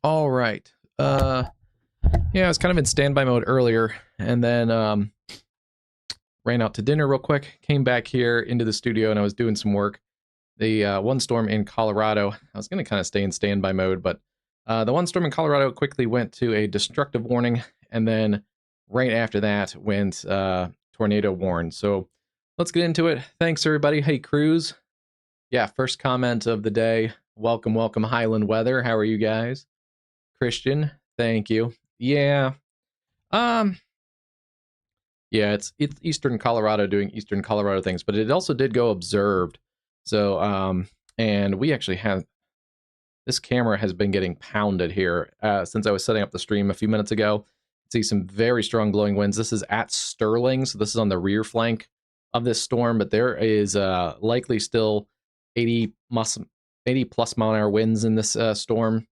All right. Yeah, I was kind of in standby mode earlier, and then ran out to dinner real quick. Came back here into the studio, and I was doing some work. The one storm in Colorado. I was going to kind of stay in standby mode, but the one storm in Colorado quickly went to a destructive warning, and then right after that went tornado warn. So let's get into it. Thanks everybody. Hey Cruz. Yeah, first comment of the day. Welcome, welcome Highland weather. How are you guys? Christian, thank you. Yeah. Um yeah, it's Eastern Colorado doing Eastern Colorado things, but it also did go observed. So and we actually have this camera has been getting pounded here since I was setting up the stream a few minutes ago. See some very strong blowing winds. This is at Sterling, so this is on the rear flank of this storm, but there is likely still 80 plus mile an hour winds in this storm,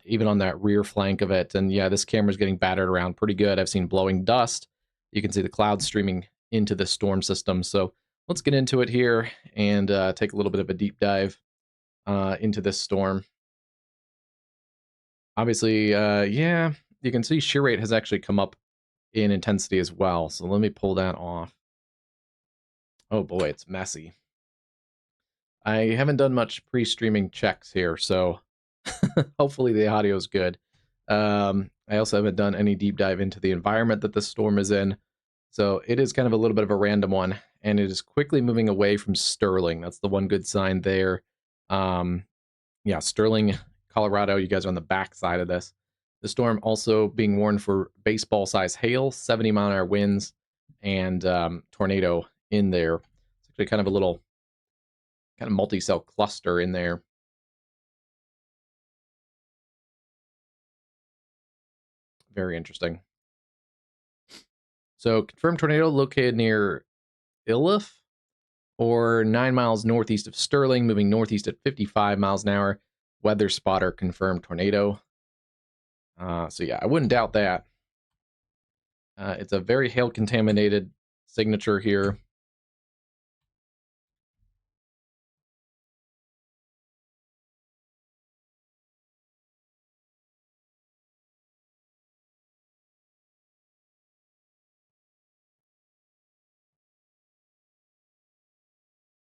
even on that rear flank of it. And yeah, this camera's getting battered around pretty good. I've seen blowing dust. You can see the clouds streaming into the storm system. So let's get into it here and take a little bit of a deep dive into this storm. Obviously, yeah, you can see shear rate has actually come up in intensity as well. So let me pull that off. Oh boy, it's messy. I haven't done much pre-streaming checks here, so hopefully the audio is good. I also haven't done any deep dive into the environment that the storm is in. So it is kind of a little bit of a random one, and it is quickly moving away from Sterling. That's the one good sign there. Yeah, Sterling, Colorado, you guys are on the back side of this. The storm also being warned for baseball-size hail, 70-mile-an-hour winds, and tornado in there. It's actually kind of a little kind of multi-cell cluster in there. Very interesting. So confirmed tornado located near Iliff, or 9 miles northeast of Sterling, moving northeast at 55 miles an hour. Weather spotter confirmed tornado. So yeah, I wouldn't doubt that. It's a very hail contaminated signature here.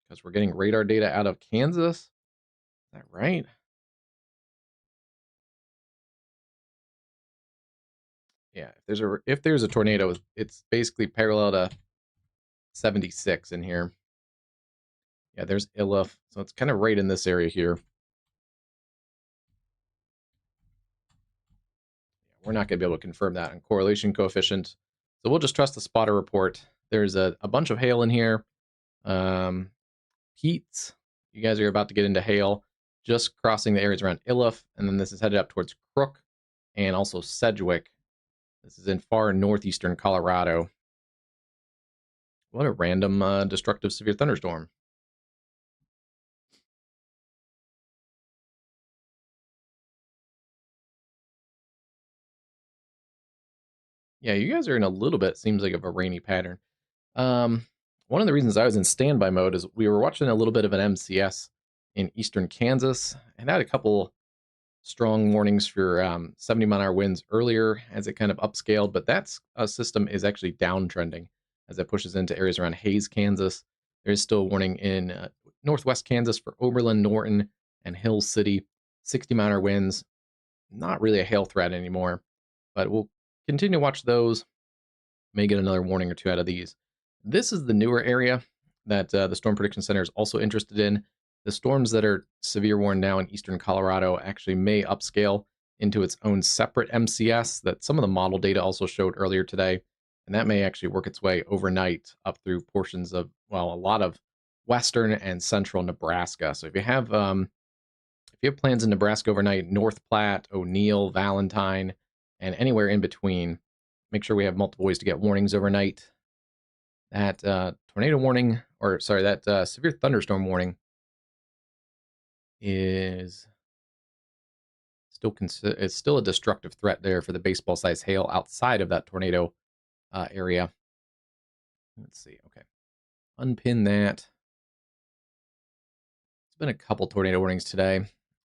Because we're getting radar data out of Kansas. Is that right? Yeah, if there's a tornado, it's basically parallel to 76 in here. Yeah, there's Iliff, so it's kind of right in this area here. We're not going to be able to confirm that on correlation coefficient, so we'll just trust the spotter report. There's a bunch of hail in here. Heat, you guys are about to get into hail, just crossing the areas around Iliff, and then this is headed up towards Crook and also Sedgwick. This is in far northeastern Colorado. What a random destructive severe thunderstorm. Yeah, you guys are in a little bit, seems like, of a rainy pattern. One of the reasons I was in standby mode is we were watching a little bit of an MCS in eastern Kansas, and had a couple strong warnings for 70-mile-an-hour winds earlier as it kind of upscaled, but that system is actually downtrending as it pushes into areas around Hays, Kansas. There is still a warning in northwest Kansas for Oberlin, Norton, and Hill City. 60-mile-an-hour winds, not really a hail threat anymore, but we'll continue to watch those. May get another warning or two out of these. This is the newer area that the Storm Prediction Center is also interested in. The storms that are severe warned now in eastern Colorado actually may upscale into its own separate MCS that some of the model data also showed earlier today. And that may actually work its way overnight up through portions of, well, a lot of western and central Nebraska. So if you have plans in Nebraska overnight, North Platte, O'Neill, Valentine, and anywhere in between, make sure we have multiple ways to get warnings overnight. That tornado warning, or sorry, that severe thunderstorm warning is it's still a destructive threat there for the baseball-sized hail outside of that tornado area. Let's see. Okay, unpin that. It's been a couple tornado warnings today.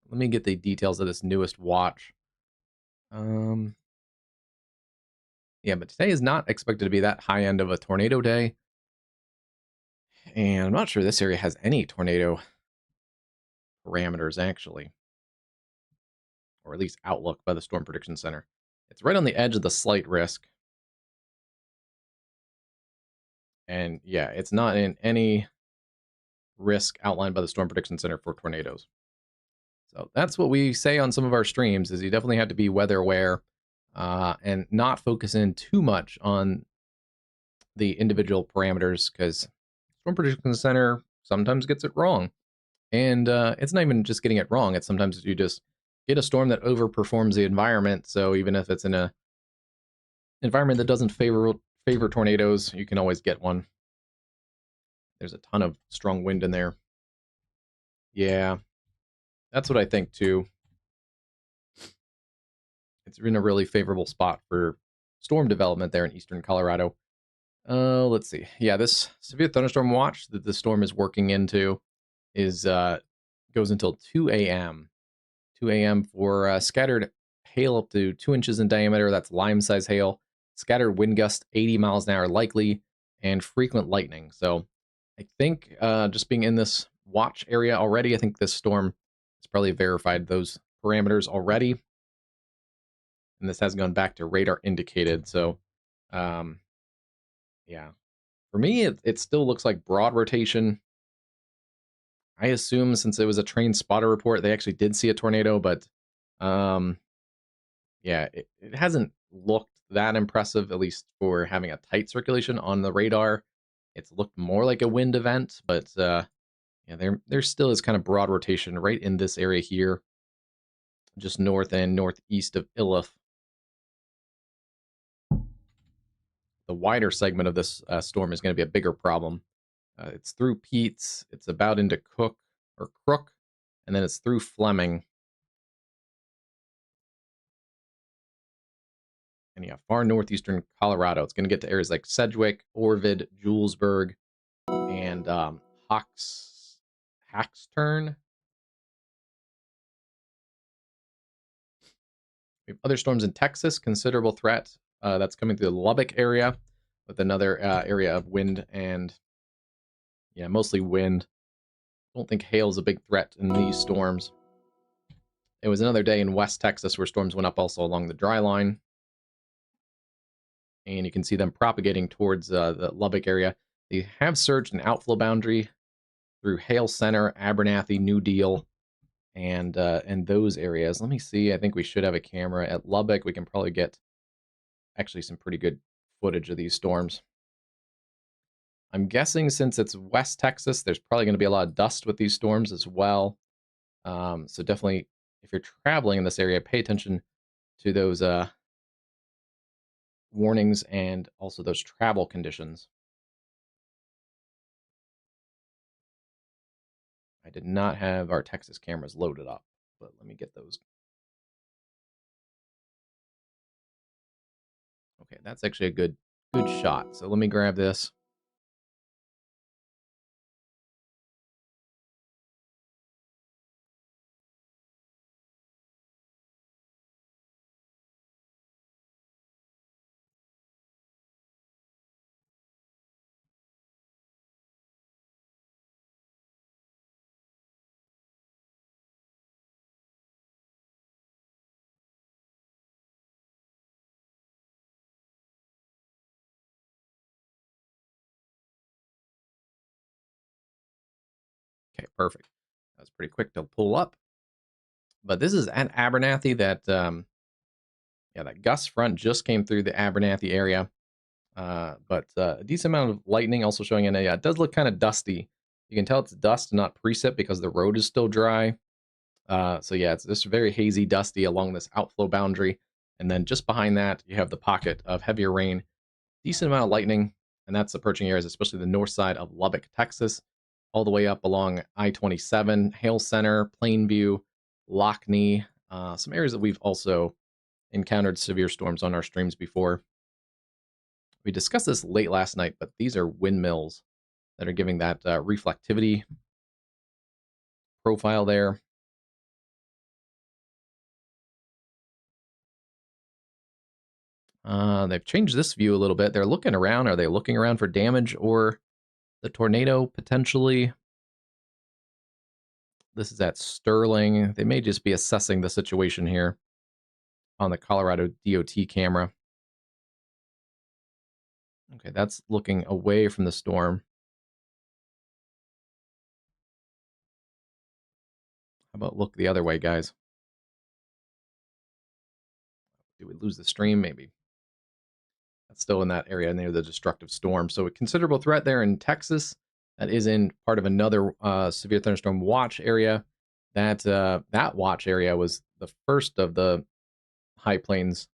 Let me get the details of this newest watch. Um, yeah, but today is not expected to be that high end of a tornado day. And I'm not sure this area has any tornado parameters, actually, or at least outlook by the Storm Prediction Center. It's right on the edge of the slight risk. And yeah, it's not in any risk outlined by the Storm Prediction Center for tornadoes. So that's what we say on some of our streams, is you definitely have to be weather aware and not focus in too much on the individual parameters, because Storm Prediction Center sometimes gets it wrong. And it's not even just getting it wrong. It's sometimes you just get a storm that overperforms the environment. So even if it's in a environment that doesn't favor tornadoes, you can always get one. There's a ton of strong wind in there. Yeah, that's what I think too. It's in a really favorable spot for storm development there in eastern Colorado. Let's see. Yeah, this severe thunderstorm watch that the storm is working into is goes until 2 a.m. 2 a.m. for scattered hail up to 2 inches in diameter. That's lime-size hail. Scattered wind gust 80 miles an hour likely, and frequent lightning. So I think just being in this watch area already, I think this storm has probably verified those parameters already. And this has gone back to radar indicated. So, yeah. For me, it still looks like broad rotation. I assume since it was a train spotter report, they actually did see a tornado, but um, yeah, it hasn't looked that impressive, at least for having a tight circulation on the radar. It's looked more like a wind event, but yeah, there still is kind of broad rotation right in this area here, just north and northeast of Illiff. The wider segment of this storm is going to be a bigger problem. It's through Pete's, it's about into Cook or Crook, and then it's through Fleming. And yeah, far northeastern Colorado. It's going to get to areas like Sedgwick, Orvid, Julesburg, and Haxtern. We have other storms in Texas, considerable threat. That's coming through the Lubbock area with another area of wind and, yeah, mostly wind. Don't think hail is a big threat in these storms. It was another day in West Texas where storms went up also along the dry line. And you can see them propagating towards the Lubbock area. They have surged an outflow boundary through Hale Center, Abernathy, New Deal, and those areas. Let me see. I think we should have a camera at Lubbock. We can probably get actually some pretty good footage of these storms. I'm guessing since it's West Texas, there's probably going to be a lot of dust with these storms as well. So definitely, if you're traveling in this area, pay attention to those warnings and also those travel conditions. I did not have our Texas cameras loaded up, but let me get those. Okay, that's actually a good shot. So let me grab this. Okay, perfect. That was pretty quick to pull up. But this is at Abernathy. That yeah, that gust front just came through the Abernathy area. But a decent amount of lightning also showing in a. It does look kind of dusty. You can tell it's dust, not precip, because the road is still dry. So yeah, it's just very hazy, dusty along this outflow boundary. And then just behind that, you have the pocket of heavier rain. Decent amount of lightning, and that's approaching areas, especially the north side of Lubbock, Texas, all the way up along I-27, Hale Center, Plainview, Lockney, some areas that we've also encountered severe storms on our streams before. We discussed this late last night, but these are windmills that are giving that reflectivity profile there. They've changed this view a little bit. They're looking around. Are they looking around for damage or the tornado potentially? This is at Sterling. They may just be assessing the situation here on the Colorado DOT camera. Okay, that's looking away from the storm. How about look the other way, guys? Did we lose the stream? Maybe. That's still in that area near the destructive storm. So a considerable threat there in Texas. That is in part of another severe thunderstorm watch area. That watch area was the first of the high plains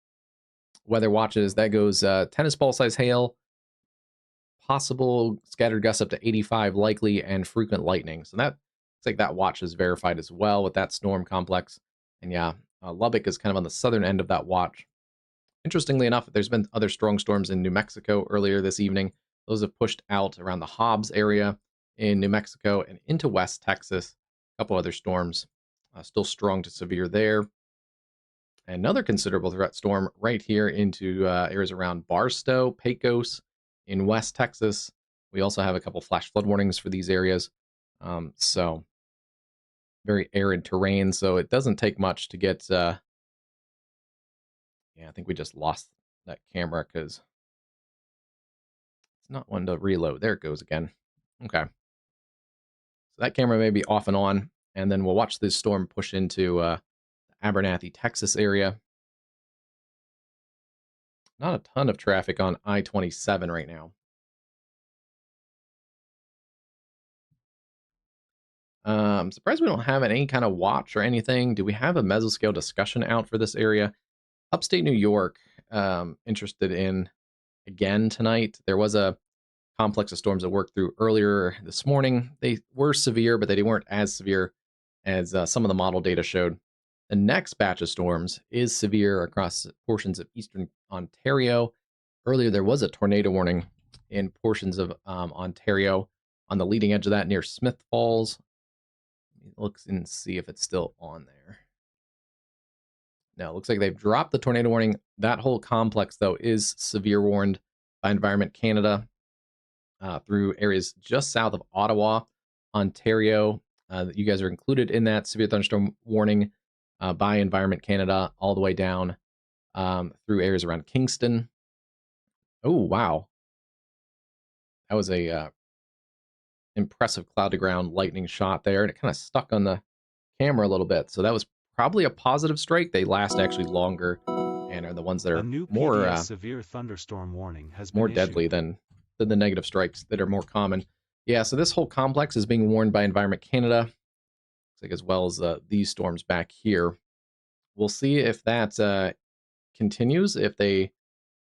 weather watches. That goes tennis ball size hail, possible scattered gusts up to 85 likely, and frequent lightning. So that looks like that watch is verified as well with that storm complex. And yeah, Lubbock is kind of on the southern end of that watch. Interestingly enough, there's been other strong storms in New Mexico earlier this evening. Those have pushed out around the Hobbs area in New Mexico and into West Texas. A couple other storms still strong to severe there. Another considerable threat storm right here into areas around Barstow, Pecos in West Texas. We also have a couple flash flood warnings for these areas. So very arid terrain. So it doesn't take much to get... yeah, I think we just lost that camera because it's not one to reload. There it goes again. Okay. So that camera may be off and on, and then we'll watch this storm push into the Abernathy, Texas area. Not a ton of traffic on I-27 right now. I'm surprised we don't have any kind of watch or anything. Do we have a mesoscale discussion out for this area? Upstate New York, interested in again tonight. There was a complex of storms that worked through earlier this morning. They were severe, but they weren't as severe as some of the model data showed. The next batch of storms is severe across portions of eastern Ontario. Earlier, there was a tornado warning in portions of Ontario on the leading edge of that near Smith Falls. Look and see if it's still on there. No, it looks like they've dropped the tornado warning. That whole complex, though, is severe warned by Environment Canada through areas just south of Ottawa, Ontario. You guys are included in that severe thunderstorm warning by Environment Canada all the way down through areas around Kingston. Oh, wow. That was a impressive cloud-to-ground lightning shot there, and it kind of stuck on the camera a little bit. So that was probably a positive strike. They last actually longer and are the ones that are more severe thunderstorm warning has more been deadly issued. than the negative strikes that are more common. Yeah, so this whole complex is being warned by Environment Canada, looks like, as well as these storms back here. We'll see if that continues, if they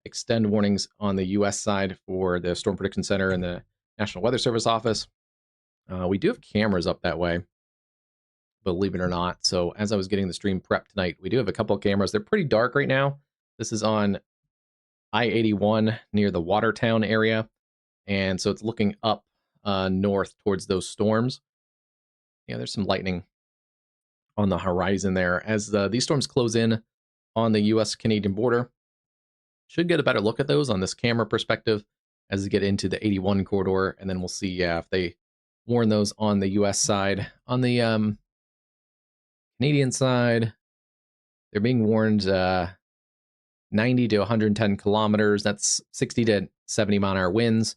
extend warnings on the U.S. side for the Storm Prediction Center and the National Weather Service office. We do have cameras up that way, believe it or not. So as I was getting the stream prep tonight, we do have a couple of cameras. They're pretty dark right now. This is on I-81 near the Watertown area. And so it's looking up north towards those storms. Yeah, there's some lightning on the horizon there. As these storms close in on the U.S.-Canadian border, should get a better look at those on this camera perspective as we get into the 81 corridor. And then we'll see if they warn those on the U.S. side. On the Canadian side, they're being warned 90 to 110 kilometers. That's 60 to 70 mile an hour winds,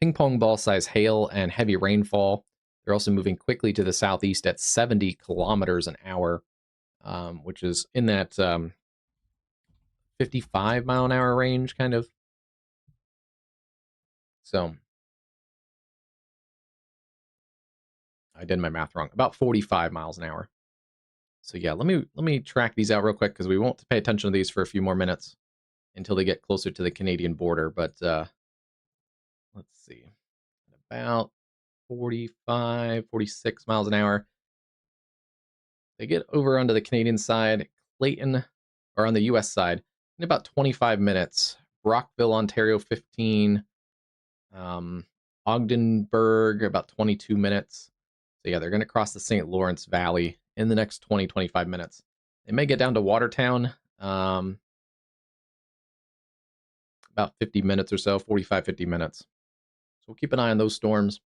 ping pong ball size hail, and heavy rainfall. They're also moving quickly to the southeast at 70 kilometers an hour, which is in that 55 mile an hour range, kind of. So I did my math wrong. About 45 miles an hour. So yeah, let me track these out real quick because we won't pay attention to these for a few more minutes until they get closer to the Canadian border. But let's see, about 45, 46 miles an hour. They get over onto the Canadian side, Clayton, or on the US side, in about 25 minutes. Brockville, Ontario, 15. Ogdenburg, about 22 minutes. So yeah, they're going to cross the St. Lawrence Valley in the next 20, 25 minutes. They may get down to Watertown about 50 minutes or so, 45, 50 minutes. So we'll keep an eye on those storms.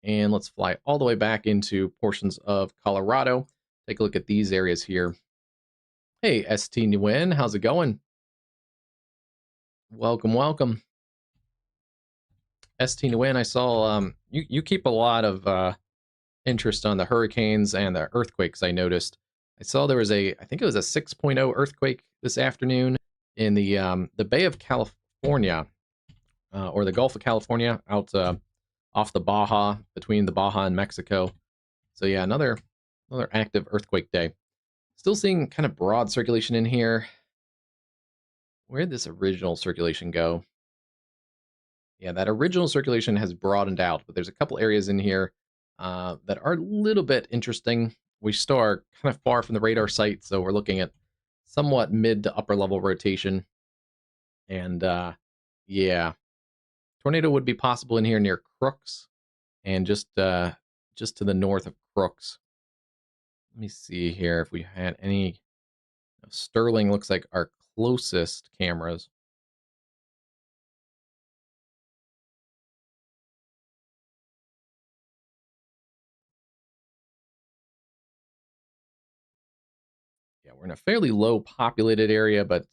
And let's fly all the way back into portions of Colorado. Take a look at these areas here. Hey, ST Nguyen, how's it going? Welcome, welcome. ST Nguyen, I saw you keep a lot of interest on the hurricanes and the earthquakes, I noticed. I saw there was I think it was a 6.0 earthquake this afternoon in the Bay of California, or the Gulf of California, out off the Baja, between the Baja and Mexico. So yeah, another active earthquake day. Still seeing kind of broad circulation in here. Where did this original circulation go? Yeah, that original circulation has broadened out, but there's a couple areas in here that are a little bit interesting. We still are kind of far from the radar site, so we're looking at somewhat mid to upper level rotation. And yeah, tornado would be possible in here near Crooks and just to the north of Crooks. Let me see here if we had any. Sterling looks like our closest cameras. Yeah, we're in a fairly low populated area, but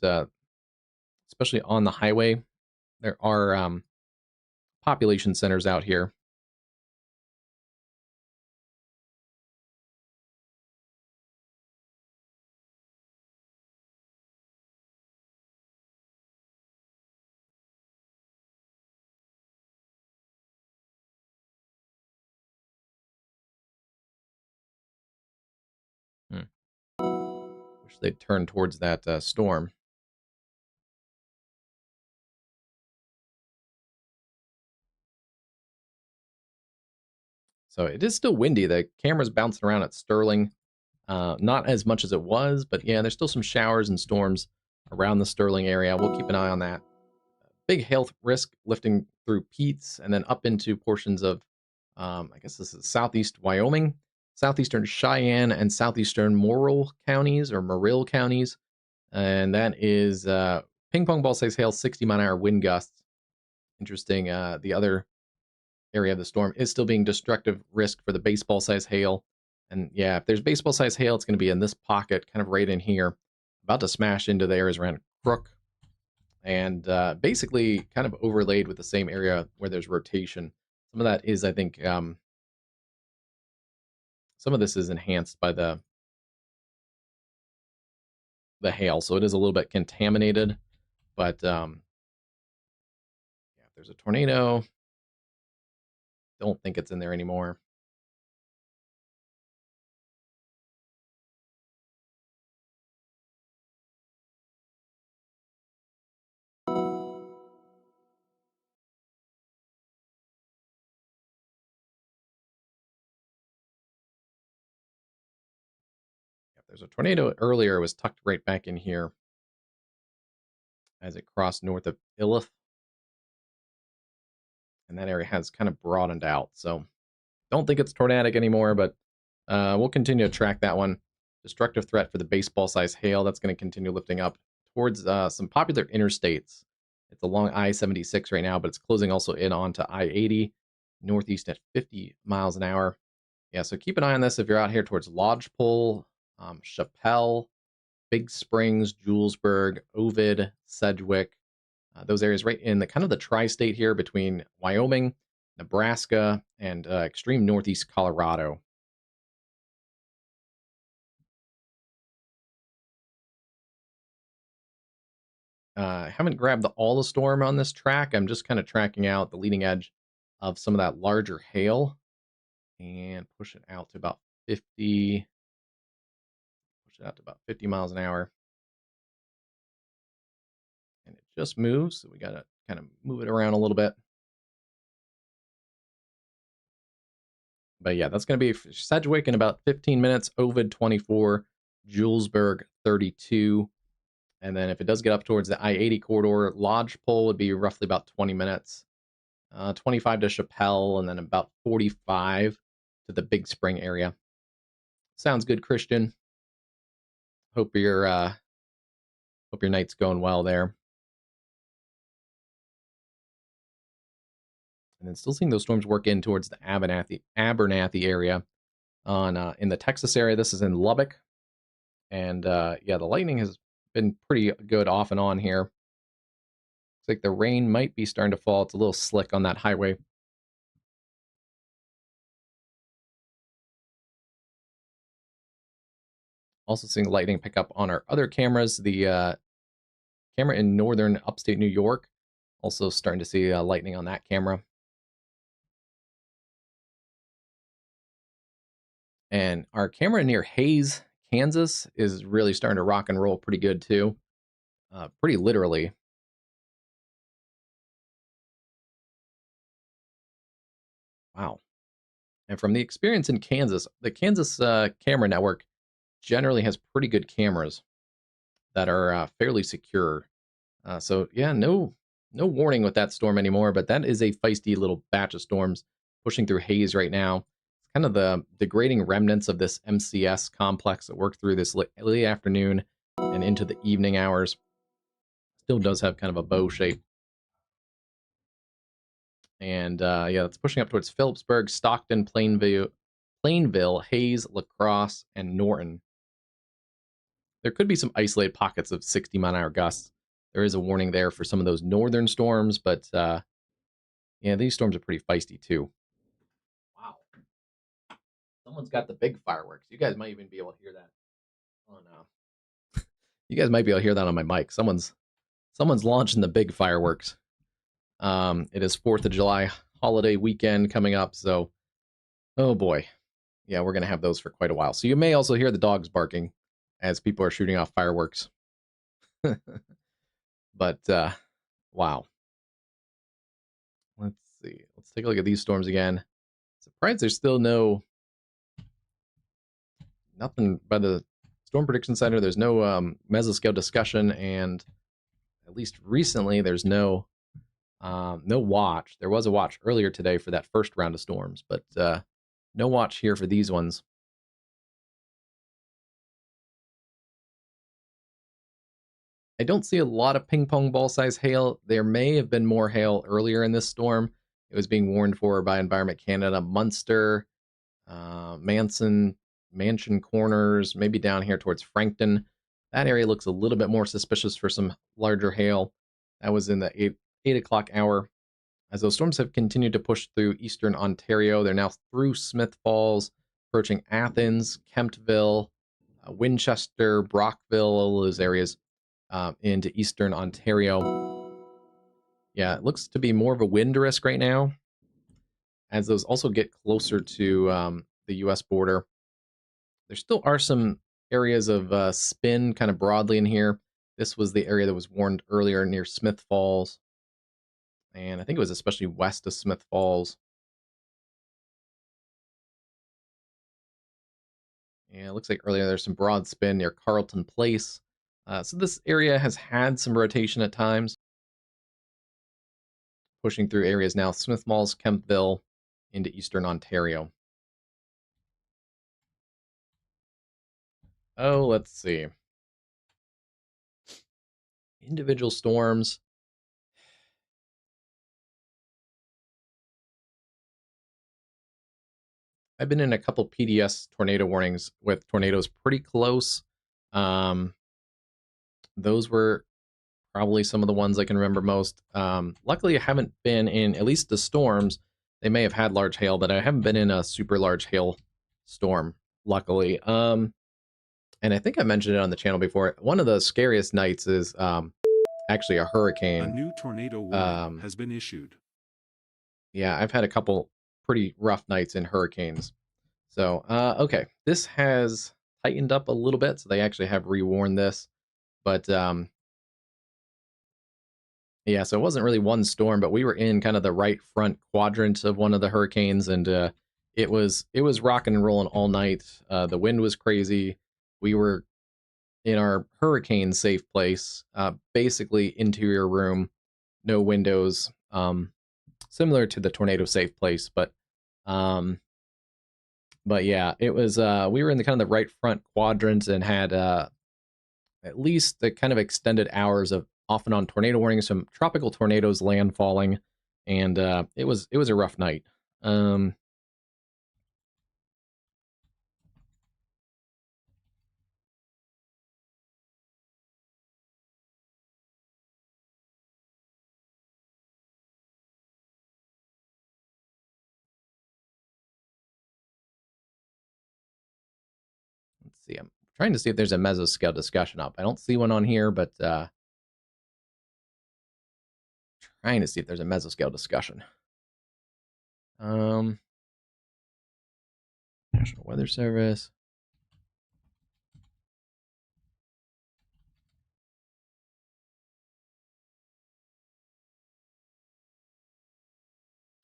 especially on the highway, there are population centers out here. Hmm. Wish they'd turn towards that storm. So it is still windy. The camera's bouncing around at Sterling. Not as much as it was, but yeah, there's still some showers and storms around the Sterling area. We'll keep an eye on that. Big health risk lifting through Pete's and then up into portions of, I guess this is southeast Wyoming, southeastern Cheyenne, and southeastern Morrill counties or Morill counties. And that is ping pong ball size hail, 60-mile-an-hour wind gusts. Interesting. The other area of the storm is still being destructive risk for the baseball size hail. And yeah, if there's baseball size hail, it's going to be in this pocket, kind of right in here, about to smash into the areas around Crook, and basically kind of overlaid with the same area where there's rotation. Some of that is, I think, some of this is enhanced by the hail, so it is a little bit contaminated. But yeah, if there's a tornado, don't think it's in there anymore. If there's a tornado earlier, it was tucked right back in here as it crossed north of Ilith. And that area has kind of broadened out. So don't think it's tornadic anymore, but we'll continue to track that one. Destructive threat for the baseball size hail. That's going to continue lifting up towards some popular interstates. It's along I-76 right now, but it's closing also in onto I-80 northeast at 50 miles an hour. Yeah, so keep an eye on this if you're out here towards Lodgepole, Chappelle, Big Springs, Julesburg, Ovid, Sedgwick. Those areas right in the kind of the tri-state here between Wyoming, Nebraska, and extreme northeast Colorado. I haven't grabbed all the storm on this track. I'm just kind of tracking out the leading edge of some of that larger hail and push it out to about 50. Push it out to about 50 miles an hour. And it just moves, so we got to kind of move it around a little bit. But yeah, that's going to be Sedgwick in about 15 minutes, Ovid 24, Julesburg 32. And then if it does get up towards the I-80 corridor, Lodgepole would be roughly about 20 minutes, 25 to Chappelle, and then about 45 to the Big Spring area. Sounds good, Christian. Hope your night's going well there. And then still seeing those storms work in towards the Abernathy area on in the Texas area. This is in Lubbock, and yeah, the lightning has been pretty good off and on here. Looks like the rain might be starting to fall. It's a little slick on that highway. Also seeing lightning pick up on our other cameras. The camera in northern upstate New York, also starting to see lightning on that camera. And our camera near Hayes, Kansas is really starting to rock and roll pretty good too. Pretty literally. Wow. And from the experience in Kansas, the Kansas camera network generally has pretty good cameras that are fairly secure. So yeah, no warning with that storm anymore, but that is a feisty little batch of storms pushing through Hayes right now. It's kind of the degrading remnants of this MCS complex that worked through this late afternoon and into the evening hours. Still does have kind of a bow shape. And yeah, it's pushing up towards Phillipsburg, Stockton, Plainville, Hayes, La Crosse, and Norton. There could be some isolated pockets of 60-mile-an-hour gusts. There is a warning there for some of those northern storms, but yeah, these storms are pretty feisty too. Wow. Someone's got the big fireworks. You guys might even be able to hear that on you guys might be able to hear that on my mic. Someone's launching the big fireworks. It is 4th of July holiday weekend coming up, so oh boy. Yeah, we're gonna have those for quite a while. So you may also hear the dogs barking as people are shooting off fireworks. But wow. Let's see. Let's take a look at these storms again. Surprised there's still nothing by the Storm Prediction Center. There's no mesoscale discussion, and at least recently there's no watch. There was a watch earlier today for that first round of storms, but no watch here for these ones. I don't see a lot of ping pong ball size hail. There may have been more hail earlier in this storm. It was being warned for by Environment Canada. Munster, Mansion Corners, maybe down here towards Frankton. That area looks a little bit more suspicious for some larger hail. That was in the 8 o'clock hour. As those storms have continued to push through eastern Ontario, they're now through Smith Falls, approaching Athens, Kemptville, Winchester, Brockville, all those areas into eastern Ontario. Yeah, it looks to be more of a wind risk right now, as those also get closer to the U.S. border. There still are some areas of spin kind of broadly in here. This was the area that was warned earlier near Smith Falls. And I think it was especially west of Smith Falls. Yeah, it looks like earlier there's some broad spin near Carleton Place. So this area has had some rotation at times, pushing through areas now Smith Falls, Kemptville, into eastern Ontario. Oh, let's see. Individual storms. I've been in a couple PDS tornado warnings with tornadoes pretty close. Those were probably some of the ones I can remember most. Luckily, I haven't been in, at least the storms. They may have had large hail, but I haven't been in a super large hail storm, luckily. And I think I mentioned it on the channel before. One of the scariest nights is actually a hurricane. A new tornado warning has been issued. Yeah, I've had a couple pretty rough nights in hurricanes. So, okay, this has tightened up a little bit, so they actually have rewarned this. But yeah, so it wasn't really one storm, but we were in kind of the right front quadrant of one of the hurricanes, and it was rocking and rolling all night. The wind was crazy. We were in our hurricane safe place, basically interior room, no windows, similar to the tornado safe place, but yeah, it was we were in the kind of the right front quadrant and had at least the kind of extended hours of off and on tornado warnings, some tropical tornadoes landfalling, and it was a rough night. Let's see. I'm trying to see if there's a mesoscale discussion up. I don't see one on here, but trying to see if there's a mesoscale discussion. National Weather Service.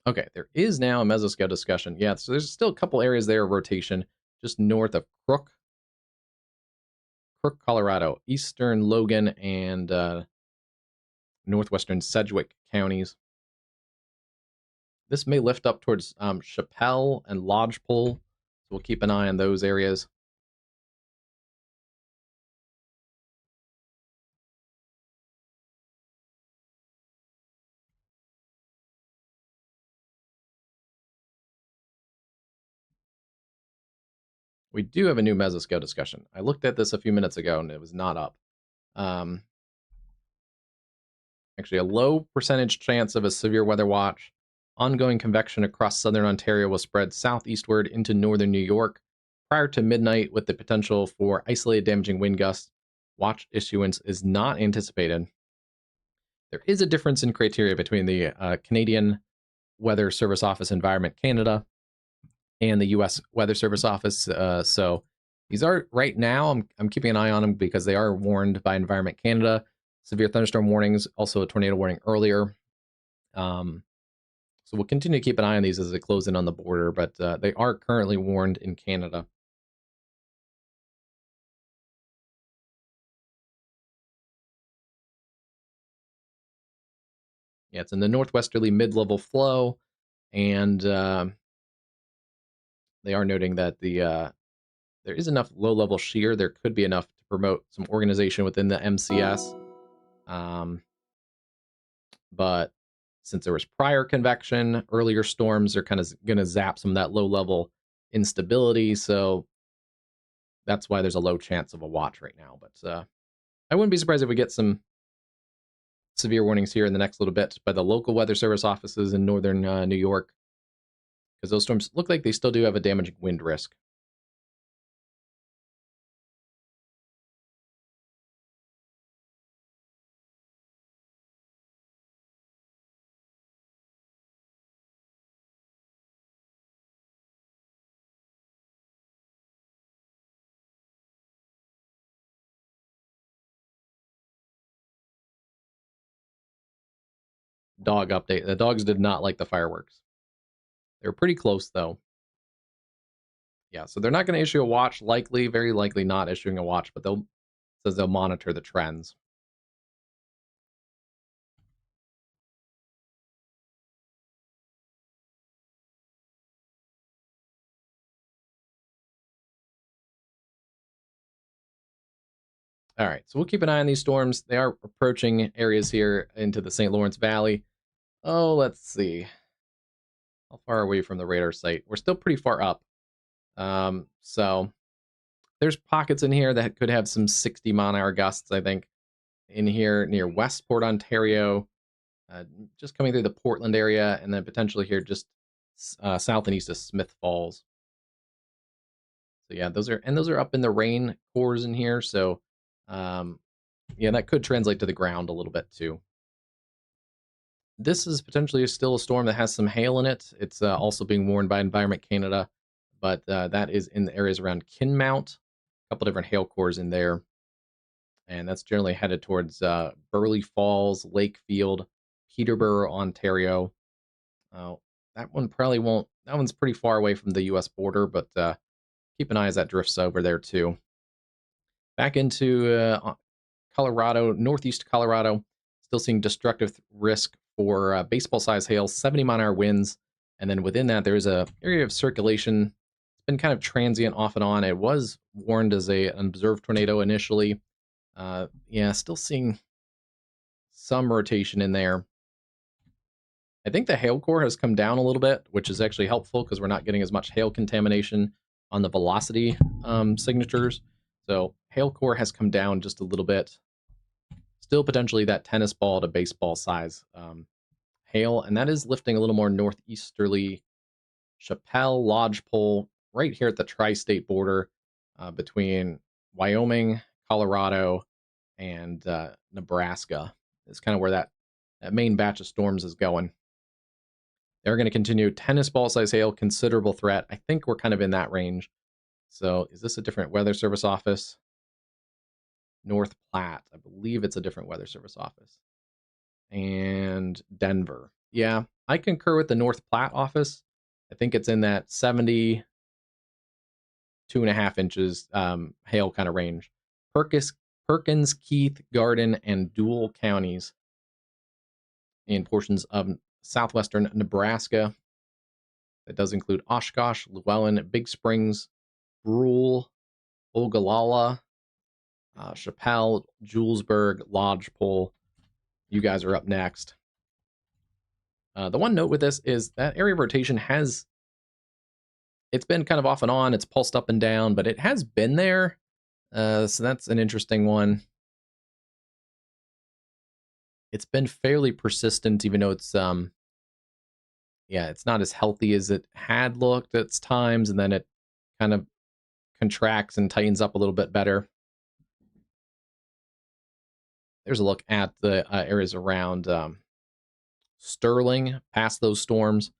Okay, there is now a mesoscale discussion. Yeah, so there's still a couple areas there of rotation just north of Crook, Colorado, eastern Logan, and northwestern Sedgwick counties. This may lift up towards Chappelle and Lodgepole, so we'll keep an eye on those areas. We do have a new mesoscale discussion. I looked at this a few minutes ago, and it was not up. Actually, a low percentage chance of a severe weather watch. Ongoing convection across southern Ontario will spread southeastward into northern New York prior to midnight with the potential for isolated damaging wind gusts. Watch issuance is not anticipated. There is a difference in criteria between the Canadian Weather Service Office Environment Canada and the U.S. Weather Service Office. So these are, right now, I'm keeping an eye on them because they are warned by Environment Canada. Severe thunderstorm warnings, also a tornado warning earlier. So we'll continue to keep an eye on these as they close in on the border, but they are currently warned in Canada. Yeah, it's in the northwesterly mid-level flow, and they are noting that there is enough low-level shear. There could be enough to promote some organization within the MCS. But since there was prior convection, earlier storms are kind of going to zap some of that low-level instability, so that's why there's a low chance of a watch right now. But I wouldn't be surprised if we get some severe warnings here in the next little bit by the local weather service offices in northern New York, because those storms look like they still do have a damaging wind risk. Dog update. The dogs did not like the fireworks. They were pretty close, though. Yeah, so they're not going to issue a watch, likely, very likely not issuing a watch, but they'll monitor the trends. All right, so we'll keep an eye on these storms. They are approaching areas here into the St. Lawrence Valley. Oh, let's see. How far away from the radar site? We're still pretty far up. So there's pockets in here that could have some 60-mile-an-hour gusts, I think, in here near Westport, Ontario, just coming through the Portland area, and then potentially here just south and east of Smith Falls. So yeah, those are up in the rain cores in here. So yeah, that could translate to the ground a little bit too. This is potentially still a storm that has some hail in it. It's also being warned by Environment Canada, but that is in the areas around Kinmount. A couple different hail cores in there, and that's generally headed towards Burley Falls, Lakefield, Peterborough, Ontario. That one probably won't. That one's pretty far away from the U.S. border, but keep an eye as that drifts over there too. Back into Colorado, northeast Colorado, still seeing destructive risk for baseball-sized hail, 70-mile-an-hour winds, and then within that there is a area of circulation. It's been kind of transient off and on. It was warned as an observed tornado initially, Yeah, still seeing some rotation in there. I think the hail core has come down a little bit, which is actually helpful because we're not getting as much hail contamination on the velocity signatures. So hail core has come down just a little bit. Still potentially that tennis ball to baseball size hail, and that is lifting a little more northeasterly. Chappelle Lodgepole, right here at the tri-state border between Wyoming, Colorado, and Nebraska. Is kind of where that main batch of storms is going. They're going to continue. Tennis ball size hail, considerable threat. I think we're kind of in that range. So is this a different Weather Service office? North Platte. I believe it's a different Weather Service office. And Denver. Yeah, I concur with the North Platte office. I think it's in that 70, 2.5 inches hail kind of range. Perkins, Keith, Garden, and Dual counties in portions of southwestern Nebraska. That does include Oshkosh, Llewellyn, Big Springs, Brule, Ogallala, Chappelle, Julesburg, Lodgepole. You guys are up next. The one note with this is that area of rotation it's been kind of off and on. It's pulsed up and down, but it has been there. So that's an interesting one. It's been fairly persistent, even though it's it's not as healthy as it had looked at times, and then it kind of contracts and tightens up a little bit better. There's a look at the areas around Sterling, past those storms.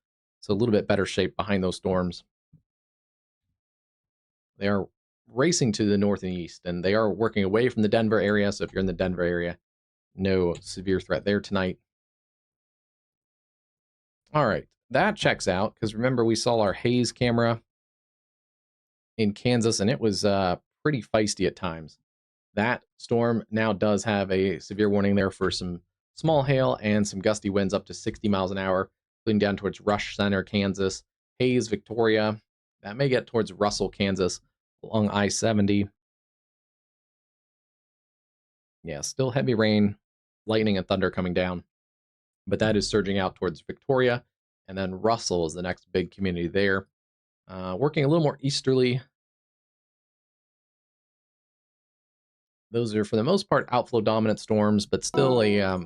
So a little bit better shape behind those storms. They are racing to the north and east, and they are working away from the Denver area. So if you're in the Denver area, no severe threat there tonight. All right, that checks out, because remember we saw our haze camera in Kansas, and it was pretty feisty at times. That storm now does have a severe warning there for some small hail and some gusty winds up to 60 miles an hour, including down towards Rush Center, Kansas, Hayes, Victoria. That may get towards Russell, Kansas, along I-70. Yeah, still heavy rain, lightning, and thunder coming down. But that is surging out towards Victoria, and then Russell is the next big community there. Working a little more easterly. Those are, for the most part, outflow dominant storms, but still a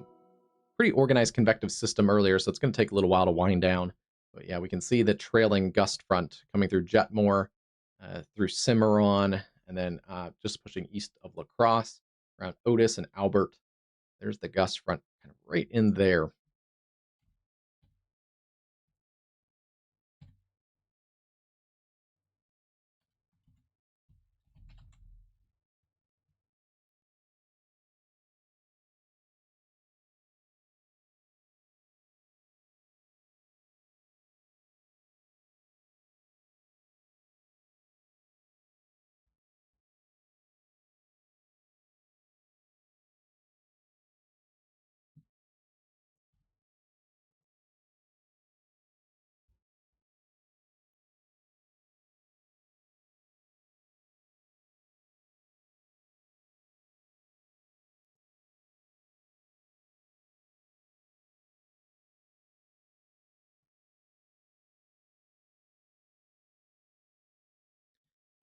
pretty organized convective system earlier, so it's going to take a little while to wind down. But yeah, we can see the trailing gust front coming through Jetmore, through Cimarron, and then just pushing east of La Crosse, around Otis and Albert. There's the gust front kind of right in there.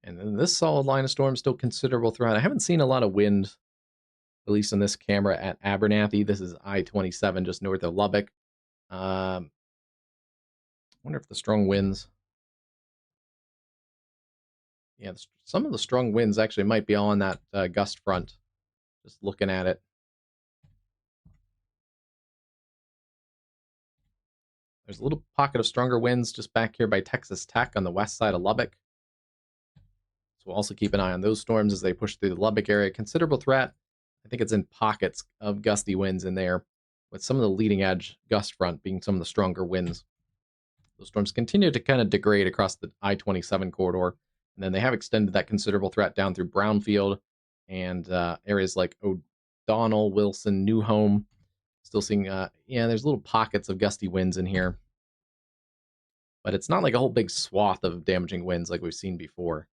And then this solid line of storm still considerable throughout. I haven't seen a lot of wind, at least on this camera, at Abernathy. This is I-27 just north of Lubbock. I wonder if the strong winds... Yeah, some of the strong winds actually might be on that gust front, just looking at it. There's a little pocket of stronger winds just back here by Texas Tech on the west side of Lubbock. So we'll also keep an eye on those storms as they push through the Lubbock area. Considerable threat. I think it's in pockets of gusty winds in there, with some of the leading edge gust front being some of the stronger winds. Those storms continue to kind of degrade across the I-27 corridor, and then they have extended that considerable threat down through Brownfield and areas like O'Donnell, Wilson, New Home. Still seeing, there's little pockets of gusty winds in here. But it's not like a whole big swath of damaging winds like we've seen before.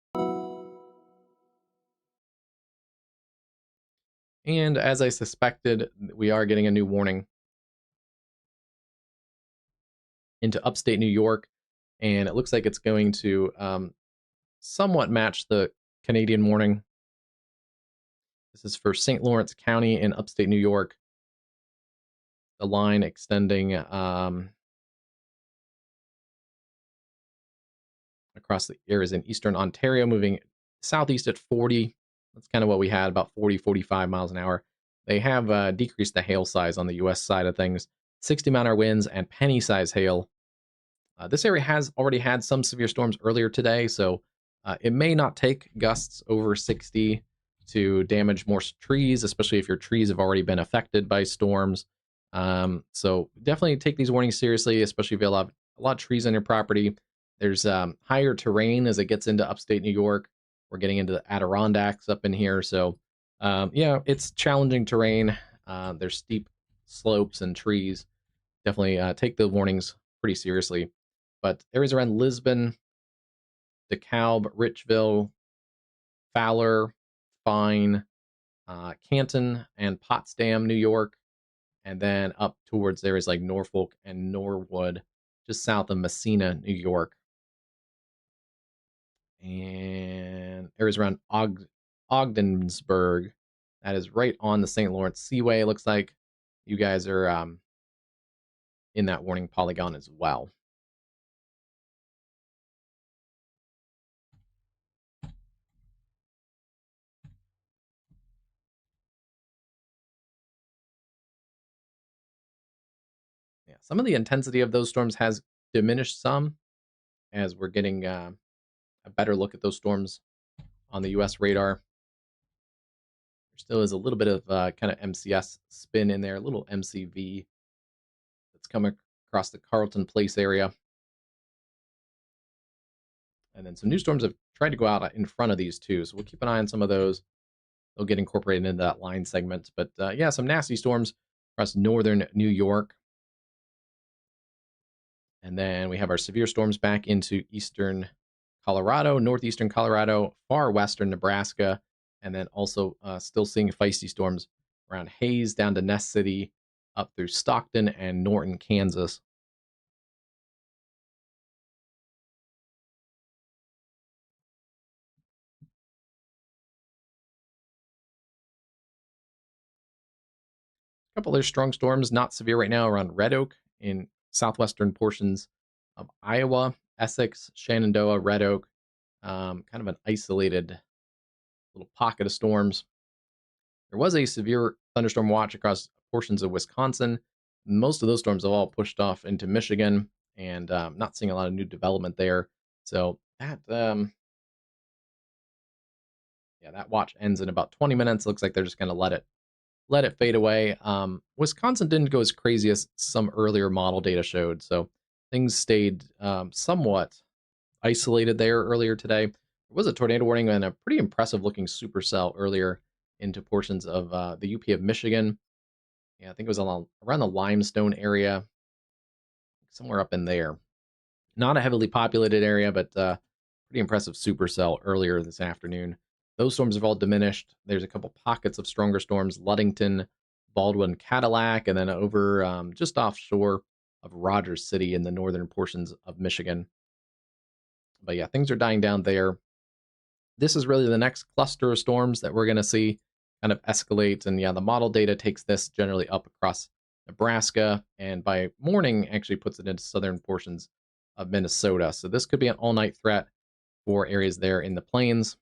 And as I suspected, we are getting a new warning into upstate New York, and it looks like it's going to somewhat match the Canadian warning. This is for St. Lawrence County in upstate New York. The line extending across the areas in eastern Ontario, moving southeast at 40. That's kind of what we had, about 40, 45 miles an hour. They have decreased the hail size on the U.S. side of things. 60-mile-an-hour winds and penny-size hail. This area has already had some severe storms earlier today, so it may not take gusts over 60 to damage more trees, especially if your trees have already been affected by storms. So definitely take these warnings seriously, especially if you have a lot of trees on your property. There's higher terrain as it gets into upstate New York. We're getting into the Adirondacks up in here, so yeah, it's challenging terrain. There's steep slopes and trees. Definitely take the warnings pretty seriously. But areas around Lisbon, DeKalb, Richville, Fowler, Fine, Canton, and Potsdam, New York, and then up towards areas like Norfolk and Norwood, just south of Messina, New York. And areas around Ogdensburg, that is right on the St. Lawrence Seaway. It looks like you guys are in that warning polygon as well. Yeah, some of the intensity of those storms has diminished some as we're getting a better look at those storms on the U.S. radar. There still is a little bit of kind of MCS spin in there, a little MCV that's coming across the Carlton Place area. And then some new storms have tried to go out in front of these too, so we'll keep an eye on some of those. They'll get incorporated into that line segment. But yeah, some nasty storms across northern New York. And then we have our severe storms back into eastern Colorado, northeastern Colorado, far western Nebraska, and then also still seeing feisty storms around Hayes down to Ness City, up through Stockton and Norton, Kansas. A couple other strong storms, not severe right now, around Red Oak in southwestern portions of Iowa, Essex, Shenandoah, Red Oak. Kind of an isolated little pocket of storms. There was a severe thunderstorm watch across portions of Wisconsin. Most of those storms have all pushed off into Michigan, and not seeing a lot of new development there. So that, yeah, that watch ends in about 20 minutes. Looks like they're just going to let it fade away. Wisconsin didn't go as crazy as some earlier model data showed, so things stayed somewhat isolated there earlier today. There was a tornado warning and a pretty impressive looking supercell earlier into portions of the UP of Michigan. Yeah, I think it was around the Limestone area, somewhere up in there. Not a heavily populated area, but pretty impressive supercell earlier this afternoon. Those storms have all diminished. There's a couple pockets of stronger storms, Ludington, Baldwin, Cadillac, and then over just offshore of Rogers City in the northern portions of Michigan. But yeah, things are dying down there. This is really the next cluster of storms that we're going to see kind of escalate. And yeah, the model data takes this generally up across Nebraska, and by morning actually puts it into southern portions of Minnesota. So this could be an all-night threat for areas there in the plains,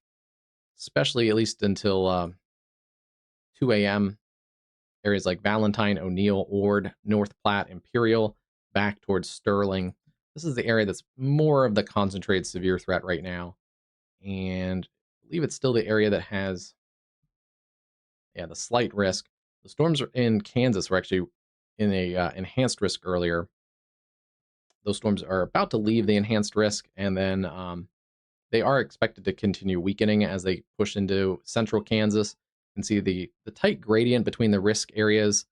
especially at least until 2 a.m. Areas like Valentine, O'Neill, Ord, North Platte, Imperial, back towards Sterling. This is the area that's more of the concentrated severe threat right now. And I believe it's still the area that has, yeah, the slight risk. The storms in Kansas were actually in a enhanced risk earlier. Those storms are about to leave the enhanced risk, and then they are expected to continue weakening as they push into central Kansas. You can see the tight gradient between the risk areas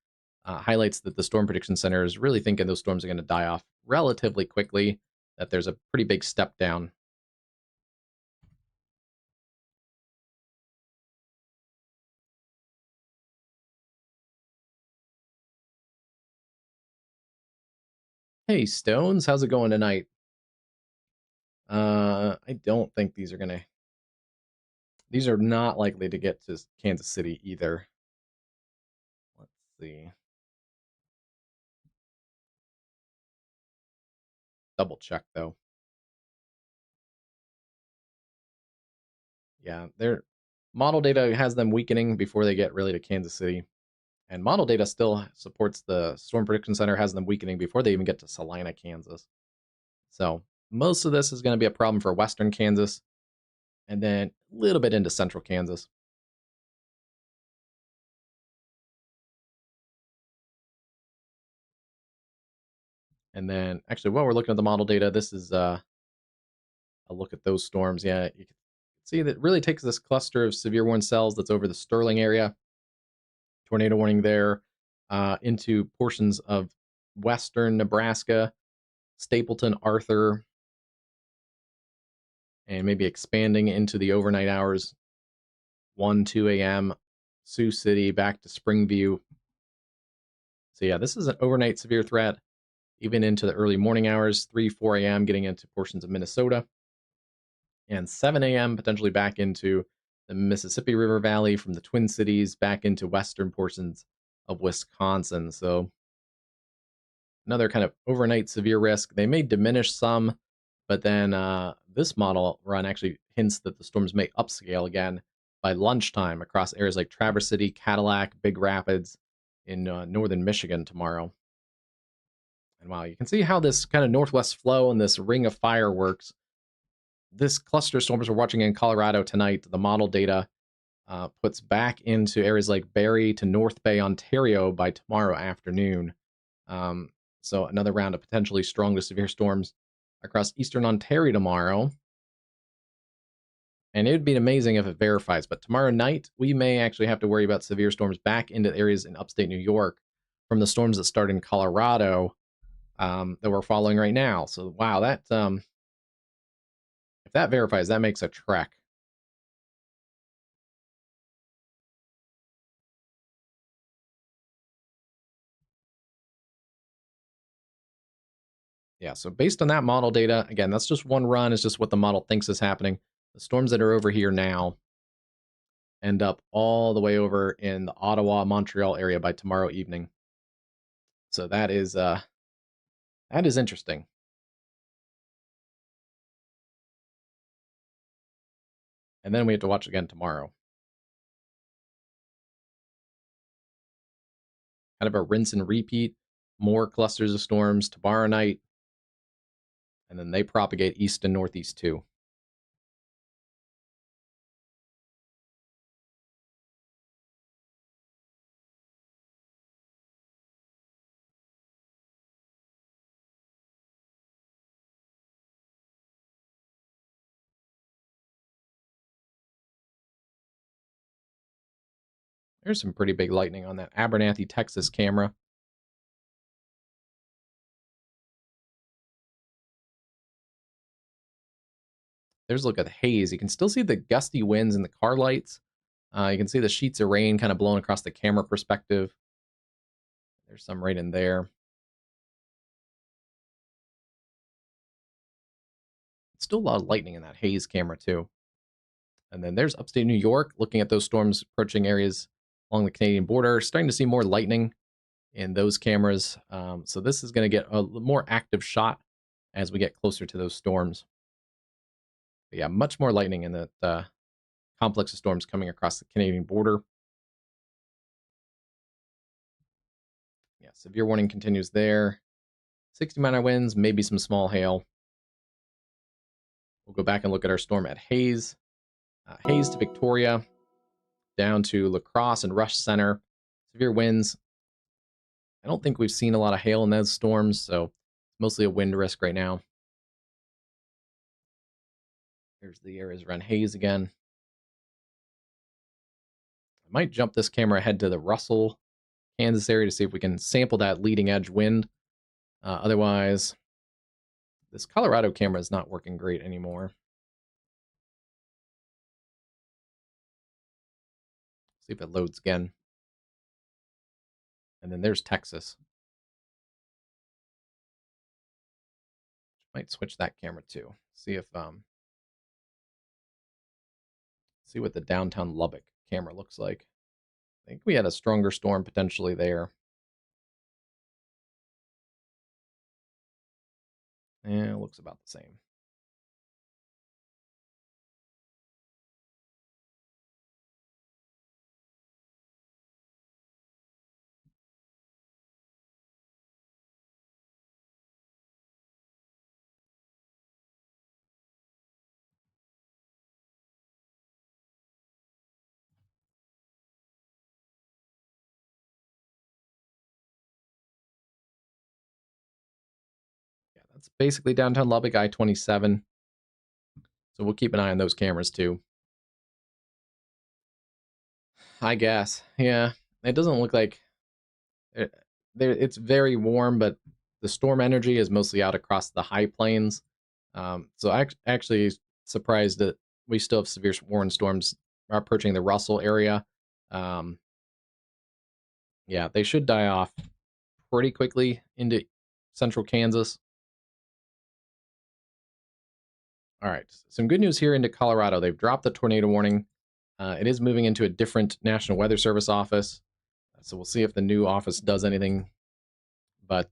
highlights that the Storm Prediction Center is really thinking those storms are going to die off relatively quickly, that there's a pretty big step down. Hey, Stones, how's it going tonight? I don't think these are not likely to get to Kansas City either. Let's see. Double check though. Yeah, their model data has them weakening before they get really to Kansas City. And model data still supports the Storm Prediction Center has them weakening before they even get to Salina, Kansas. So most of this is going to be a problem for western Kansas and then a little bit into central Kansas. And then actually while we're looking at the model data, this is a look at those storms. Yeah, you can see that really takes this cluster of severe warning cells that's over the Sterling area. Tornado warning there into portions of western Nebraska, Stapleton, Arthur, and maybe expanding into the overnight hours, 1, 2 a.m., Sioux City, back to Springview. So yeah, this is an overnight severe threat, even into the early morning hours, 3, 4 a.m., getting into portions of Minnesota, and 7 a.m., potentially back into the Mississippi River Valley from the Twin Cities, back into western portions of Wisconsin. So another kind of overnight severe risk. They may diminish some, but then this model run actually hints that the storms may upscale again by lunchtime across areas like Traverse City, Cadillac, Big Rapids in northern Michigan tomorrow. And wow, you can see how this kind of northwest flow and this ring of fire works. This cluster of storms we're watching in Colorado tonight, the model data puts back into areas like Barrie to North Bay, Ontario by tomorrow afternoon. So another round of potentially strong to severe storms across eastern Ontario tomorrow. And it would be amazing if it verifies. But tomorrow night, we may actually have to worry about severe storms back into areas in upstate New York from the storms that start in Colorado that we're following right now. So wow, that if that verifies, that makes a trek. Yeah, so based on that model data, again, that's just one run. It's just what the model thinks is happening. The storms that are over here now end up all the way over in the Ottawa, Montreal area by tomorrow evening. So that is interesting. And then we have to watch again tomorrow. Kind of a rinse and repeat. More clusters of storms tomorrow night. And then they propagate east and northeast too. There's some pretty big lightning on that Abernathy, Texas camera. There's a look at the haze. You can still see the gusty winds in the car lights. You can see the sheets of rain kind of blowing across the camera perspective. There's some right in there. Still a lot of lightning in that haze camera too. And then there's upstate New York, looking at those storms approaching areas along the Canadian border. Starting to see more lightning in those cameras. So this is going to get a more active shot as we get closer to those storms. But yeah, much more lightning in that complex of storms coming across the Canadian border. Yeah, severe warning continues there. 60-mile winds, maybe some small hail. We'll go back and look at our storm at Hayes. Hayes to Victoria, down to La Crosse and Rush Center. Severe winds. I don't think we've seen a lot of hail in those storms, so it's mostly a wind risk right now. Here's the areas around Hayes again. I might jump this camera ahead to the Russell, Kansas area to see if we can sample that leading edge wind. Otherwise, this Colorado camera is not working great anymore. See if it loads again. And then there's Texas. Might switch that camera too. See if see what the downtown Lubbock camera looks like. I think we had a stronger storm potentially there. Yeah, it looks about the same. Yeah, that's basically downtown Lubbock, I-27. So we'll keep an eye on those cameras too. I guess. Yeah. It doesn't look like it's very warm, but the storm energy is mostly out across the high plains. So actually surprised that we still have severe warning storms approaching the Russell area. Um, yeah, they should die off pretty quickly into central Kansas. All right, some good news here into Colorado. They've dropped the tornado warning. It is moving into a different National Weather Service office. So we'll see if the new office does anything. But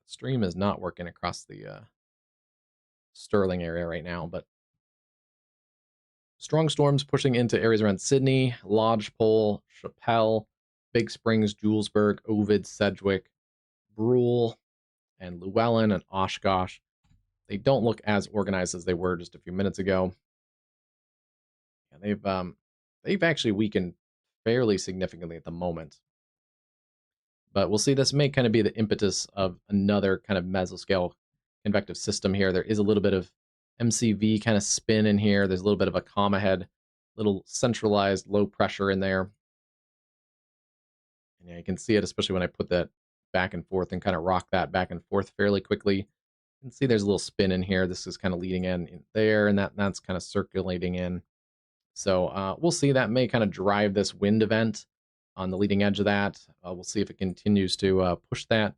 stream is not working across the Sterling area right now. But strong storms pushing into areas around Sydney, Lodgepole, Chappelle, Big Springs, Julesburg, Ovid, Sedgwick, Brule, and Llewellyn and Oshkosh. They don't look as organized as they were just a few minutes ago. And they've actually weakened fairly significantly at the moment. But we'll see, this may kind of be the impetus of another kind of mesoscale convective system here. There is a little bit of MCV kind of spin in here. There's a little bit of a comma head, little centralized low pressure in there. And yeah, you can see it, especially when I put that back and forth and kind of rock that back and forth fairly quickly. You can see there's a little spin in here. This is kind of leading in there, and that's kind of circulating in. So we'll see. That may kind of drive this wind event on the leading edge of that. We'll see if it continues to push that.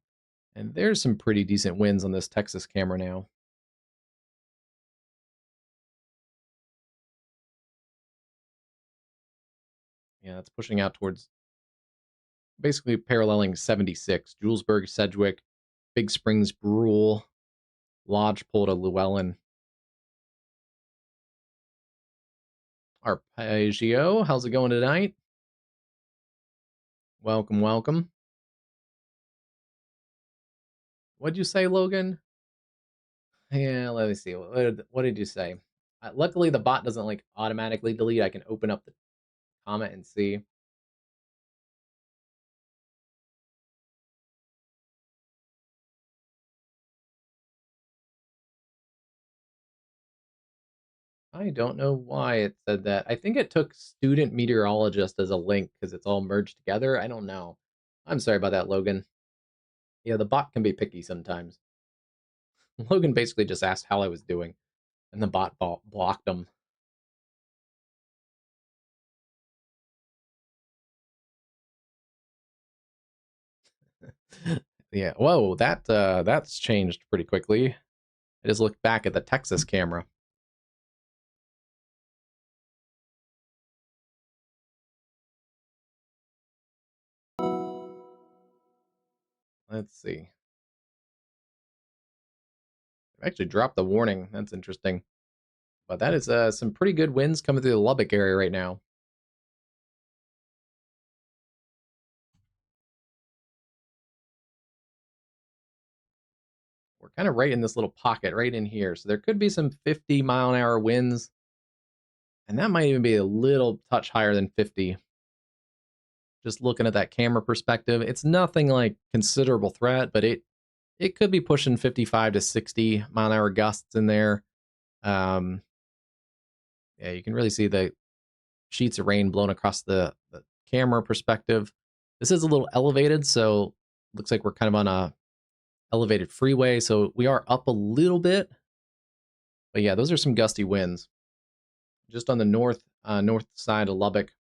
And there's some pretty decent winds on this Texas camera now. Yeah, it's pushing out towards basically paralleling 76. Julesburg, Sedgwick, Big Springs, Brule, Lodgepole to Llewellyn. Arpeggio, how's it going tonight? Welcome, welcome. What'd you say, Logan? Yeah, let me see. What did you say? Luckily, the bot doesn't like automatically delete. I can open up the comment and see. I don't know why it said that. I think it took student meteorologist as a link because it's all merged together. I don't know. I'm sorry about that, Logan. Yeah, the bot can be picky sometimes. Logan basically just asked how I was doing, and the bot blocked him. Yeah, whoa, that's changed pretty quickly. I just looked back at the Texas camera. Let's see. I actually dropped the warning. That's interesting. But that is some pretty good winds coming through the Lubbock area right now. We're kind of right in this little pocket right in here. So there could be some 50-mile-an-hour winds. And that might even be a little touch higher than 50. Just looking at that camera perspective, it's nothing like considerable threat, but it could be pushing 55 to 60 mile an hour gusts in there. Yeah, you can really see the sheets of rain blown across the camera perspective. This is a little elevated, so looks like we're kind of on a elevated freeway, so we are up a little bit. But yeah, those are some gusty winds. Just on the north side of Lubbock.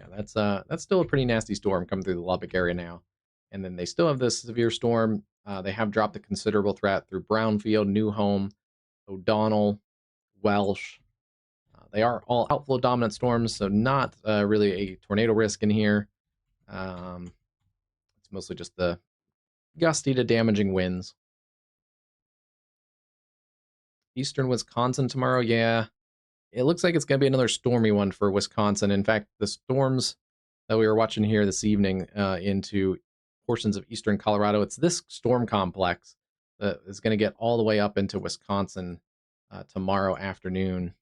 that's still a pretty nasty storm coming through the Lubbock area now. And then they still have this severe storm. They have dropped a considerable threat through Brownfield, New Home, O'Donnell, Welsh. They are all outflow dominant storms, so not really a tornado risk in here. It's mostly just the gusty to damaging winds. Eastern Wisconsin tomorrow, yeah. It looks like it's going to be another stormy one for Wisconsin. In fact, the storms that we were watching here this evening into portions of eastern Colorado, it's this storm complex that is going to get all the way up into Wisconsin tomorrow afternoon.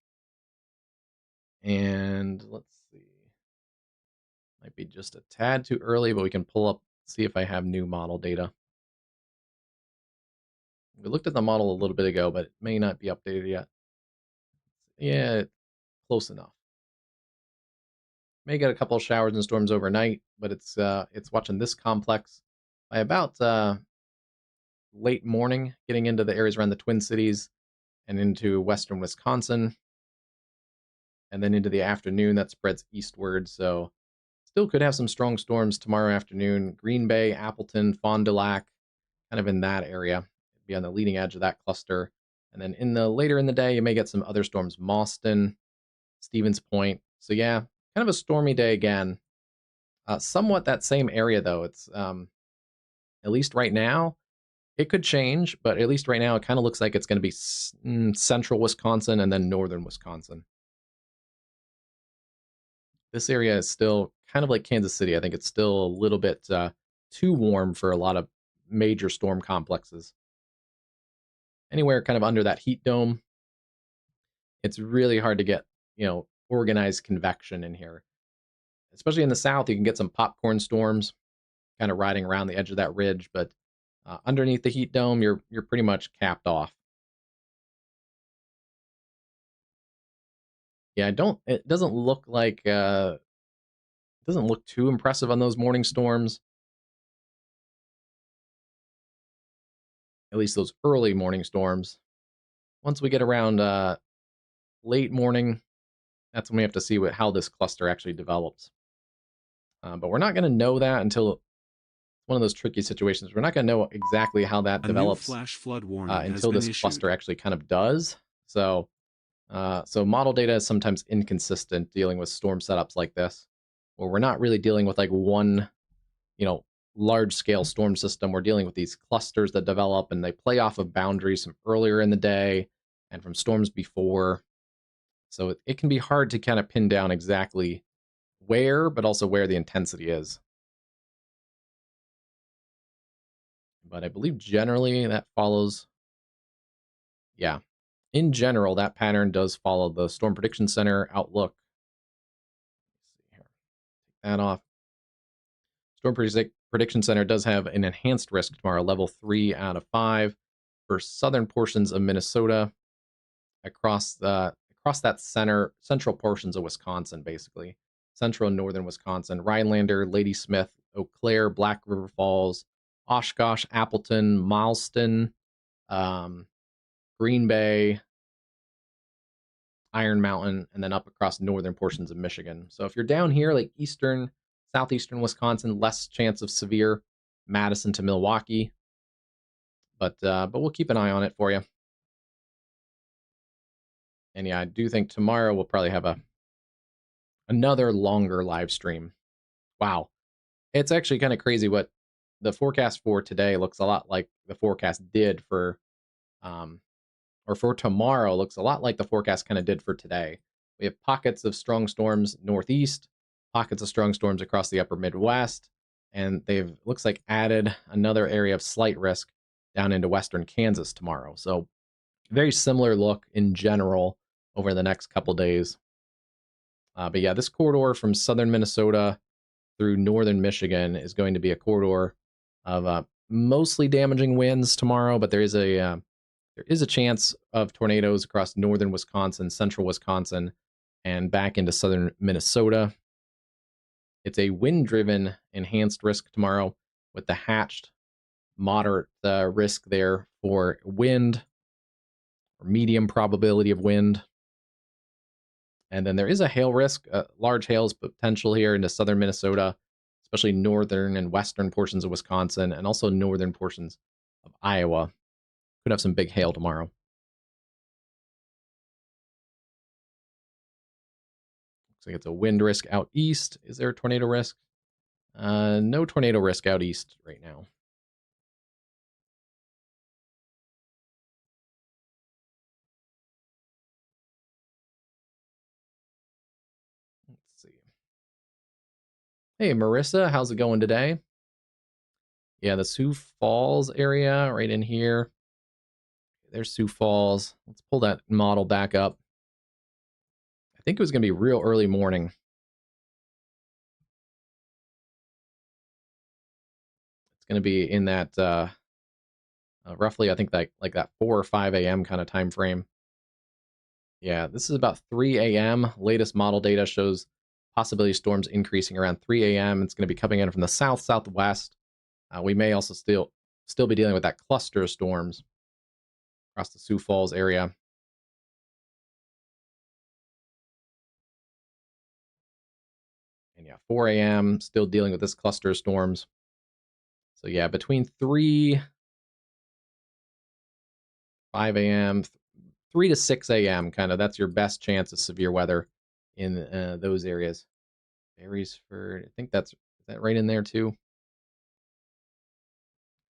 And let's see. Might be just a tad too early, but we can pull up, see if I have new model data. We looked at the model a little bit ago, but it may not be updated yet. Yeah, close enough. May get a couple of showers and storms overnight, but it's watching this complex by about late morning, getting into the areas around the Twin Cities and into western Wisconsin. And then into the afternoon, that spreads eastward. So still could have some strong storms tomorrow afternoon. Green Bay, Appleton, Fond du Lac, kind of in that area. Be on the leading edge of that cluster. And then later in the day, you may get some other storms. Mauston, Stevens Point. So yeah, kind of a stormy day again. Somewhat that same area, though. It's at least right now, it could change, but at least right now, it kind of looks like it's going to be central Wisconsin and then northern Wisconsin. This area is still kind of like Kansas City. I think it's still a little bit too warm for a lot of major storm complexes. Anywhere kind of under that heat dome, it's really hard to get, organized convection in here. Especially in the south, you can get some popcorn storms kind of riding around the edge of that ridge, but underneath the heat dome, you're pretty much capped off. Yeah, it doesn't look like, it doesn't look too impressive on those morning storms. At least those early morning storms. Once we get around late morning, that's when we have to see how this cluster actually develops. But we're not going to know that until one of those tricky situations. We're not going to know exactly how that develops flash flood warning until this cluster actually kind of does. So model data is sometimes inconsistent dealing with storm setups like this, where we're not really dealing with like one, large scale storm system. We're dealing with these clusters that develop and they play off of boundaries from earlier in the day and from storms before. So it can be hard to kind of pin down exactly where, but also where the intensity is. But I believe generally that follows, yeah, in general, that pattern does follow the Storm Prediction Center outlook. Let's see here. Take that off. Storm Prediction Center does have an enhanced risk tomorrow, level 3 out of 5 for southern portions of Minnesota, across that central portions of Wisconsin, basically central and northern Wisconsin, Rhinelander, Ladysmith, Eau Claire, Black River Falls, Oshkosh, Appleton, Mileston, Green Bay, Iron Mountain, and then up across northern portions of Michigan. So if you're down here, like southeastern Wisconsin, less chance of severe. Madison to Milwaukee, but we'll keep an eye on it for you. And yeah, I do think tomorrow we'll probably have another longer live stream. Wow, it's actually kind of crazy what the forecast for today looks a lot like the forecast did for, or for tomorrow looks a lot like the forecast kind of did for today. We have pockets of strong storms northeast, pockets of strong storms across the upper Midwest, and they've, looks like, added another area of slight risk down into western Kansas tomorrow. So very similar look in general over the next couple days. But yeah, this corridor from southern Minnesota through northern Michigan is going to be a corridor of mostly damaging winds tomorrow, but there is a chance of tornadoes across northern Wisconsin, central Wisconsin, and back into southern Minnesota. It's a wind-driven enhanced risk tomorrow with the hatched moderate risk there for wind, or medium probability of wind. And then there is a hail risk, large hail's potential here into southern Minnesota, especially northern and western portions of Wisconsin, and also northern portions of Iowa. Could have some big hail tomorrow. Looks like it's a wind risk out east. Is there a tornado risk? No tornado risk out east right now. Let's see. Hey, Marissa, how's it going today? Yeah, the Sioux Falls area right in here. There's Sioux Falls. Let's pull that model back up. I think it was going to be real early morning. It's going to be in that roughly, I think like that 4 or 5 a.m. kind of time frame. Yeah, this is about 3 a.m. Latest model data shows possibility storms increasing around 3 a.m. It's going to be coming in from the south southwest. We may also still be dealing with that cluster of storms across the Sioux Falls area. And yeah, 4 a.m. still dealing with this cluster of storms. So yeah, between 5 a.m., 3 to 6 a.m. kind of, that's your best chance of severe weather in those areas. Berriesford, I think is that right in there too?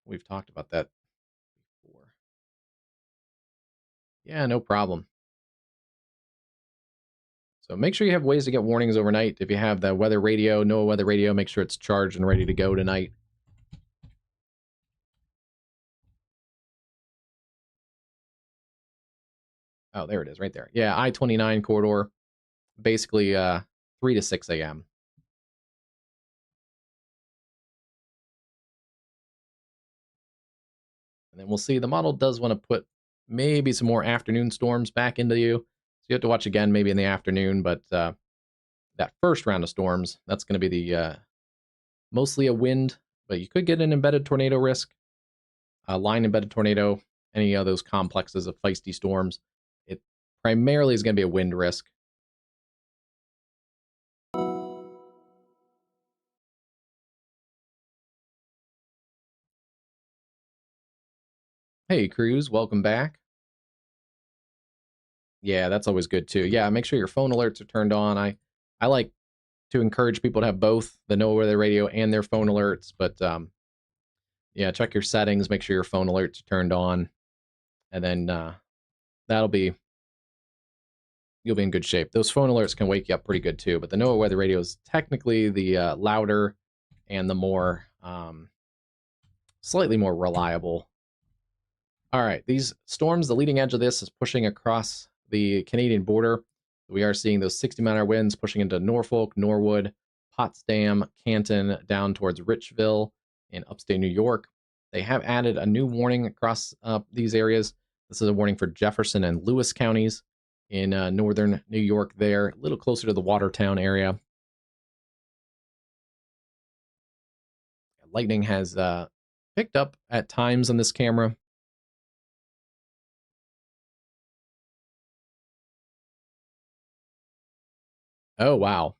We've talked about that before. Yeah, no problem. So make sure you have ways to get warnings overnight. If you have the weather radio, NOAA weather radio, make sure it's charged and ready to go tonight. Oh, there it is right there. Yeah, I-29 corridor, basically 3 to 6 a.m. And then we'll see. The model does want to put maybe some more afternoon storms back into you. So you have to watch again maybe in the afternoon. But that first round of storms, that's going to be the mostly a wind. But you could get an embedded tornado risk, a line embedded tornado, any of those complexes of feisty storms. It primarily is going to be a wind risk. Hey, Cruz, welcome back. Yeah, that's always good too. Yeah, make sure your phone alerts are turned on. I like to encourage people to have both the NOAA weather radio and their phone alerts, but yeah, check your settings, make sure your phone alerts are turned on, and then you'll be in good shape. Those phone alerts can wake you up pretty good too, but the NOAA weather radio is technically the louder and the more slightly more reliable. All right, these storms, the leading edge of this is pushing across the Canadian border. We are seeing those 60-mile-an-hour winds pushing into Norfolk, Norwood, Potsdam, Canton, down towards Richville in upstate New York. They have added a new warning across these areas. This is a warning for Jefferson and Lewis counties in northern New York there, a little closer to the Watertown area. Lightning has picked up at times on this camera. Oh, wow.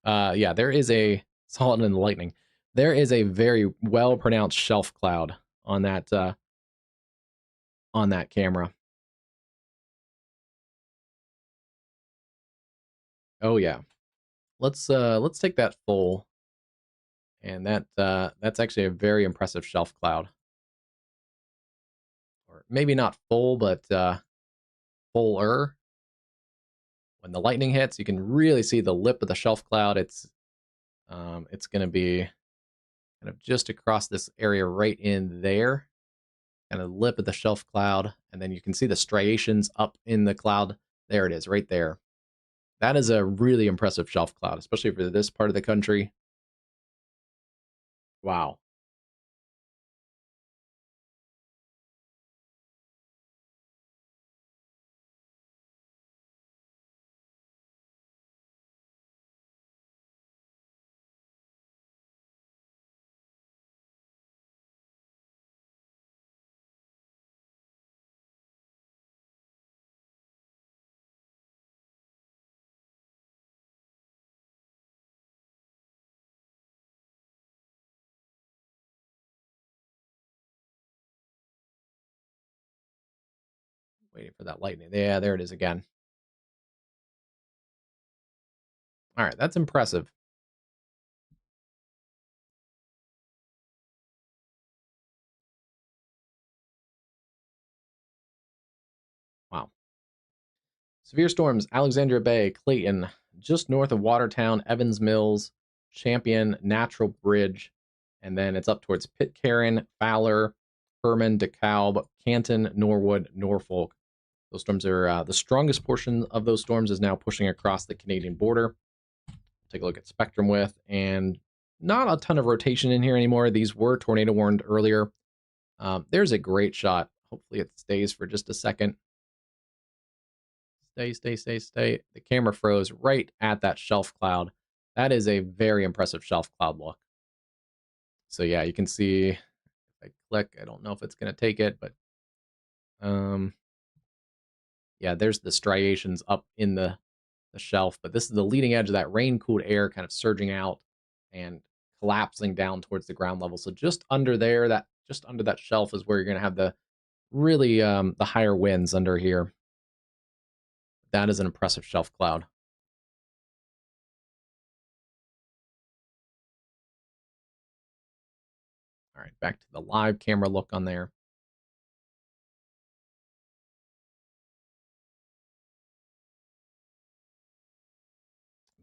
Yeah, there is a solid and lightning. There is a very well pronounced shelf cloud on that camera. Oh yeah. Let's take that full, and that's actually a very impressive shelf cloud. Or maybe not full, but fuller. When the lightning hits, you can really see the lip of the shelf cloud. It's going to be kind of just across this area right in there, kind of lip of the shelf cloud, and then you can see the striations up in the cloud. There it is, right there. That is a really impressive shelf cloud, especially for this part of the country. Wow. Waiting for that lightning. Yeah, there it is again. All right, that's impressive. Wow. Severe storms, Alexandria Bay, Clayton, just north of Watertown, Evans Mills, Champion, Natural Bridge, and then it's up towards Pitcairn, Fowler, Herman, DeKalb, Canton, Norwood, Norfolk. Those storms are the strongest portion of those storms is now pushing across the Canadian border. Take a look at spectrum width, and not a ton of rotation in here anymore. These were tornado warned earlier. There's a great shot. Hopefully it stays for just a second. Stay. The camera froze right at that shelf cloud. That is a very impressive shelf cloud look. So yeah, you can see if I click, I don't know if it's going to take it, but yeah, there's the striations up in the shelf. But this is the leading edge of that rain-cooled air kind of surging out and collapsing down towards the ground level. So just under there, just under that shelf is where you're going to have the really the higher winds under here. That is an impressive shelf cloud. All right, back to the live camera look on there.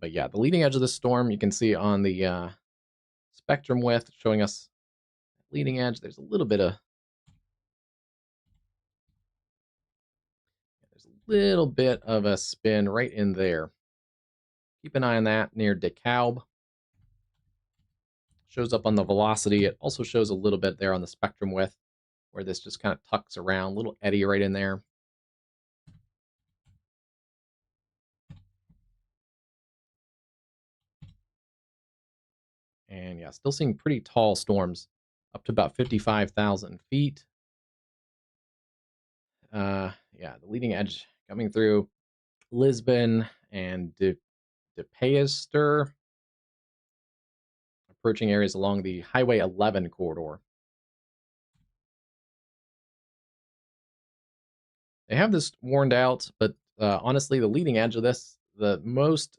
But yeah, the leading edge of the storm, you can see on the spectrum width showing us leading edge. There's a little bit of a spin right in there. Keep an eye on that near DeKalb. Shows up on the velocity. It also shows a little bit there on the spectrum width where this just kind of tucks around. Little eddy right in there. And yeah, still seeing pretty tall storms up to about 55,000 feet. Yeah, the leading edge coming through Lisbon and DePeyster, approaching areas along the Highway 11 corridor. They have this warned out, but honestly, the leading edge of this, the most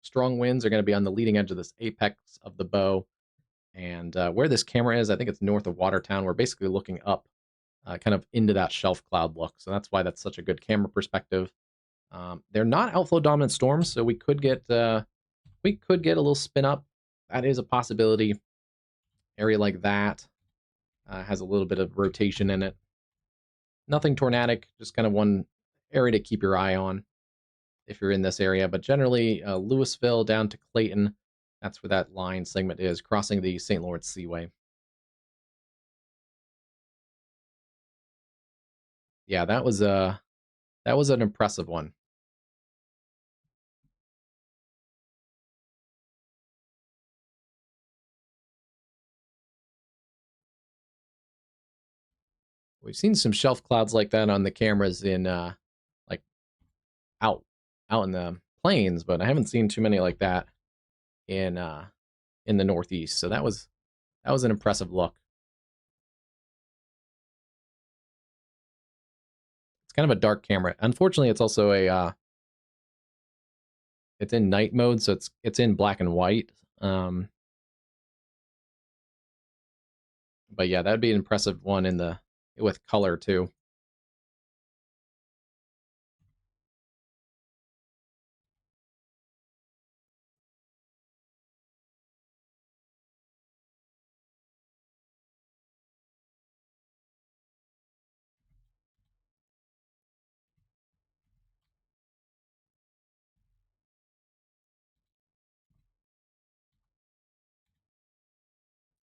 strong winds are going to be on the leading edge of this apex of the bow. And where this camera is, I think it's north of Watertown. We're basically looking up kind of into that shelf cloud look. So that's why that's such a good camera perspective. They're not outflow dominant storms, so we could get a little spin up. That is a possibility. Area like that has a little bit of rotation in it. Nothing tornadic, just kind of one area to keep your eye on if you're in this area. But generally, Louisville down to Clayton, that's where that line segment is, crossing the St. Lawrence Seaway. Yeah, that was an impressive one. We've seen some shelf clouds like that on the cameras in like out in the plains, but I haven't seen too many like that in the Northeast. So that was an impressive look. It's kind of a dark camera. Unfortunately, it's also a it's in night mode, so it's in black and white. But yeah, that'd be an impressive one with color too.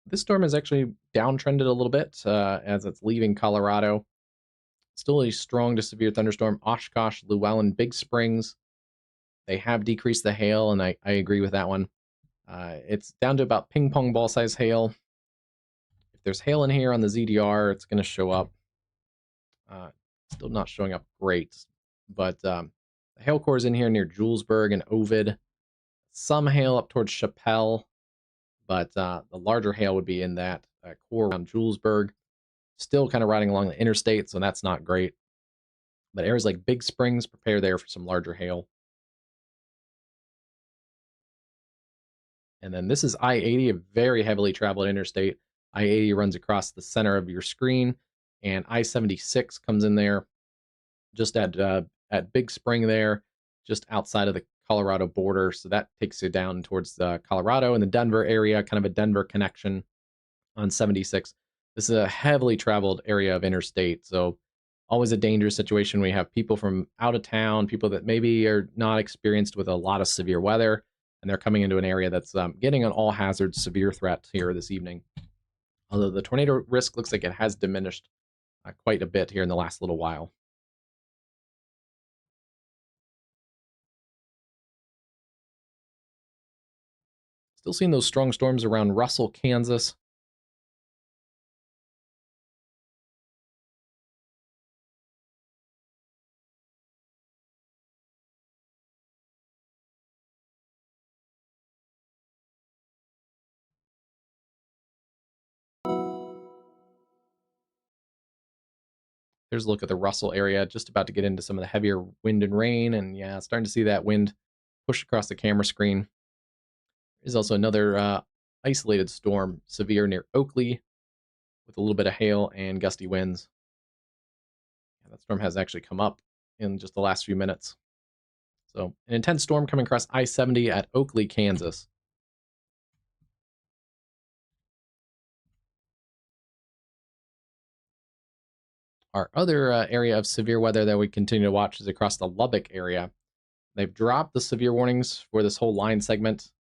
This storm is actually downtrended a little bit as it's leaving Colorado. Still a strong to severe thunderstorm. Oshkosh, Llewellyn, Big Springs. They have decreased the hail, and I agree with that one. It's down to about ping pong ball size hail. If there's hail in here on the ZDR, it's going to show up. Still not showing up great, but the hail core is in here near Julesburg and Ovid. Some hail up towards Chappelle, but the larger hail would be in that core around Julesburg. Still kind of riding along the interstate, so that's not great. But areas like Big Springs, prepare there for some larger hail. And then this is I-80, a very heavily traveled interstate. I-80 runs across the center of your screen, and I-76 comes in there just at Big Spring there, just outside of the Colorado border. So that takes you down towards Colorado and the Denver area, kind of a Denver connection on 76. This is a heavily traveled area of interstate, so always a dangerous situation. We have people from out of town, people that maybe are not experienced with a lot of severe weather, and they're coming into an area that's getting an all hazards severe threat here this evening. Although the tornado risk looks like it has diminished quite a bit here in the last little while. Still seeing those strong storms around Russell, Kansas. Here's a look at the Russell area, just about to get into some of the heavier wind and rain, and yeah, starting to see that wind push across the camera screen. There's also another isolated storm, severe near Oakley, with a little bit of hail and gusty winds. Yeah, that storm has actually come up in just the last few minutes. So, an intense storm coming across I-70 at Oakley, Kansas. Our other area of severe weather that we continue to watch is across the Lubbock area. They've dropped the severe warnings for this whole line segment.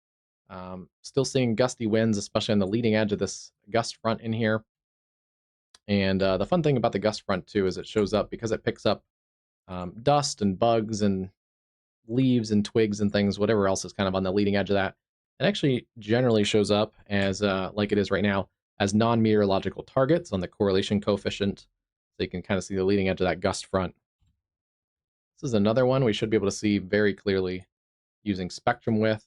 Still seeing gusty winds, especially on the leading edge of this gust front in here. And the fun thing about the gust front, too, is it shows up because it picks up dust and bugs and leaves and twigs and things, whatever else is kind of on the leading edge of that. It actually generally shows up as, like it is right now, as non-meteorological targets on the correlation coefficient. So you can kind of see the leading edge of that gust front. This is another one we should be able to see very clearly using spectrum width.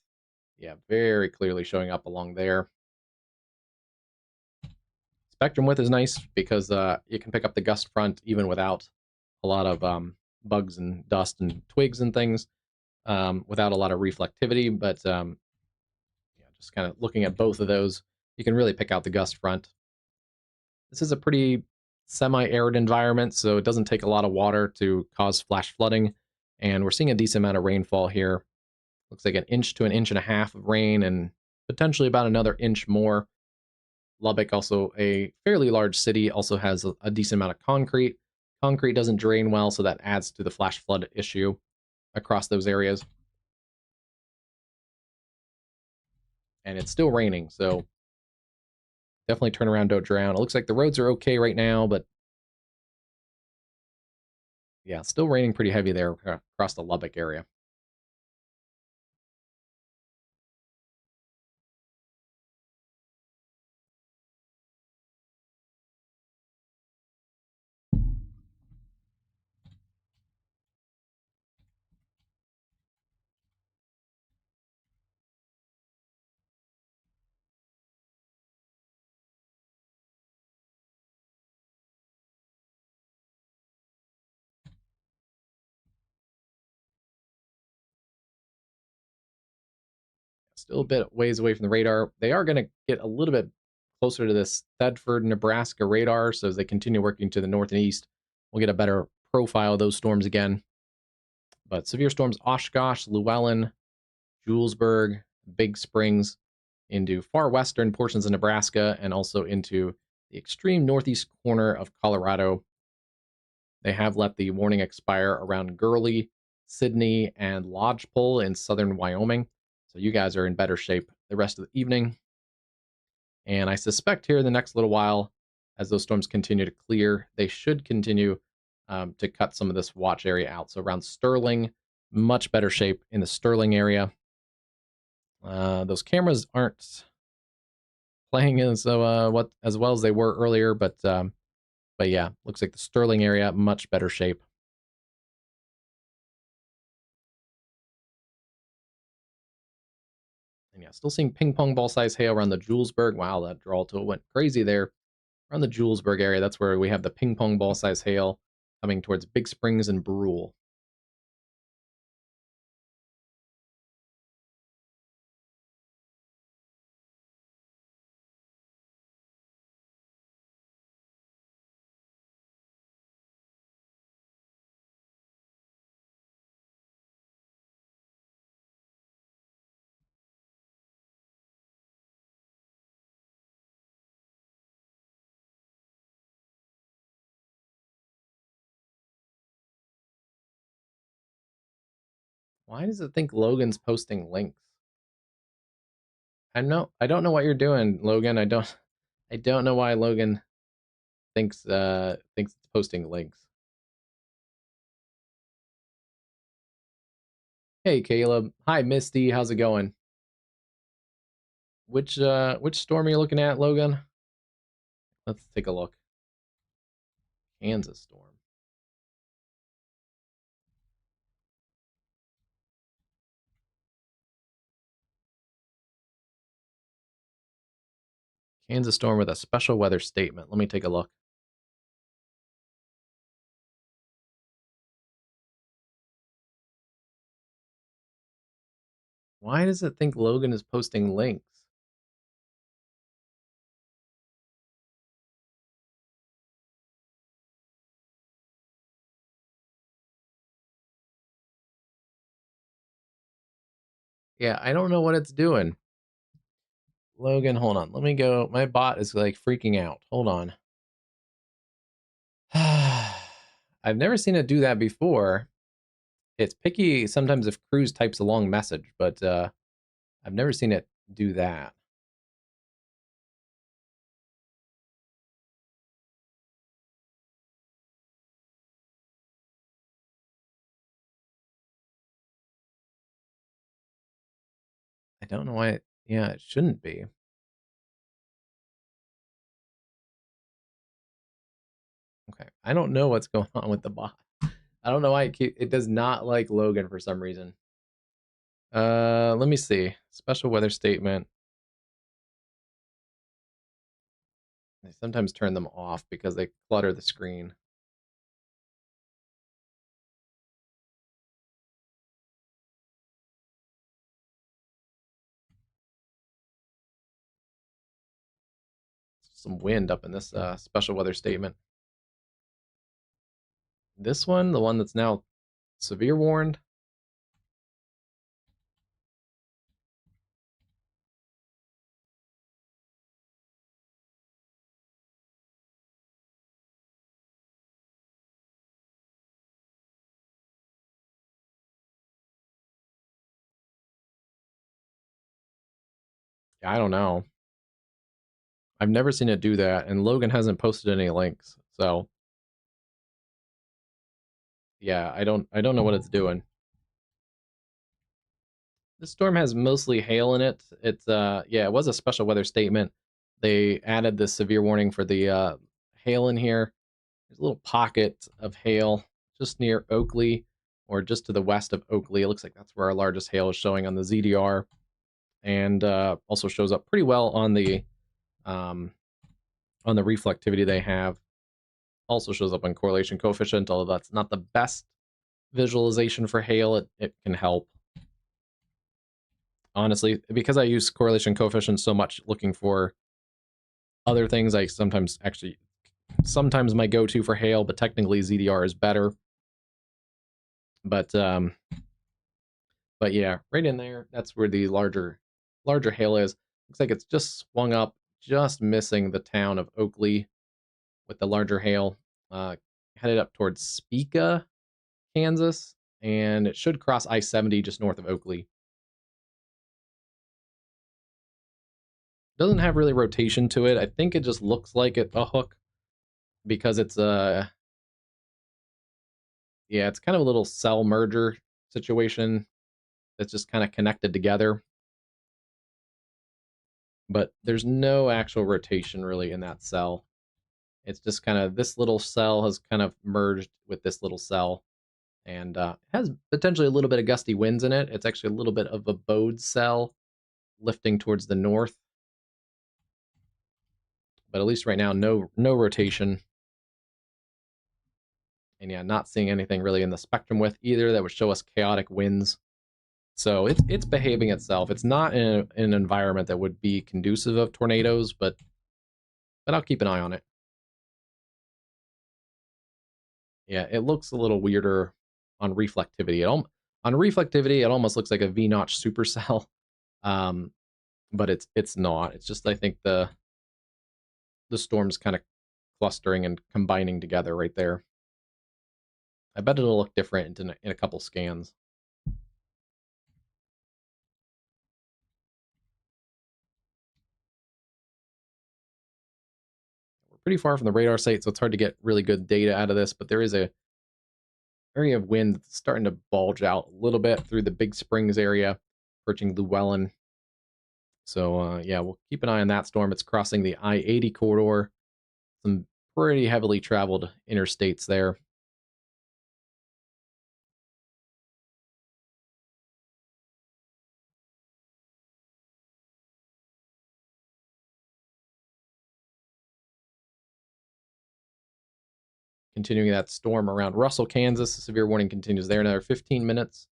Yeah, very clearly showing up along there. Spectrum width is nice because you can pick up the gust front even without a lot of bugs and dust and twigs and things, without a lot of reflectivity. But yeah, just kind of looking at both of those, you can really pick out the gust front. This is a pretty semi-arid environment, so it doesn't take a lot of water to cause flash flooding, and we're seeing a decent amount of rainfall here. Looks like 1 inch to 1.5 inches of rain, and potentially about another inch more. Lubbock, also a fairly large city, also has a decent amount of concrete. Concrete doesn't drain well, so that adds to the flash flood issue across those areas. And it's still raining, so definitely turn around, don't drown. It looks like the roads are okay right now, but yeah, still raining pretty heavy there across the Lubbock area. Still a bit ways away from the radar. They are going to get a little bit closer to this Thedford, Nebraska radar. So as they continue working to the north and east, we'll get a better profile of those storms again. But severe storms Oshkosh, Llewellyn, Julesburg, Big Springs, into far western portions of Nebraska, and also into the extreme northeast corner of Colorado. They have let the warning expire around Gurley, Sidney, and Lodgepole in southern Wyoming. So you guys are in better shape the rest of the evening. And I suspect here in the next little while, as those storms continue to clear, they should continue to cut some of this watch area out. So around Sterling, much better shape in the Sterling area. Those cameras aren't playing as well as they were earlier, but yeah, looks like the Sterling area much better shape. And yeah, still seeing ping pong ball size hail around the Julesburg. Wow, that draw tool went crazy there. Around the Julesburg area, that's where we have the ping pong ball size hail. coming towards Big Springs and Brule. Why does it think Logan's posting links? I don't know what you're doing, Logan. I don't know why Logan thinks it's posting links. Hey Caleb. Hi Misty, how's it going? Which storm are you looking at, Logan? Let's take a look. Kansas storm. Kansas storm with a special weather statement. Let me take a look. Why does it think Logan is posting links? Yeah, I don't know what it's doing. Logan, hold on. Let me go. My bot is like freaking out. Hold on. I've never seen it do that before. It's picky sometimes if Cruz types a long message, but I've never seen it do that. I don't know why. Yeah, it shouldn't be. Okay, I don't know what's going on with the bot. I don't know why it does not like Logan for some reason. Let me see. Special weather statement. I sometimes turn them off because they clutter the screen. Some wind up in this special weather statement. This one, the one that's now severe warned. I don't know. I've never seen it do that, and Logan hasn't posted any links. So yeah, I don't know what it's doing. This storm has mostly hail in it. It's yeah, it was a special weather statement. They added the severe warning for the hail in here. There's a little pocket of hail just near Oakley, or just to the west of Oakley. It looks like that's where our largest hail is showing on the ZDR, and also shows up pretty well um, on the reflectivity they have. Also shows up on correlation coefficient, although that's not the best visualization for hail. It can help. Honestly, because I use correlation coefficient so much looking for other things, I sometimes my go-to for hail, but technically ZDR is better. But yeah, right in there, that's where the larger hail is. Looks like it's just swung up, just missing the town of Oakley with the larger hail. Headed up towards Spica, Kansas, and it should cross I-70 just north of Oakley. Doesn't have really rotation to it. I think it just looks like a hook because it's yeah, it's kind of a little cell merger situation that's just kind of connected together. But there's no actual rotation really in that cell. It's just kind of, this little cell has kind of merged with this little cell, and has potentially a little bit of gusty winds in it. It's actually a little bit of a bowed cell lifting towards the north. But at least right now, no rotation. And yeah, not seeing anything really in the spectrum width either that would show us chaotic winds. So it's behaving itself. It's not in an environment that would be conducive of tornadoes, but I'll keep an eye on it. Yeah, it looks a little weirder on reflectivity. On reflectivity, it almost looks like a V-notch supercell, but it's not. It's just I think the storm's kind of clustering and combining together right there. I bet it'll look different in a couple scans. We're pretty far from the radar site, so it's hard to get really good data out of this, but there is a area of wind that's starting to bulge out a little bit through the Big Springs area, approaching Llewellyn. So yeah, we'll keep an eye on that storm. It's crossing the I-80 corridor. Some pretty heavily traveled interstates there. Continuing that storm around Russell, Kansas. The severe warning continues there another 15 minutes.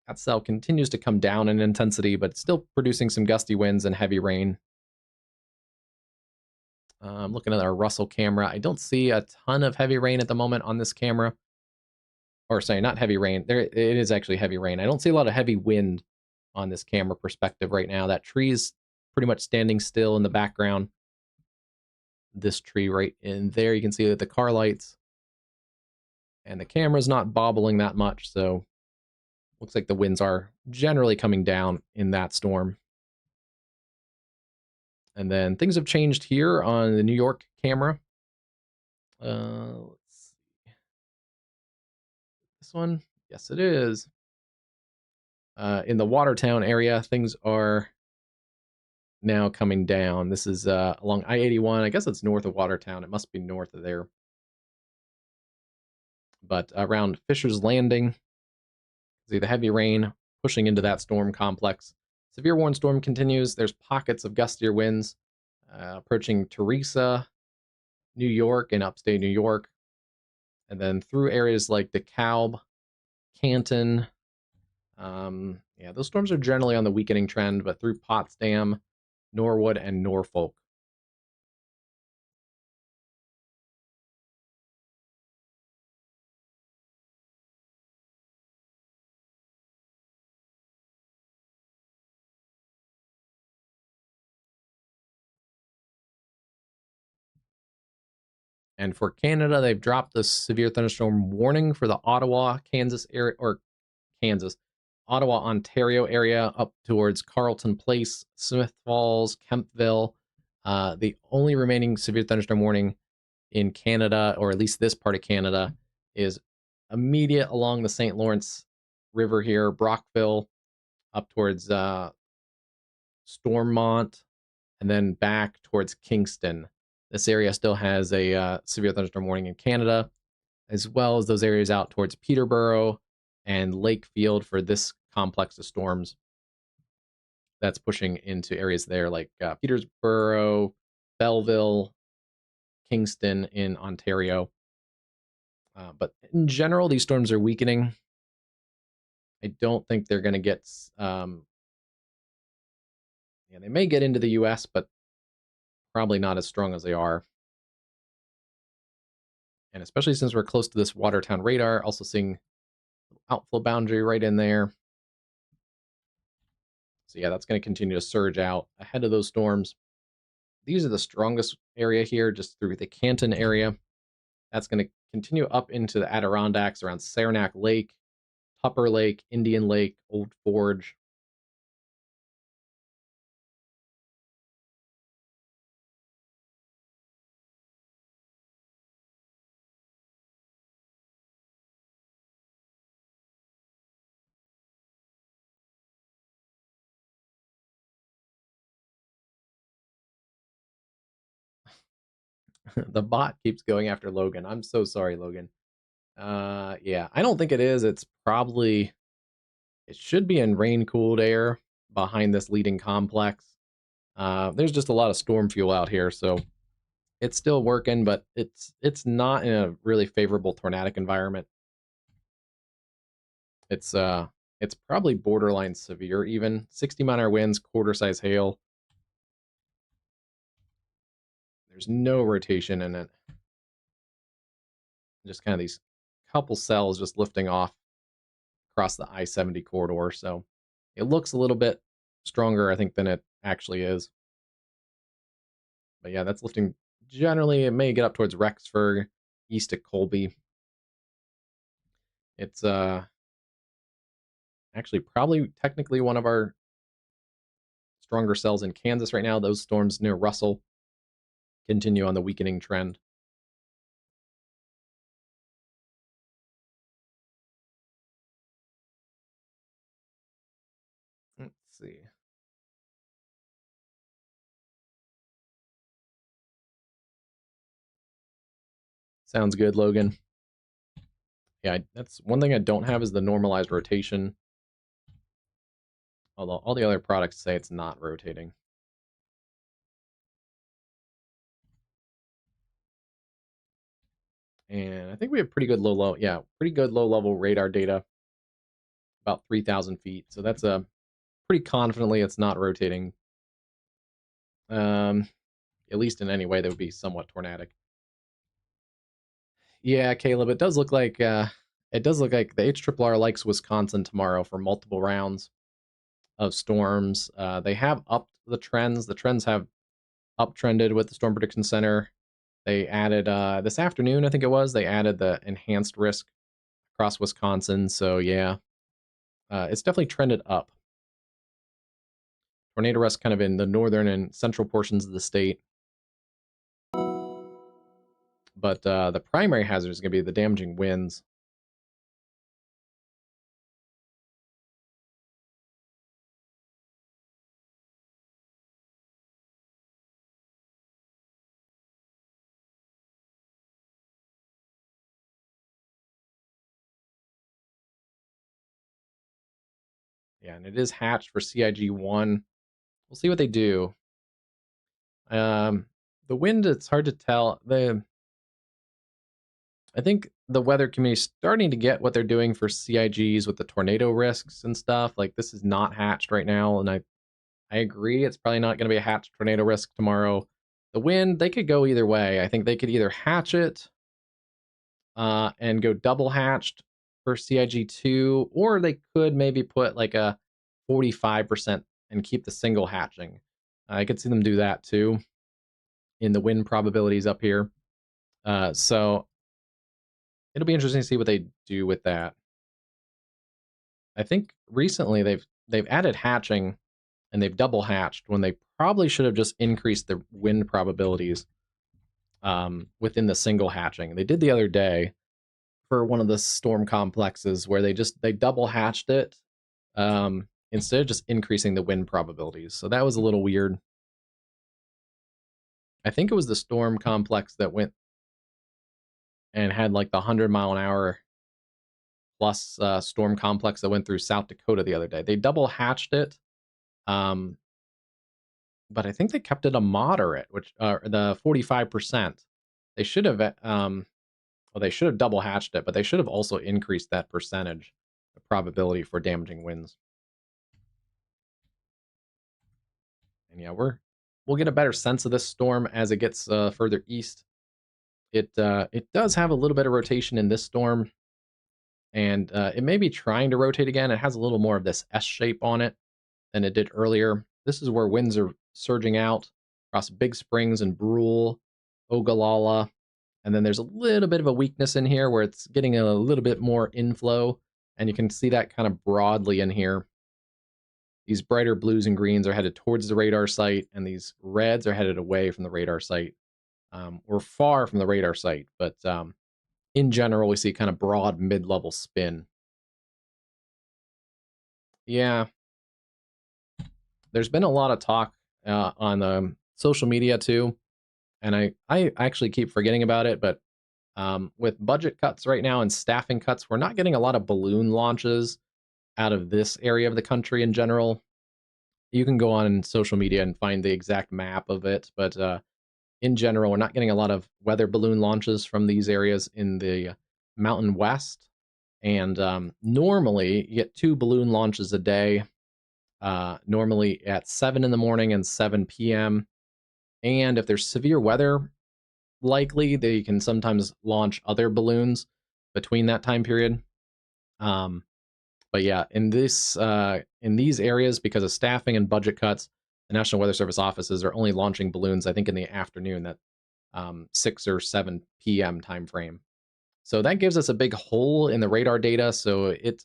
That cell continues to come down in intensity, but still producing some gusty winds and heavy rain. I'm looking at our Russell camera. I don't see a ton of heavy rain at the moment on this camera. Or sorry, not heavy rain. There, it is actually heavy rain. I don't see a lot of heavy wind on this camera perspective right now. That tree's pretty much standing still in the background. This tree right in there, you can see that the car lights. And the camera's not bobbling that much, so looks like the winds are generally coming down in that storm. And then things have changed here on the New York camera. Let's see. This one? Yes, it is. In the Watertown area, things are now coming down. This is along I-81. I guess it's north of Watertown. It must be north of there. But around Fisher's Landing, see the heavy rain pushing into that storm complex. Severe warning storm continues. There's pockets of gustier winds approaching Teresa, New York, and upstate New York. And then through areas like DeKalb, Canton. Yeah, those storms are generally on the weakening trend, but through Potsdam, Norwood, and Norfolk. And for Canada, they've dropped the severe thunderstorm warning for the Ottawa, Kansas area, or Kansas, Ottawa, Ontario area up towards Carleton Place, Smith Falls, Kemptville. The only remaining severe thunderstorm warning in Canada, or at least this part of Canada, is immediate along the St. Lawrence River here, Brockville, up towards Stormont, and then back towards Kingston. This area still has a severe thunderstorm warning in Canada, as well as those areas out towards Peterborough and Lakefield for this complex of storms that's pushing into areas there like Peterborough, Belleville, Kingston in Ontario. But in general, these storms are weakening. I don't think they're going to get... yeah, they may get into the U.S., but probably not as strong as they are. And especially since we're close to this Watertown radar, also seeing outflow boundary right in there. So yeah, that's going to continue to surge out ahead of those storms. These are the strongest area here, just through the Canton area. That's going to continue up into the Adirondacks around Saranac Lake, Tupper Lake, Indian Lake, Old Forge. The bot keeps going after Logan. I'm so sorry, Logan. Yeah, I don't think it is. It's probably... It should be in rain-cooled air behind this leading complex. There's just a lot of storm fuel out here, so It's still working, but it's not in a really favorable tornadic environment. It's probably borderline severe even. 60-mile-an-hour winds, quarter-size hail. There's no rotation in it. Just kind of these couple cells just lifting off across the I-70 corridor. So it looks a little bit stronger, I think, than it actually is. But yeah, that's lifting. Generally, it may get up towards Rexford, east at Colby. It's actually probably technically one of our stronger cells in Kansas right now. Those storms near Russell continue on the weakening trend. Let's see. Sounds good, Logan. Yeah, that's one thing I don't have is the normalized rotation. Although all the other products say it's not rotating. And I think we have pretty good pretty good low-level radar data, about 3,000 feet. So that's pretty confidently it's not rotating. At least in any way that would be somewhat tornadic. Yeah, Caleb, it does look like the HRRR likes Wisconsin tomorrow for multiple rounds of storms. They have upped the trends. The trends have uptrended with the Storm Prediction Center. They added this afternoon, I think it was, they added the enhanced risk across Wisconsin. So yeah, it's definitely trended up. Tornado risk kind of in the northern and central portions of the state. But the primary hazard is going to be the damaging winds. Yeah, and it is hatched for CIG1. We'll see what they do. The wind, it's hard to tell. I think the weather community is starting to get what they're doing for CIGs with the tornado risks and stuff. Like, this is not hatched right now, and I agree it's probably not going to be a hatched tornado risk tomorrow. The wind, they could go either way. I think they could either hatch it and go double hatched for CIG2, or they could maybe put like a 45% and keep the single hatching. I could see them do that too in the wind probabilities up here. So it'll be interesting to see what they do with that. I think recently they've added hatching and they've double hatched when they probably should have just increased the wind probabilities within the single hatching. They did the other day for one of the storm complexes where they double hatched it instead of just increasing the wind probabilities. So that was a little weird. I think it was the storm complex that went and had like the 100-mile-an-hour plus storm complex that went through South Dakota the other day. They double hatched it, but I think they kept it a moderate, which the 45%. They should have they should have double hatched it, but they should have also increased that percentage of probability for damaging winds. And yeah, we'll get a better sense of this storm as it gets further east. It does have a little bit of rotation in this storm, and it may be trying to rotate again. It has a little more of this S shape on it than it did earlier. This is where winds are surging out across Big Springs and Brule, Ogallala, and then there's a little bit of a weakness in here where it's getting a little bit more inflow, and you can see that kind of broadly in here. These brighter blues and greens are headed towards the radar site, and these reds are headed away from the radar site, or far from the radar site. But in general, we see kind of broad mid-level spin. Yeah. There's been a lot of talk on social media too, and I actually keep forgetting about it, but with budget cuts right now and staffing cuts, we're not getting a lot of balloon launches out of this area of the country in general. You can go on social media and find the exact map of it, but in general, we're not getting a lot of weather balloon launches from these areas in the Mountain West. And normally, you get 2 balloon launches a day, normally at 7 in the morning and 7 p.m. And if there's severe weather, likely they can sometimes launch other balloons between that time period. But yeah, in these areas, because of staffing and budget cuts, the National Weather Service offices are only launching balloons, I think, in the afternoon, that 6 or 7 p.m. time frame. So that gives us a big hole in the radar data. So it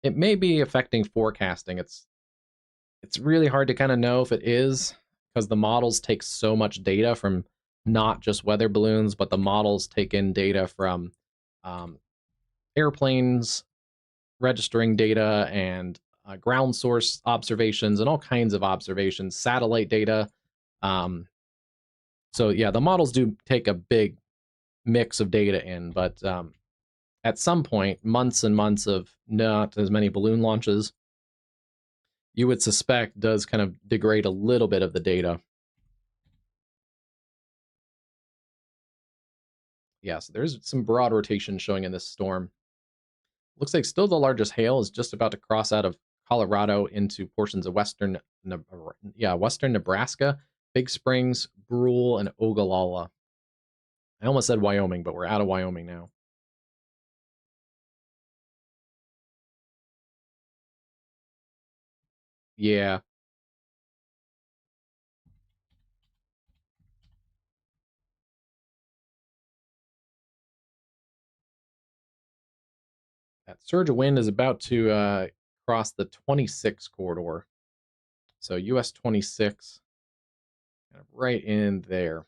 may be affecting forecasting. It's really hard to kind of know if it is, because the models take so much data from not just weather balloons, but the models take in data from airplanes registering data and ground source observations and all kinds of observations, satellite data. So yeah, the models do take a big mix of data in, but at some point, months and months of not as many balloon launches, you would suspect does kind of degrade a little bit of the data. Yeah, so there's some broad rotation showing in this storm. Looks like still the largest hail is just about to cross out of Colorado into portions of western Nebraska, Big Springs, Brule, and Ogallala. I almost said Wyoming, but we're out of Wyoming now. Yeah. That surge of wind is about to cross the 26 corridor. So US 26, kind of right in there.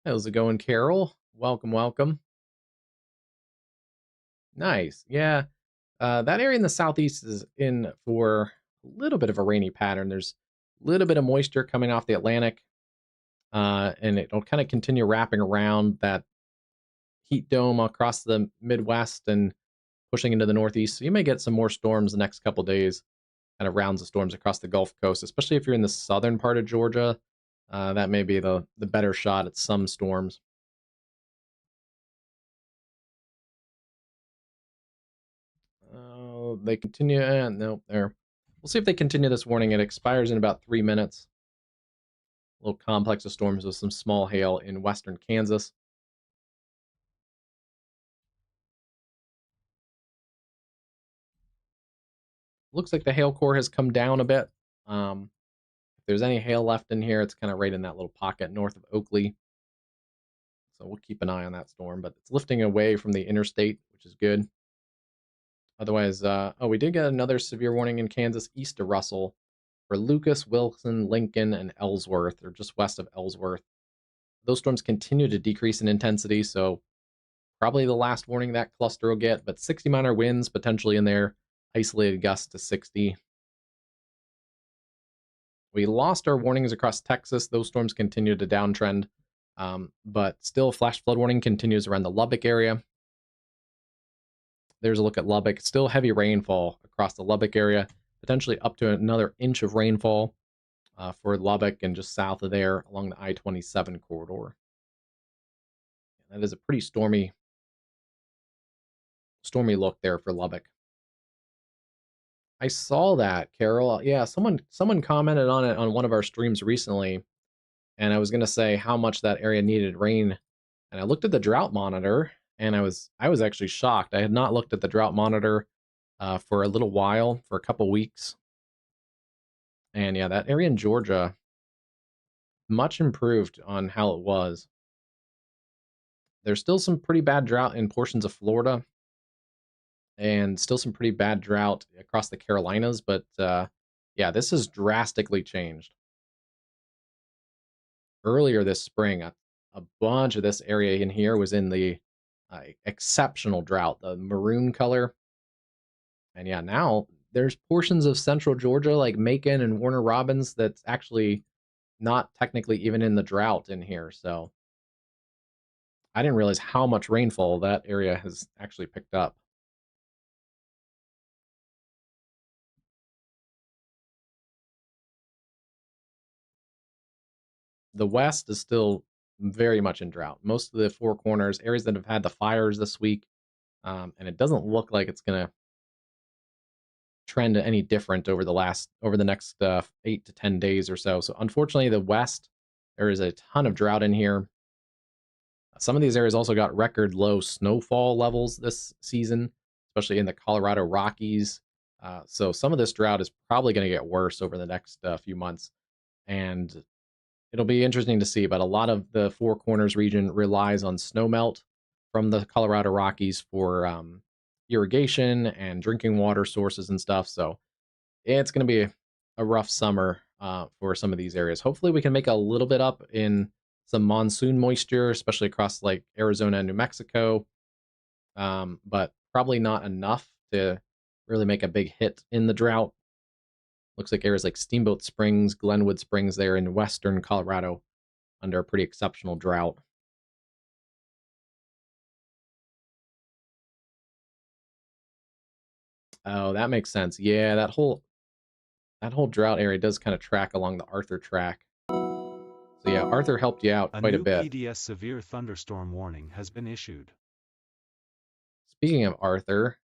How's it going, Carol? Welcome, welcome. Nice. Yeah. That area in the southeast is in for a little bit of a rainy pattern. There's a little bit of moisture coming off the Atlantic, and it'll kind of continue wrapping around that heat dome across the Midwest and pushing into the Northeast. So you may get some more storms the next couple days, kind of rounds of storms across the Gulf Coast, especially if you're in the southern part of Georgia. That may be the better shot at some storms. They continue. No, there. We'll see if they continue this warning. It expires in about 3 minutes. A little complex of storms with some small hail in western Kansas. Looks like the hail core has come down a bit. If there's any hail left in here, it's kind of right in that little pocket north of Oakley. So we'll keep an eye on that storm, but it's lifting away from the interstate, which is good. Otherwise, we did get another severe warning in Kansas east of Russell for Lucas, Wilson, Lincoln, and Ellsworth, or just west of Ellsworth. Those storms continue to decrease in intensity, so probably the last warning that cluster will get, but 60-mile winds potentially in there, isolated gusts to 60. We lost our warnings across Texas. Those storms continue to downtrend, but still flash flood warning continues around the Lubbock area. There's a look at Lubbock. Still heavy rainfall across the Lubbock area, potentially up to another inch of rainfall for Lubbock and just south of there along the I-27 corridor. That is a pretty stormy look there for Lubbock. I saw that, Carol. Yeah, someone commented on it on one of our streams recently, and I was going to say how much that area needed rain, and I looked at the drought monitor, and I was actually shocked. I had not looked at the drought monitor for a little while, for a couple weeks, and yeah, that area in Georgia much improved on how it was. There's still some pretty bad drought in portions of Florida, and still some pretty bad drought across the Carolinas, but yeah, this has drastically changed. Earlier this spring, a bunch of this area in here was in the exceptional drought, the maroon color. And yeah, now there's portions of central Georgia like Macon and Warner Robins that's actually not technically even in the drought in here, so I didn't realize how much rainfall that area has actually picked up. The West is still very much in drought. Most of the Four Corners, areas that have had the fires this week, and it doesn't look like it's going to trend any different over the next 8 to 10 days or so. So unfortunately, the West, there is a ton of drought in here. Some of these areas also got record low snowfall levels this season, especially in the Colorado Rockies. So some of this drought is probably going to get worse over the next few months, and it'll be interesting to see. But a lot of the Four Corners region relies on snowmelt from the Colorado Rockies for irrigation and drinking water sources and stuff. So it's going to be a rough summer for some of these areas. Hopefully, we can make a little bit up in some monsoon moisture, especially across like Arizona and New Mexico, but probably not enough to really make a big hit in the drought. Looks like areas like Steamboat Springs, Glenwood Springs there in western Colorado under a pretty exceptional drought. Oh, that makes sense. Yeah, that whole drought area does kind of track along the Arthur track. So yeah, Arthur helped you out A quite a new bit. PDS severe thunderstorm warning has been issued. Speaking of Arthur,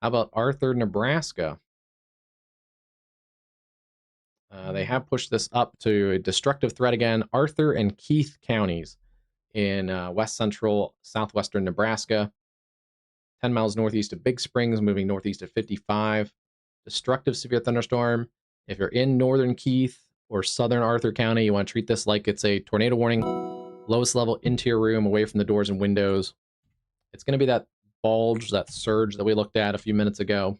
how about Arthur, Nebraska? They have pushed this up to a destructive threat again. Arthur and Keith counties in west central, southwestern Nebraska, 10 miles northeast of Big Springs, moving northeast at 55. Destructive severe thunderstorm. If you're in northern Keith or southern Arthur County, you want to treat this like it's a tornado warning. Lowest level interior room away from the doors and windows. It's going to be that bulge, that surge that we looked at a few minutes ago,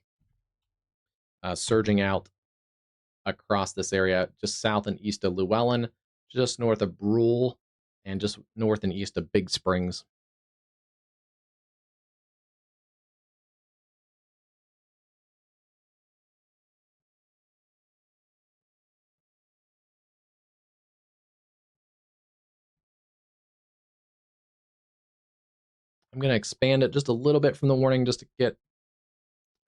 surging out across this area, just south and east of Llewellyn, just north of Brule, and just north and east of Big Springs. I'm going to expand it just a little bit from the warning just to get,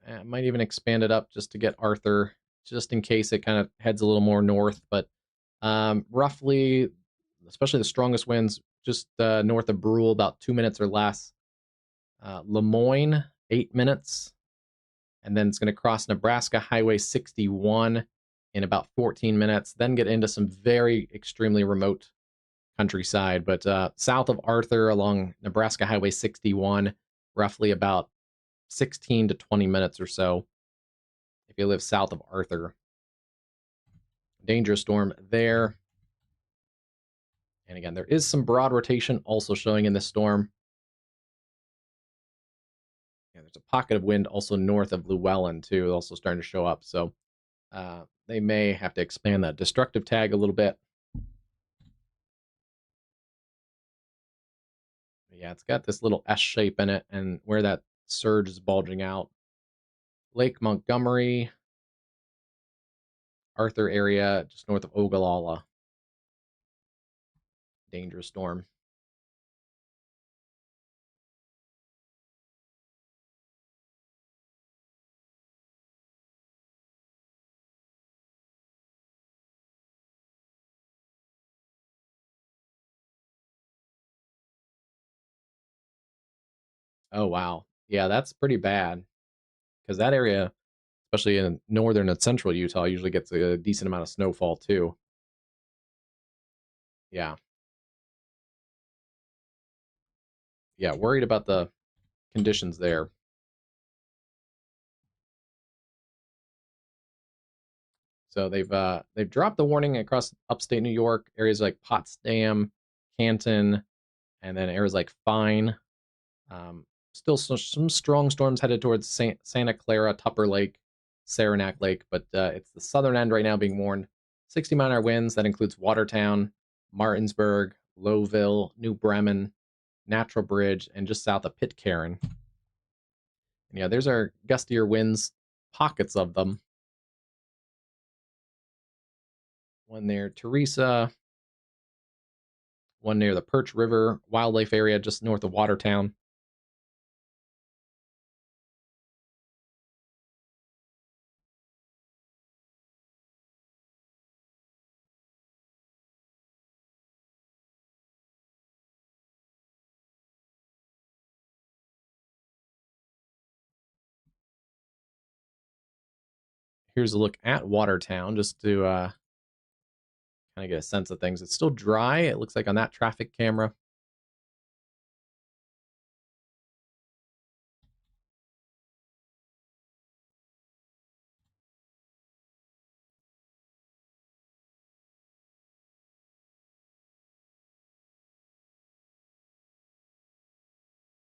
I might even expand it up just to get Arthur, just in case it kind of heads a little more north. But roughly, especially the strongest winds, just north of Brule, about 2 minutes or less. Lemoyne, 8 minutes. And then it's going to cross Nebraska Highway 61 in about 14 minutes, then get into some very extremely remote countryside. But south of Arthur along Nebraska Highway 61, roughly about 16 to 20 minutes or so if you live south of Arthur. Dangerous storm there. And again, there is some broad rotation also showing in this storm. And there's a pocket of wind also north of Llewellyn, too, also starting to show up. So they may have to expand that destructive tag a little bit. Yeah, it's got this little S shape in it, and where that surge is bulging out. Lake Montgomery, Arthur area, just north of Ogallala. Dangerous storm. Oh, wow. Yeah, that's pretty bad because that area, especially in northern and central Utah, usually gets a decent amount of snowfall too. Yeah. Yeah, worried about the conditions there. So they've dropped the warning across upstate New York, areas like Potsdam, Canton, and then areas like Fine. Um, Still some strong storms headed towards Santa Clara, Tupper Lake, Saranac Lake, but it's the southern end right now being warned. 60-mile-an-hour winds. That includes Watertown, Martinsburg, Lowville, New Bremen, Natural Bridge, and just south of Pitcairn. And yeah, there's our gustier winds, pockets of them. one near Teresa, one near the Perch River Wildlife Area just north of Watertown. Here's a look at Watertown just to kind of get a sense of things. It's still dry, it looks like on that traffic camera.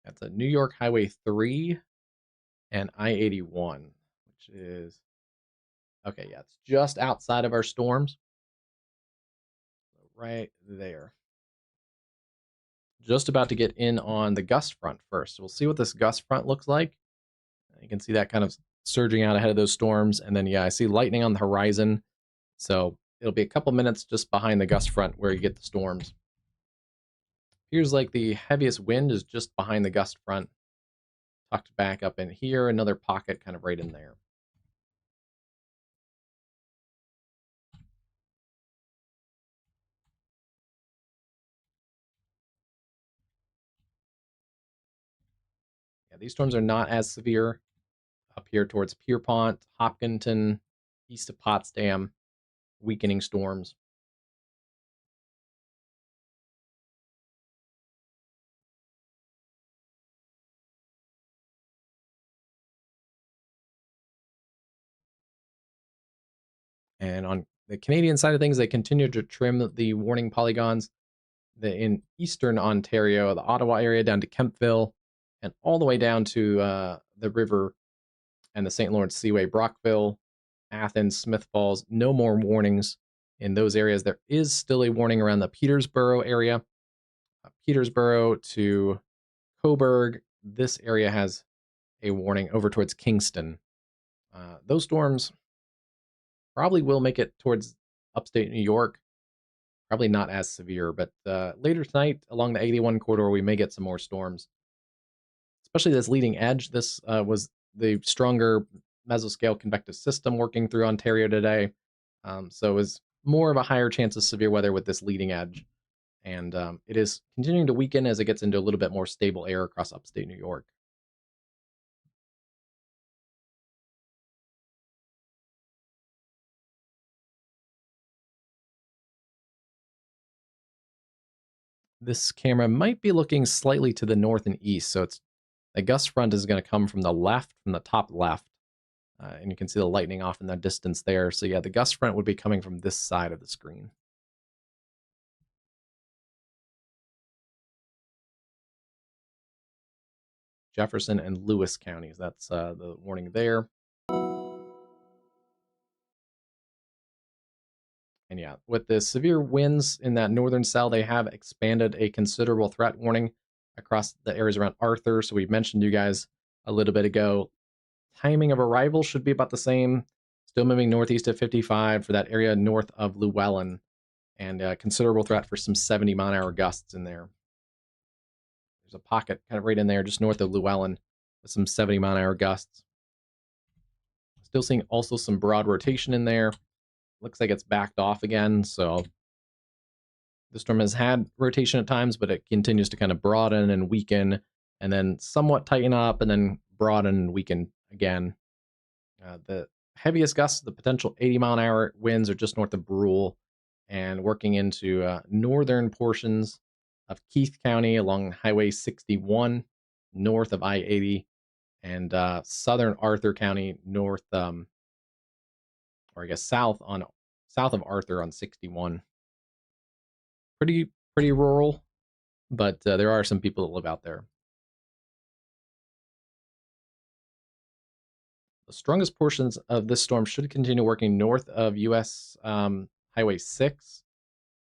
That's a New York Highway 3 and I-81, which is, okay, yeah, it's just outside of our storms. Right there. Just about to get in on the gust front first. So we'll see what this gust front looks like. You can see that kind of surging out ahead of those storms. And then, yeah, I see lightning on the horizon. So it'll be a couple minutes just behind the gust front where you get the storms. Here's like the heaviest wind is just behind the gust front. Tucked back up in here, another pocket kind of right in there. Yeah, these storms are not as severe up here towards Pierpont, Hopkinton, east of Potsdam, weakening storms. And on the Canadian side of things, they continue to trim the warning polygons in eastern Ontario, the Ottawa area down to Kemptville, and all the way down to the river and the St. Lawrence Seaway, Brockville, Athens, Smith Falls. No more warnings in those areas. There is still a warning around the Petersboro area, Petersboro to Cobourg. This area has a warning over towards Kingston. Those storms probably will make it towards upstate New York. Probably not as severe, but later tonight along the 81 corridor, we may get some more storms, especially this leading edge. This was the stronger mesoscale convective system working through Ontario today. So it was more of a higher chance of severe weather with this leading edge. And it is continuing to weaken as it gets into a little bit more stable air across upstate New York. This camera might be looking slightly to the north and east, so it's the gust front is going to come from the left, from the top left. And you can see the lightning off in the distance there. So yeah, the gust front would be coming from this side of the screen. Jefferson and Lewis counties. That's the warning there. And yeah, with the severe winds in that northern cell, they have expanded a considerable threat warning across the areas around Arthur. So we mentioned you guys a little bit ago. Timing of arrival should be about the same. Still moving northeast at 55 for that area north of Llewellyn, and a considerable threat for some 70-mile-an-hour gusts in there. There's a pocket kind of right in there just north of Llewellyn with some 70-mile-an-hour gusts. Still seeing also some broad rotation in there. Looks like it's backed off again, so the storm has had rotation at times, but it continues to kind of broaden and weaken, and then somewhat tighten up, and then broaden and weaken again. The heaviest gusts, the potential 80-mile-an-hour winds, are just north of Brule and working into northern portions of Keith County along Highway 61, north of I-80, and southern Arthur County, north, or I guess south of Arthur on 61. Pretty rural, but there are some people that live out there. The strongest portions of this storm should continue working north of US Highway 6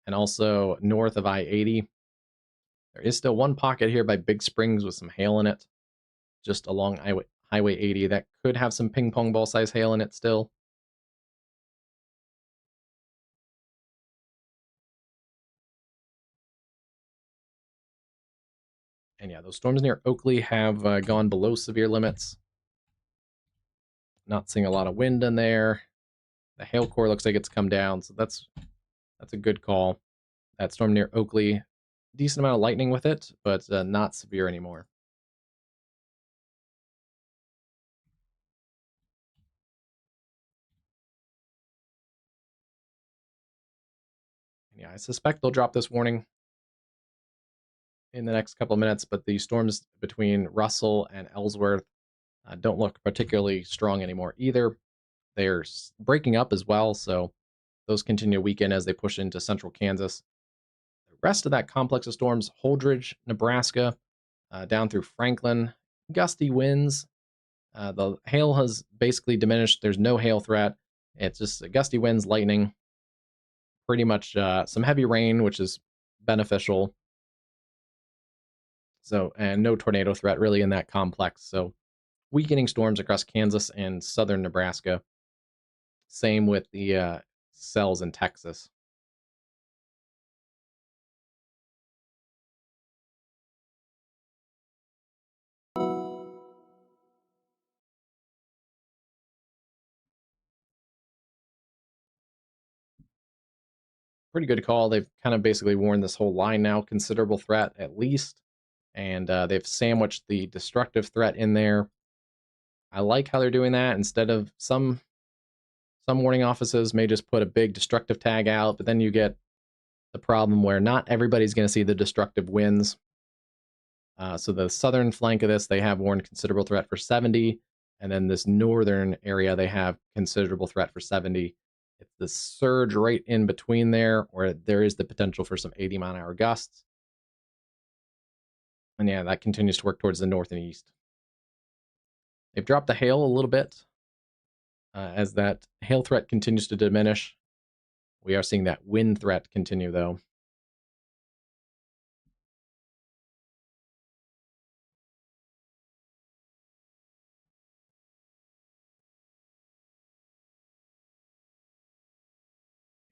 and also north of I-80. There is still one pocket here by Big Springs with some hail in it, just along Highway 80 that could have some ping pong ball size hail in it still. And yeah, those storms near Oakley have gone below severe limits. Not seeing a lot of wind in there. The hail core looks like it's come down, so that's a good call. That storm near Oakley, decent amount of lightning with it, but not severe anymore. And yeah, I suspect they'll drop this warning in the next couple of minutes, but the storms between Russell and Ellsworth don't look particularly strong anymore either. They're breaking up as well, so those continue to weaken as they push into central Kansas. The rest of that complex of storms, Holdridge, Nebraska, down through Franklin, gusty winds. The hail has basically diminished. There's no hail threat. It's just gusty winds, lightning, pretty much some heavy rain, which is beneficial. So, and no tornado threat really in that complex. So, weakening storms across Kansas and southern Nebraska. Same with the cells in Texas. Pretty good call. They've kind of basically warned this whole line now, considerable threat at least. And they've sandwiched the destructive threat in there. I like how they're doing that. Instead of some warning offices may just put a big destructive tag out, but then you get the problem where not everybody's going to see the destructive winds. So the southern flank of this, they have warned considerable threat for 70. And then this northern area, they have considerable threat for 70. It's the surge right in between there, where there is the potential for some 80-mile-an-hour gusts. And yeah, that continues to work towards the north and east. They've dropped the hail a little bit as that hail threat continues to diminish. We are seeing that wind threat continue, though.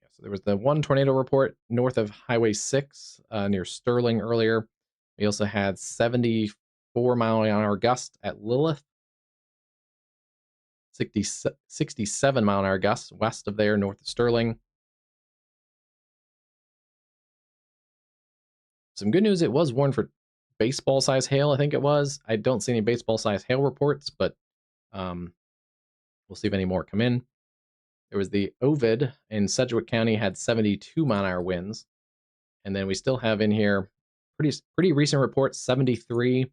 Yeah, so there was the one tornado report north of Highway 6 near Sterling earlier. We also had 74-mile-an-hour gust at Lilith. 67-mile-an-hour gusts west of there, north of Sterling. Some good news, it was warned for baseball-size hail, I think it was. I don't see any baseball-size hail reports, but we'll see if any more come in. There was the Ovid in Sedgwick County had 72-mile-an-hour winds. And then we still have in here pretty recent reports, 73,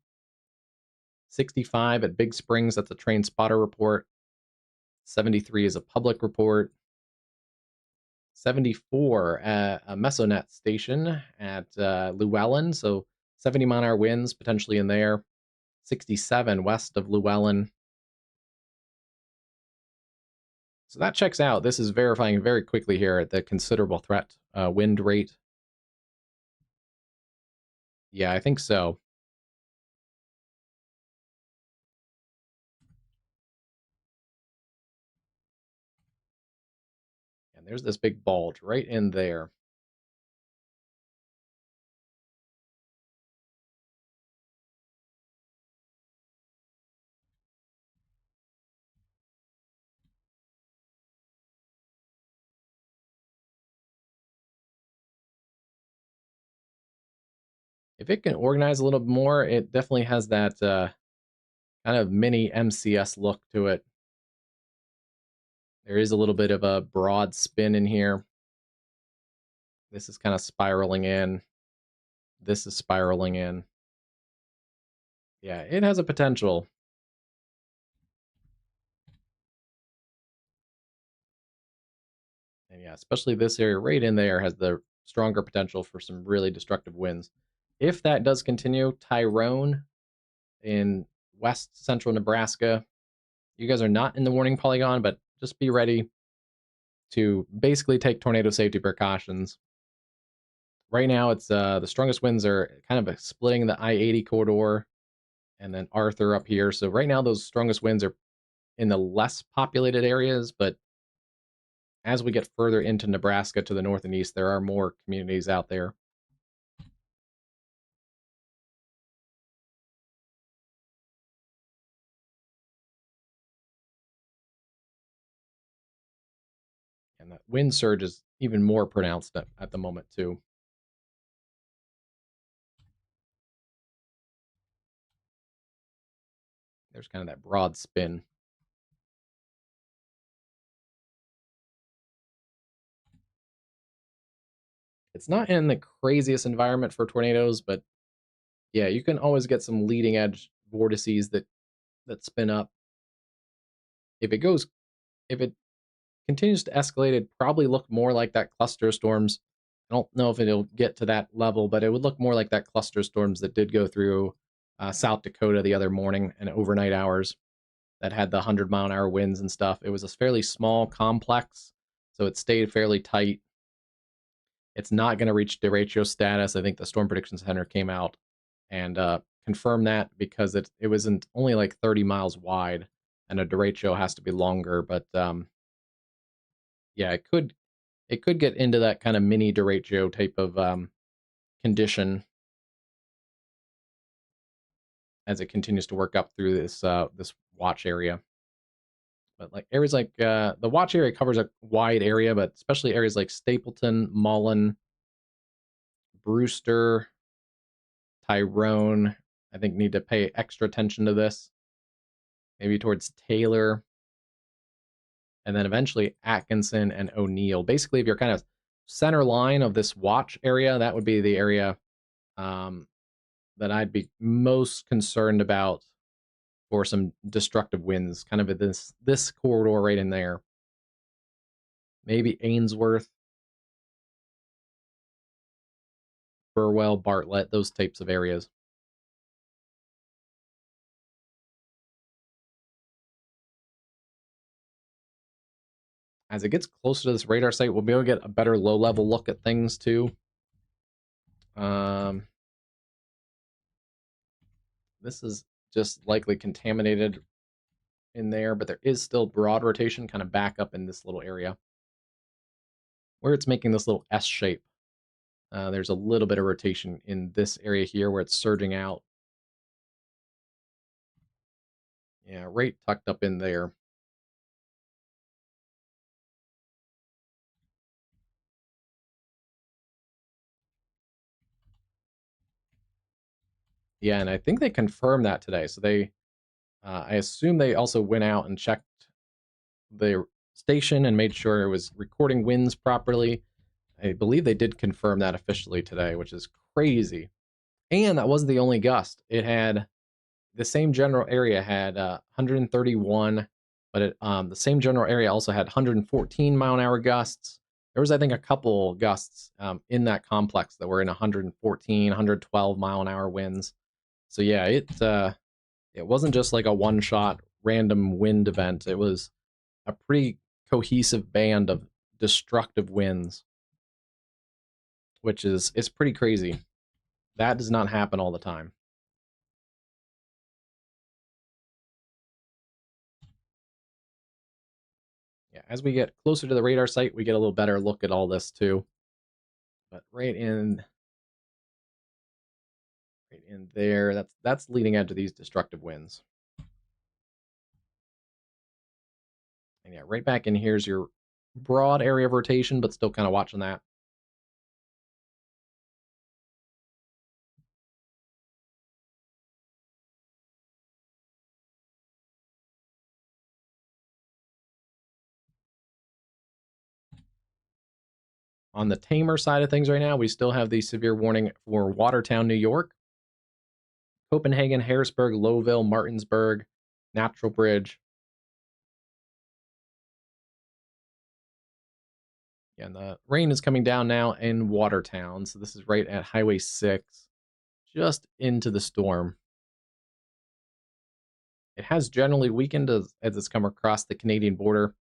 65 at Big Springs. That's a train spotter report. 73 is a public report. 74 at a Mesonet station at Llewellyn. So 70-mile-an-hour winds potentially in there. 67 west of Llewellyn. So that checks out. This is verifying very quickly here at the considerable threat wind rate. Yeah, I think so. And there's this big bulge right in there. If it can organize a little bit more, it definitely has that kind of mini MCS look to it. There is a little bit of a broad spin in here. This is kind of spiraling in. This is spiraling in. Yeah, it has a potential. And yeah, especially this area right in there has the stronger potential for some really destructive winds. If that does continue, Tyrone in west central Nebraska, you guys are not in the warning polygon, but just be ready to basically take tornado safety precautions. Right now, it's the strongest winds are kind of splitting the I-80 corridor and then Arthur up here. So right now, those strongest winds are in the less populated areas, but as we get further into Nebraska to the north and east, there are more communities out there. And that wind surge is even more pronounced at the moment, too. There's kind of that broad spin. It's not in the craziest environment for tornadoes, but yeah, you can always get some leading edge vortices that spin up. If it goes, if it continues to escalate, it'd probably look more like that cluster storms. I don't know if it'll get to that level, but it would look more like that cluster storms that did go through South Dakota the other morning and overnight hours that had the 100-mile-an-hour winds and stuff. It was a fairly small complex, so it stayed fairly tight. It's not going to reach derecho status. I think the Storm Prediction Center came out and confirmed that because it wasn't only like 30 miles wide, and a derecho has to be longer. But yeah, it could get into that kind of mini derecho type of condition as it continues to work up through this watch area. But like areas like the watch area covers a wide area, but especially areas like Stapleton, Mullen, Brewster, Tyrone, I think need to pay extra attention to this. Maybe towards Taylor, and then eventually Atkinson and O'Neill. Basically, if you're kind of center line of this watch area, that would be the area that I'd be most concerned about for some destructive winds, kind of at this corridor right in there. Maybe Ainsworth, Burwell, Bartlett, those types of areas. As it gets closer to this radar site, we'll be able to get a better low-level look at things, too. This is just likely contaminated in there, but there is still broad rotation kind of back up in this little area. Where it's making this little S shape, there's a little bit of rotation in this area here where it's surging out. Yeah, right tucked up in there. Yeah, and I think they confirmed that today. So I assume they also went out and checked the station and made sure it was recording winds properly. I believe they did confirm that officially today, which is crazy. And that wasn't the only gust. It had the same general area had 131, but the same general area also had 114-mile-an-hour gusts. There was, I think, a couple gusts in that complex that were in 114, 112-mile-an-hour winds. So yeah, it wasn't just like a one-shot random wind event. It was a pretty cohesive band of destructive winds, which is pretty crazy. That does not happen all the time. Yeah, as we get closer to the radar site, we get a little better look at all this too. But right in there, that's leading edge of these destructive winds. And yeah, right back in here's your broad area of rotation, but still kind of watching that. On the tamer side of things right now, we still have the severe warning for Watertown, New York, Copenhagen, Harrisburg, Lowville, Martinsburg, Natural Bridge. Yeah, and the rain is coming down now in Watertown. So this is right at Highway 6, just into the storm. It has generally weakened as it's come across the Canadian border.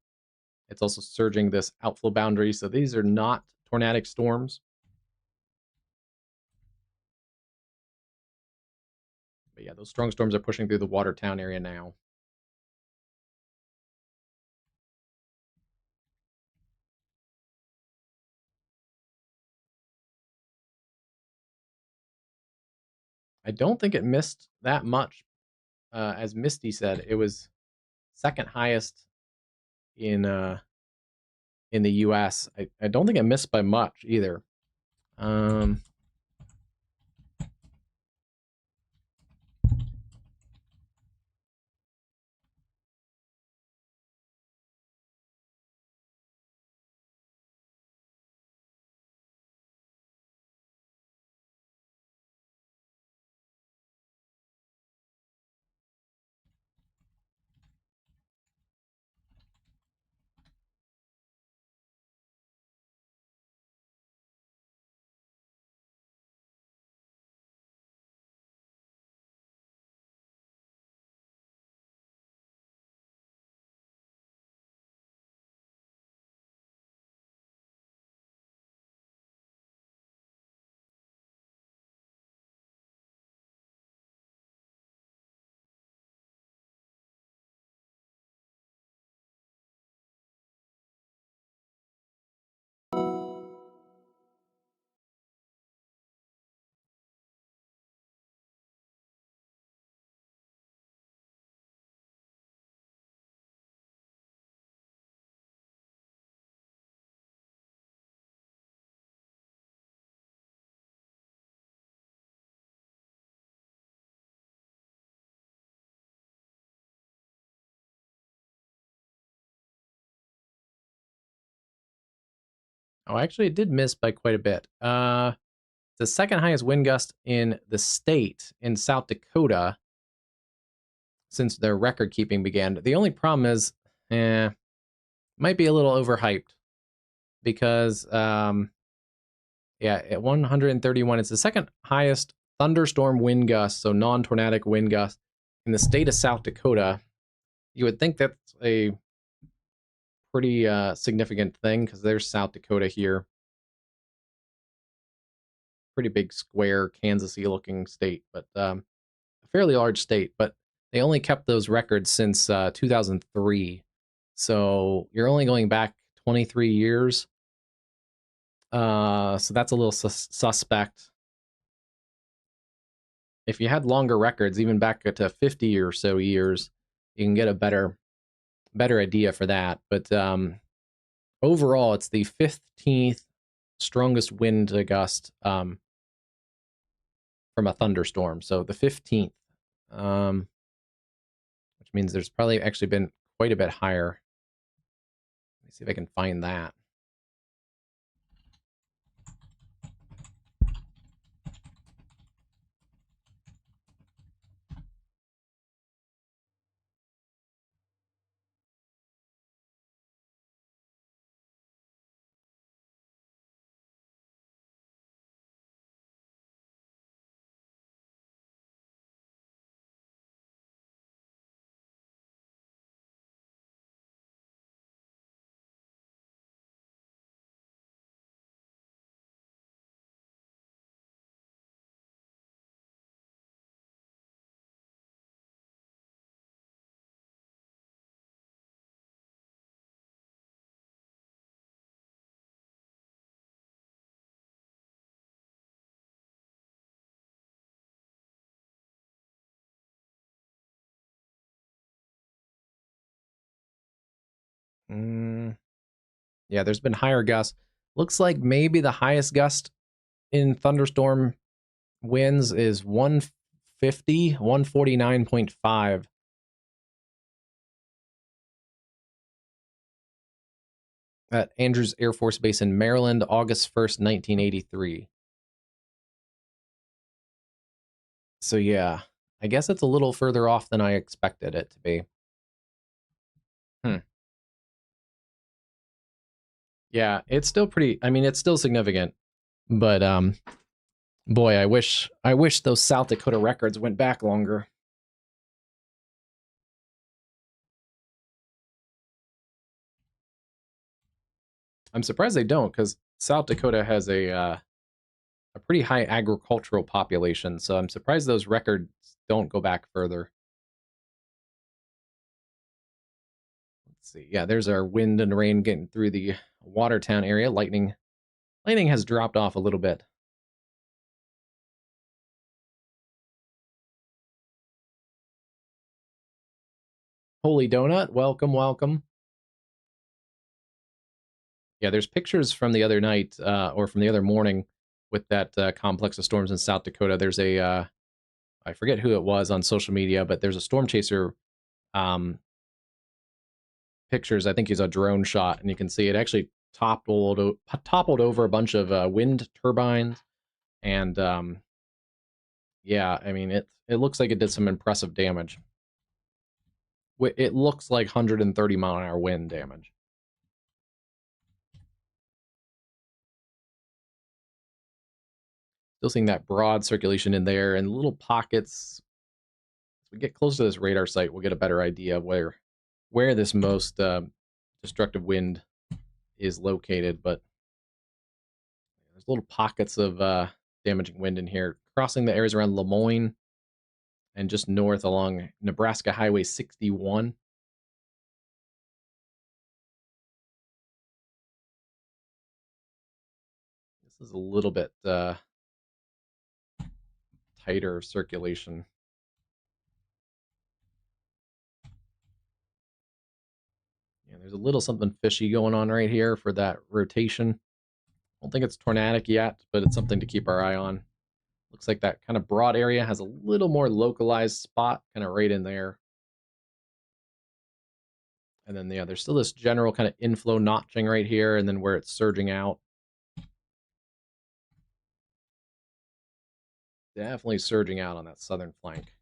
It's also surging this outflow boundary. So these are not tornadic storms. But yeah, those strong storms are pushing through the Watertown area now. I don't think it missed that much. As Misty said, it was second highest in in the U.S. I don't think I missed by much either. Oh, actually, it did miss by quite a bit. The second highest wind gust in the state in South Dakota since their record keeping began. The only problem is, might be a little overhyped because, yeah, at 131, it's the second highest thunderstorm wind gust, so non-tornadic wind gust in the state of South Dakota. You would think that's a pretty significant thing because there's South Dakota here. Pretty big square Kansas-y looking state, but a fairly large state, but they only kept those records since 2003. So you're only going back 23 years. So that's a little suspect. If you had longer records, even back to 50 or so years, you can get a better idea for that. But overall, it's the 15th strongest wind gust from a thunderstorm. So the 15th, which means there's probably actually been quite a bit higher. Let me see if I can find that. Yeah, there's been higher gusts. Looks like maybe the highest gust in thunderstorm winds is 150, 149.5. At Andrews Air Force Base in Maryland, August 1st, 1983. So yeah, I guess it's a little further off than I expected it to be. Yeah, it's still pretty, I mean, it's still significant, but boy, I wish those South Dakota records went back longer. I'm surprised they don't, because South Dakota has a pretty high agricultural population, so I'm surprised those records don't go back further. Let's see. Yeah, there's our wind and rain getting through the Watertown area. Lightning has dropped off a little bit. Holy Donut, welcome, welcome. Yeah, there's pictures from the other night or from the other morning with that complex of storms in South Dakota. There's a I forget who it was on social media, but there's a storm chaser um, pictures. I think he's a drone shot, and you can see it actually toppled over a bunch of wind turbines, and yeah, I mean it looks like it did some impressive damage. It looks like 130-mile-an-hour wind damage. Still seeing that broad circulation in there and little pockets. As we get close to this radar site, we'll get a better idea of where this most destructive wind is located. But there's little pockets of damaging wind in here, crossing the areas around Lemoyne and just north along Nebraska Highway 61. This is a little bit tighter circulation. Yeah, there's a little something fishy going on right here for that rotation. I don't think it's tornadic yet, but it's something to keep our eye on. Looks like that kind of broad area has a little more localized spot kind of right in there. And then, yeah, there's still this general kind of inflow notching right here, and then where it's surging out. Definitely surging out on that southern flank.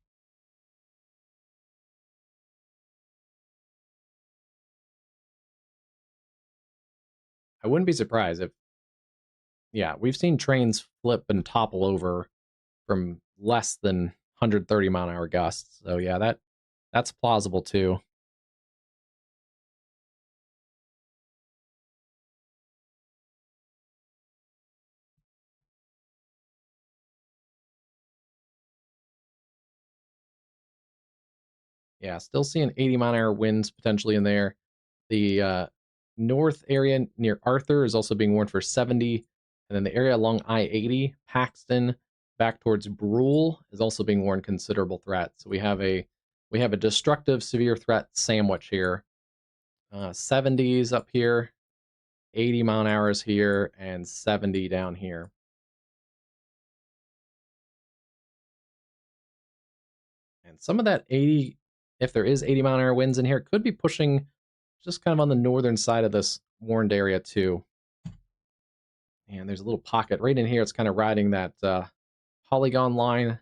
I wouldn't be surprised if, yeah, we've seen trains flip and topple over from less than 130-mile-an-hour gusts. So yeah, that's plausible too. Yeah, still seeing 80-mile-an-hour winds potentially in there. The north area near Arthur is also being warned for 70. And then the area along I-80, Paxton, back towards Brule is also being warned considerable threat. So we have a destructive severe threat sandwich here. 70s up here, 80-mile-an-hours here, and 70 down here. And some of that 80, if there is 80-mile-an-hour winds in here, could be pushing just kind of on the northern side of this warned area too. And there's a little pocket right in here. It's kind of riding that polygon line.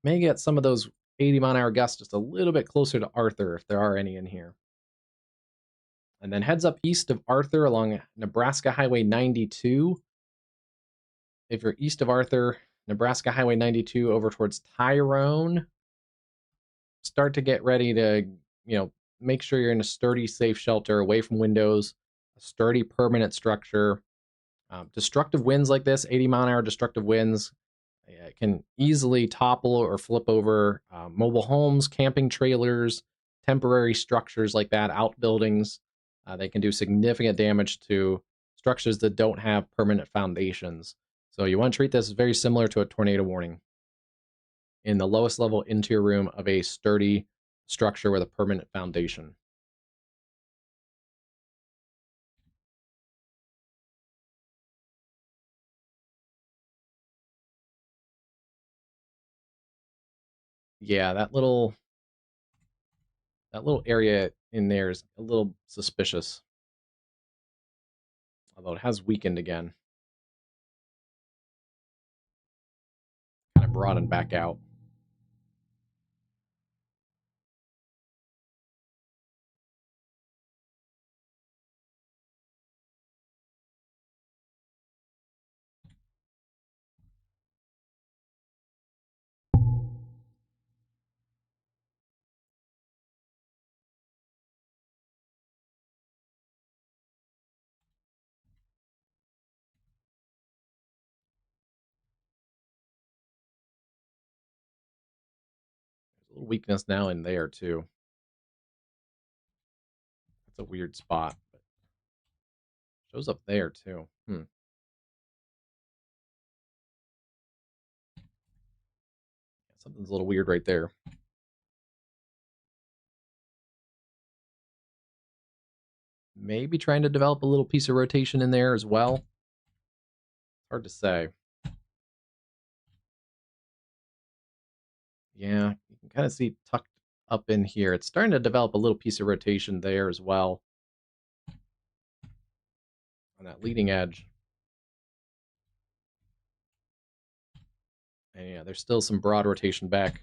May get some of those 80-mile-an-hour gusts just a little bit closer to Arthur if there are any in here. And then heads up east of Arthur along Nebraska Highway 92. If you're east of Arthur, Nebraska Highway 92 over towards Tyrone, start to get ready to, make sure you're in a sturdy, safe shelter away from windows, a sturdy, permanent structure. Destructive winds like this, 80-mile-an-hour destructive winds, can easily topple or flip over mobile homes, camping trailers, temporary structures like that, outbuildings. They can do significant damage to structures that don't have permanent foundations. So you want to treat this very similar to a tornado warning. In the lowest level interior room of a sturdy structure with a permanent foundation. Yeah, that little area in there is a little suspicious. Although it has weakened again. Kind of broadened back out. There's a little weakness now in there too. That's a weird spot, but shows up there too. Something's a little weird right there. maybe trying to develop a little piece of rotation in there as well. Hard to say. Yeah, you can kind of see tucked up in here. It's starting to develop a little piece of rotation there as well on that leading edge. And yeah, there's still some broad rotation back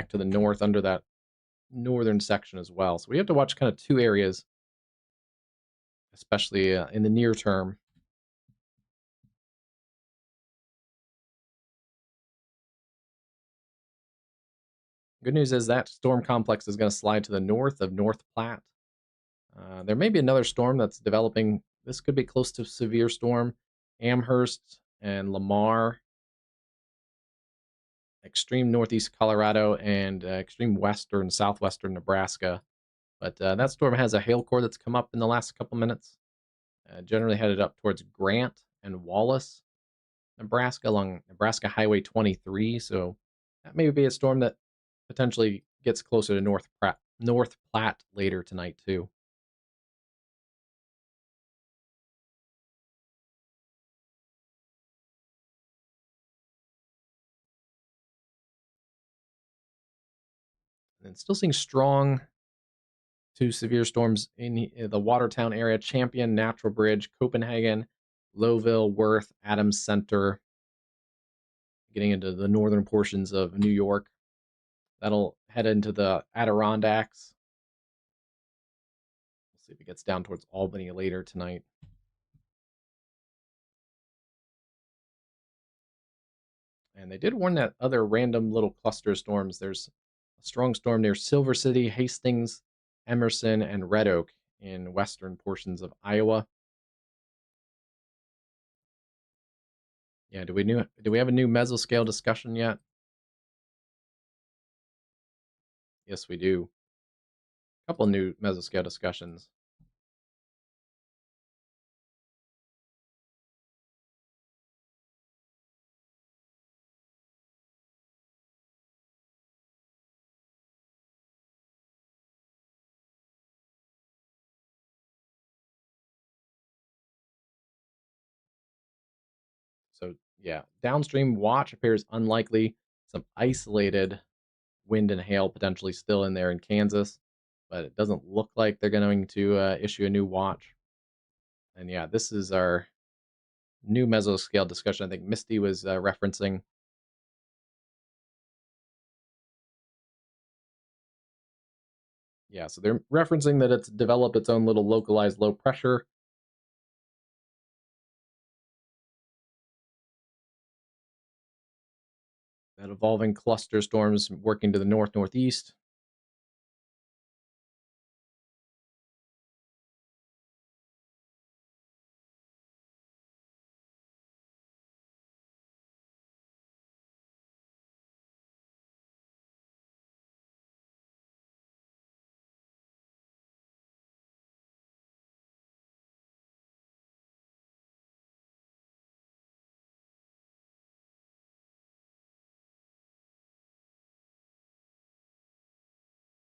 to the north under that northern section as well. So we have to watch kind of two areas, especially in the near term. Good news is that storm complex is going to slide to the north of North Platte. There may be another storm that's developing. This could be close to severe storm. Amherst and Lamar, extreme northeast Colorado, and extreme western, southwestern Nebraska. But that storm has a hail core that's come up in the last couple minutes, generally headed up towards Grant and Wallace, Nebraska, along Nebraska Highway 23. So that may be a storm that potentially gets closer to North Platte later tonight, too. And still seeing strong to severe storms in the Watertown area, Champion, Natural Bridge, Copenhagen, Lowville, Worth, Adams Center, getting into the northern portions of New York. That'll head into the Adirondacks. We'll see if it gets down towards Albany later tonight. And they did warn that other random little cluster storms. There's a strong storm near Silver City, Hastings, Emerson, and Red Oak in western portions of Iowa. Yeah, do we have a new mesoscale discussion yet? Yes, we do. A couple new mesoscale discussions. So yeah, downstream watch appears unlikely. Some isolated wind and hail potentially still in there in Kansas, but it doesn't look like they're going to issue a new watch. And yeah, this is our new mesoscale discussion. I think Misty was referencing. Yeah, so they're referencing that it's developed its own little localized low pressure. That evolving cluster storms working to the north northeast.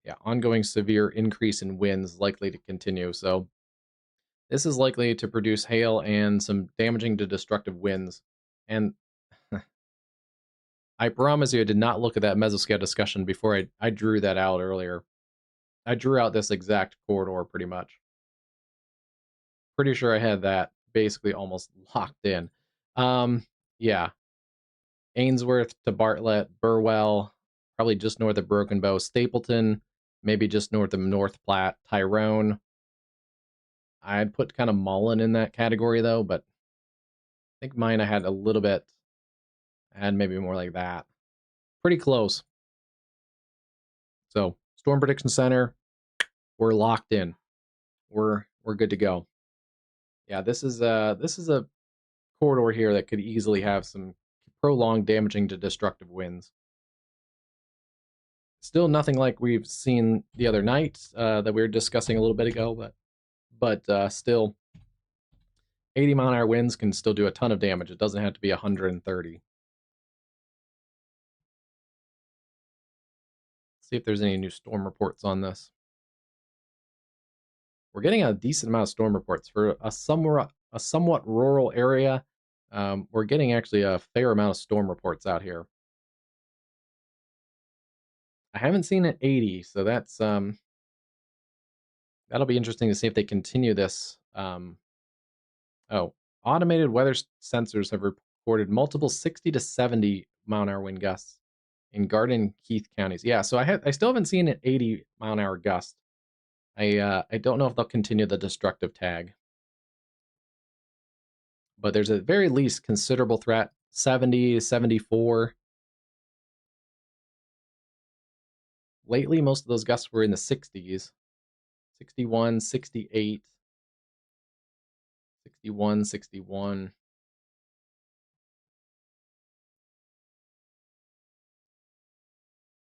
Yeah, ongoing severe increase in winds likely to continue. So this is likely to produce hail and some damaging to destructive winds. And I promise you, I did not look at that mesoscale discussion before I drew that out earlier. I drew out this exact corridor pretty much. Pretty sure I had that basically almost locked in. Yeah, Ainsworth to Bartlett, Burwell, probably just north of Broken Bow, Stapleton, maybe just north of North Platte, Tyrone. I'd put kind of Mullen in that category though, but I think mine I had a little bit, I had maybe more like that. Pretty close. So Storm Prediction Center, we're locked in. We're good to go. Yeah, this is a corridor here that could easily have some prolonged damaging to destructive winds. Still nothing like we've seen the other night that we were discussing a little bit ago, but still 80-mile-an-hour winds can still do a ton of damage. It doesn't have to be 130. See if there's any new storm reports on this. we're getting a decent amount of storm reports for a somewhat rural area. We're getting actually a fair amount of storm reports out here. I haven't seen an 80, so that's that'll be interesting to see if they continue this. Oh, automated weather sensors have reported multiple 60 to 70 mile an hour wind gusts in Garden and Keith counties. Yeah, so I still haven't seen an 80 mile an hour gust. I don't know if they'll continue the destructive tag, but there's at very least considerable threat. 70, 74. Lately, most of those gusts were in the 60s. 61, 68, 61, 61.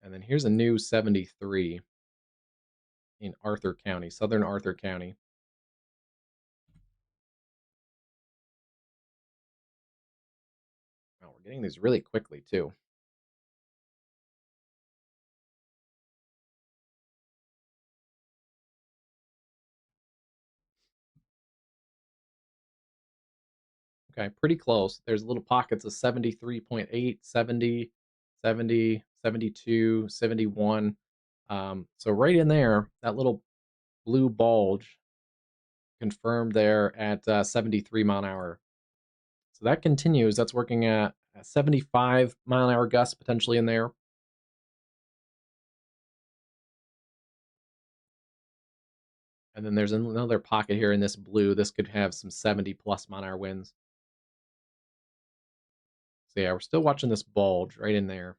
And then here's a new 73 in Arthur County, southern Arthur County. Oh, we're getting these really quickly, too. Okay, pretty close. There's little pockets of 73.8, 70, 70, 72, 71. So right in there, that little blue bulge confirmed there at 73 mile an hour. So that continues. That's working at 75 mile an hour gusts potentially in there. And then there's another pocket here in this blue. This could have some 70 plus mile an hour winds. So yeah, we're still watching this bulge right in there.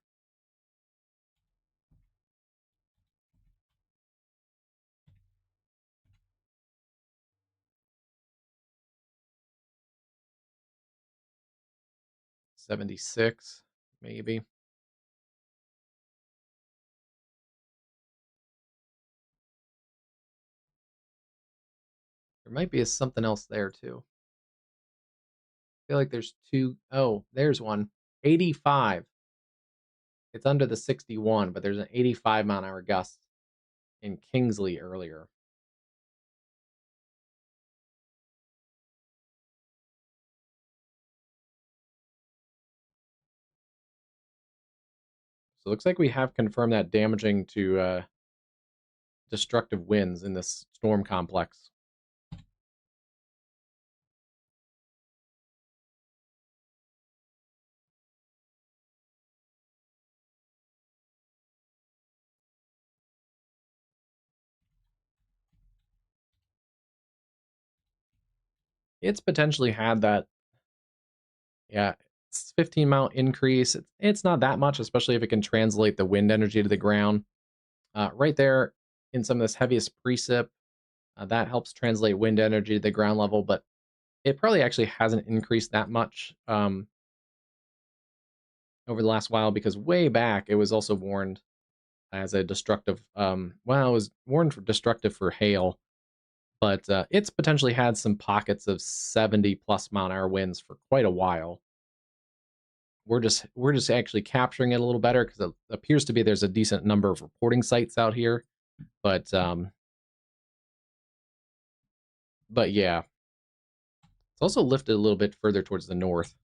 '76, maybe. There might be something else there too. I feel like there's two. Oh, there's one. 85. It's under the 61, but there's an 85 mile an hour gust in Kingsley earlier. So it looks like we have confirmed that damaging to destructive winds in this storm complex. It's potentially had that, yeah, 15-mile increase. It's not that much, especially if it can translate the wind energy to the ground. Right there in some of this heaviest precip, that helps translate wind energy to the ground level, but it probably actually hasn't increased that much over the last while, because way back it was also warned as a destructive, well, it was warned for destructive for hail, but it's potentially had some pockets of 70 plus mile an hour winds for quite a while. We're just actually capturing it a little better because it appears to be there's a decent number of reporting sites out here, but yeah, it's also lifted a little bit further towards the north.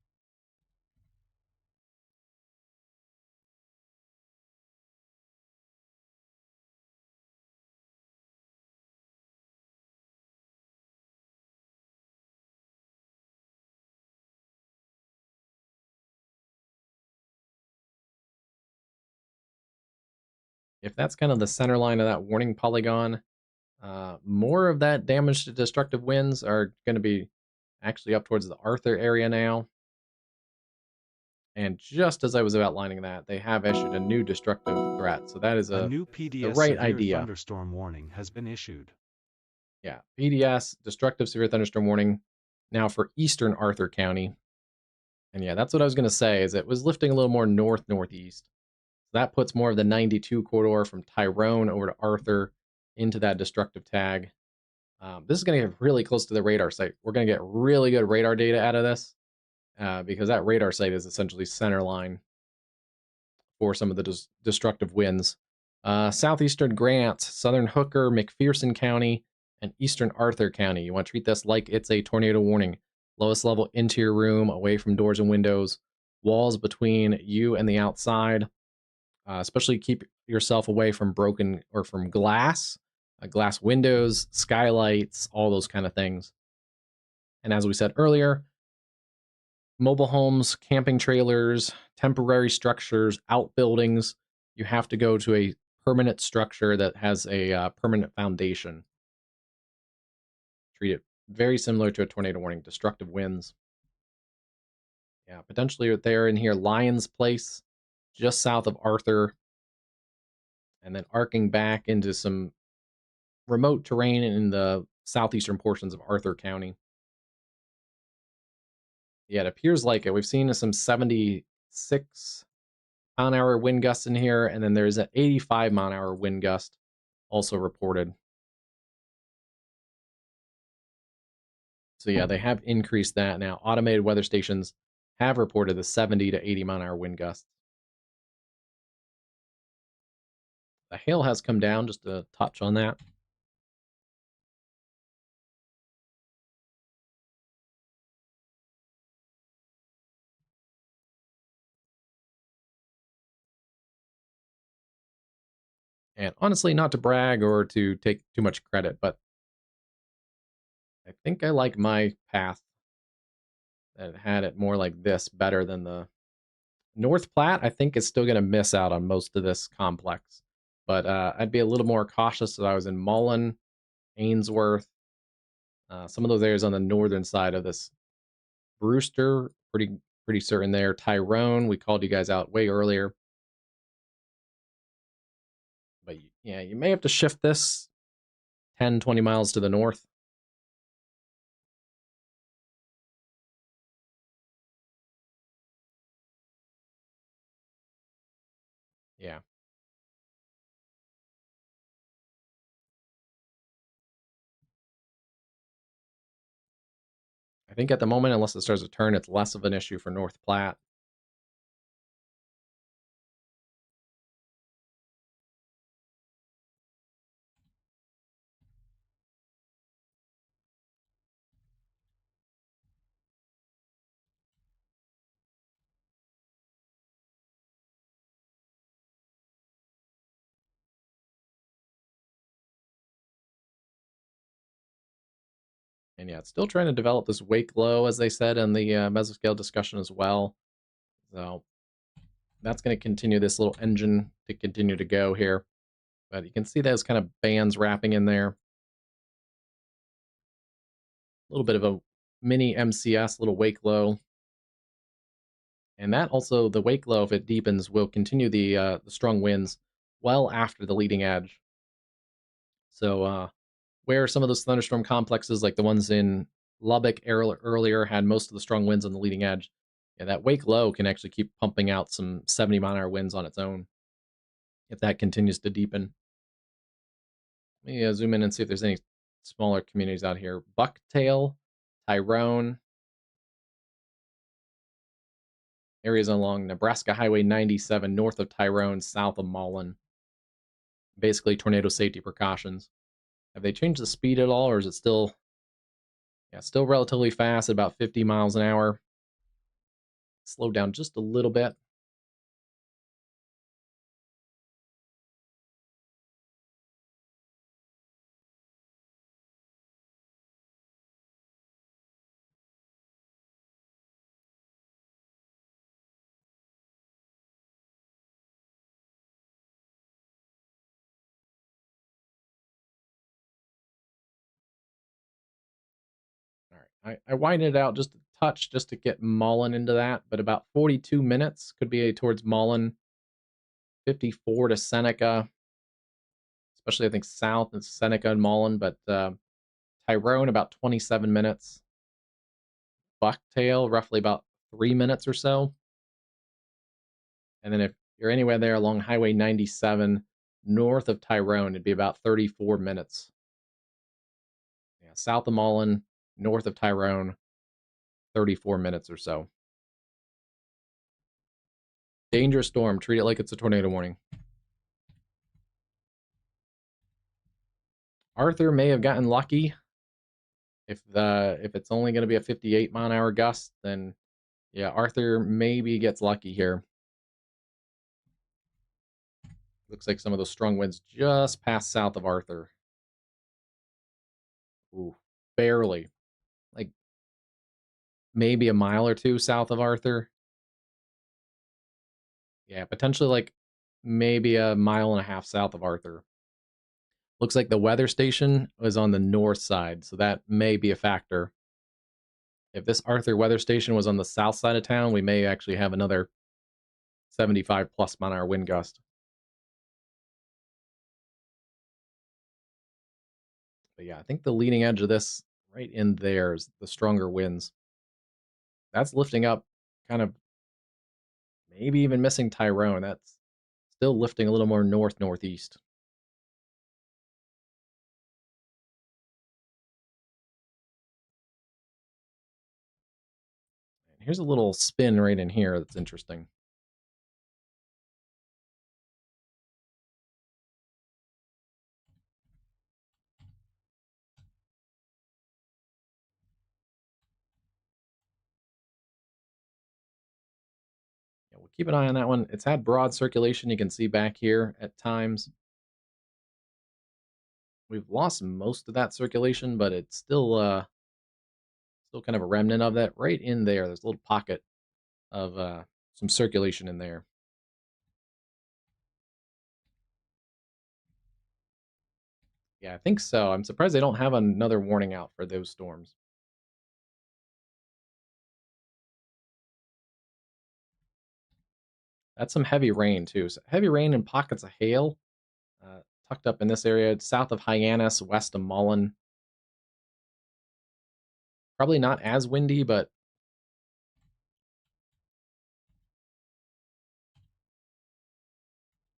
If that's kind of the center line of that warning polygon, more of that damage to destructive winds are going to be actually up towards the Arthur area now. And just as I was outlining that, they have issued a new destructive threat. So that is A new the PDS right severe idea. thunderstorm warning has been issued. Yeah, PDS, destructive severe thunderstorm warning, now for eastern Arthur County. And yeah, that's what I was going to say, is it was lifting a little more north-northeast. So that puts more of the 92 corridor from Tyrone over to Arthur into that destructive tag. This is going to get really close to the radar site. We're going to get really good radar data out of this because that radar site is essentially center line for some of the destructive winds. Southeastern Grant, southern Hooker, McPherson County, and eastern Arthur County. You want to treat this like it's a tornado warning. Lowest level into your room, away from doors and windows, walls between you and the outside. Especially keep yourself away from broken or from glass, glass windows, skylights, all those kind of things. And as we said earlier, mobile homes, camping trailers, temporary structures, outbuildings, you have to go to a permanent structure that has a permanent foundation. Treat it very similar to a tornado warning, destructive winds. Yeah, potentially there in here, Lyons Place, just south of Arthur, and then arcing back into some remote terrain in the southeastern portions of Arthur County. Yeah, it appears like it. We've seen some 76-mile-an-hour wind gusts in here, and then there's an 85-mile-an-hour wind gust also reported. So yeah, they have increased that now. Automated weather stations have reported the 70 to 80-mile-an-hour wind gusts. The hail has come down, just a touch on that. And honestly, not to brag or to take too much credit, but I think I like my path that had it more like this better than the North Platte. I think is still going to miss out on most of this complex, but I'd be a little more cautious if I was in Mullen, Ainsworth, some of those areas on the northern side of this. Brewster, pretty certain there. Tyrone, we called you guys out way earlier, but yeah, you may have to shift this 10, 20 miles to the north. Yeah. I think at the moment, unless it starts to turn, it's less of an issue for North Platte. And yeah, it's still trying to develop this wake low, as they said in the mesoscale discussion as well. So that's going to continue this little engine to continue to go here. But you can see those kind of bands wrapping in there. A little bit of a mini MCS, little wake low. And that also, the wake low, if it deepens, will continue the strong winds well after the leading edge. So where some of those thunderstorm complexes, like the ones in Lubbock earlier, had most of the strong winds on the leading edge, yeah, that wake low can actually keep pumping out some 70-mile-an-hour winds on its own if that continues to deepen. Let me zoom in and see if there's any smaller communities out here. Bucktail, Tyrone, areas along Nebraska Highway 97, north of Tyrone, south of Mullen. Basically, tornado safety precautions. Have they changed the speed at all, or is it still, yeah, still relatively fast at about 50 miles an hour? Slow down just a little bit. All right, I widened it out just a touch just to get Mullen into that, but about 42 minutes could be towards Mullen, 54 to Seneca, especially I think south of Seneca and Mullen, but Tyrone about 27 minutes, Bucktail roughly about 3 minutes or so, and then if you're anywhere there along Highway 97 north of Tyrone, it'd be about 34 minutes. Yeah, south of Mullen, north of Tyrone, 34 minutes or so. Dangerous storm. Treat it like it's a tornado warning. Arthur may have gotten lucky. If it's only going to be a 58-mile-an-hour gust, then yeah, Arthur maybe gets lucky here. Looks like some of those strong winds just passed south of Arthur. Ooh, barely. Like maybe a mile or two south of Arthur. Yeah, potentially like maybe a mile and a half south of Arthur. Looks like the weather station was on the north side, so that may be a factor. If this Arthur weather station was on the south side of town, we may actually have another 75 plus mile an hour wind gust. But yeah, I think the leading edge of this right in there is the stronger winds. That's lifting up kind of maybe even missing Tyrone. That's still lifting a little more north northeast. And here's a little spin right in here that's interesting. Yeah, we'll keep an eye on that one. It's had broad circulation. You can see back here at times. We've lost most of that circulation, but it's still kind of a remnant of that right in there. There's a little pocket of some circulation in there. Yeah, I think so. I'm surprised they don't have another warning out for those storms. That's some heavy rain too. So heavy rain and pockets of hail tucked up in this area, south of Hyannis, west of Mullen. Probably not as windy, but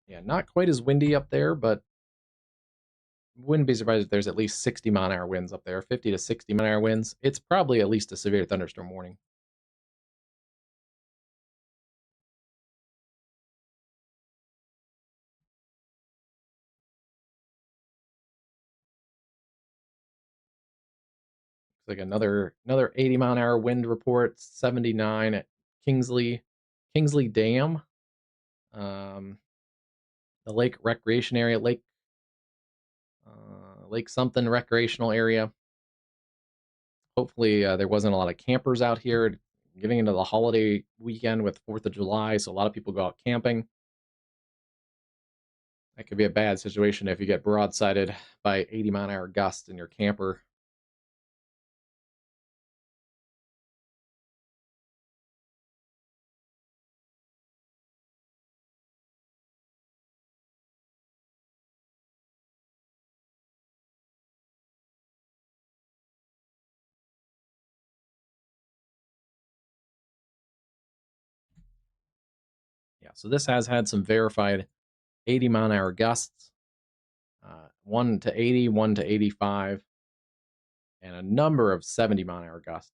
yeah, not quite as windy up there, but wouldn't be surprised if there's at least 60-mile-an-hour winds up there, 50 to 60-mile-an-hour winds. It's probably at least a severe thunderstorm warning. Looks like another 80-mile-an-hour wind report, 79 at Kingsley Dam, um, the lake recreation area, Lake something recreational area. Hopefully, there wasn't a lot of campers out here getting into the holiday weekend with 4th of July, so a lot of people go out camping. That could be a bad situation if you get broadsided by 80-mile-an-hour gusts in your camper. Yeah, so this has had some verified 80-mile-an-hour gusts, 1 to 80, 1 to 85, and a number of 70-mile-an-hour gusts.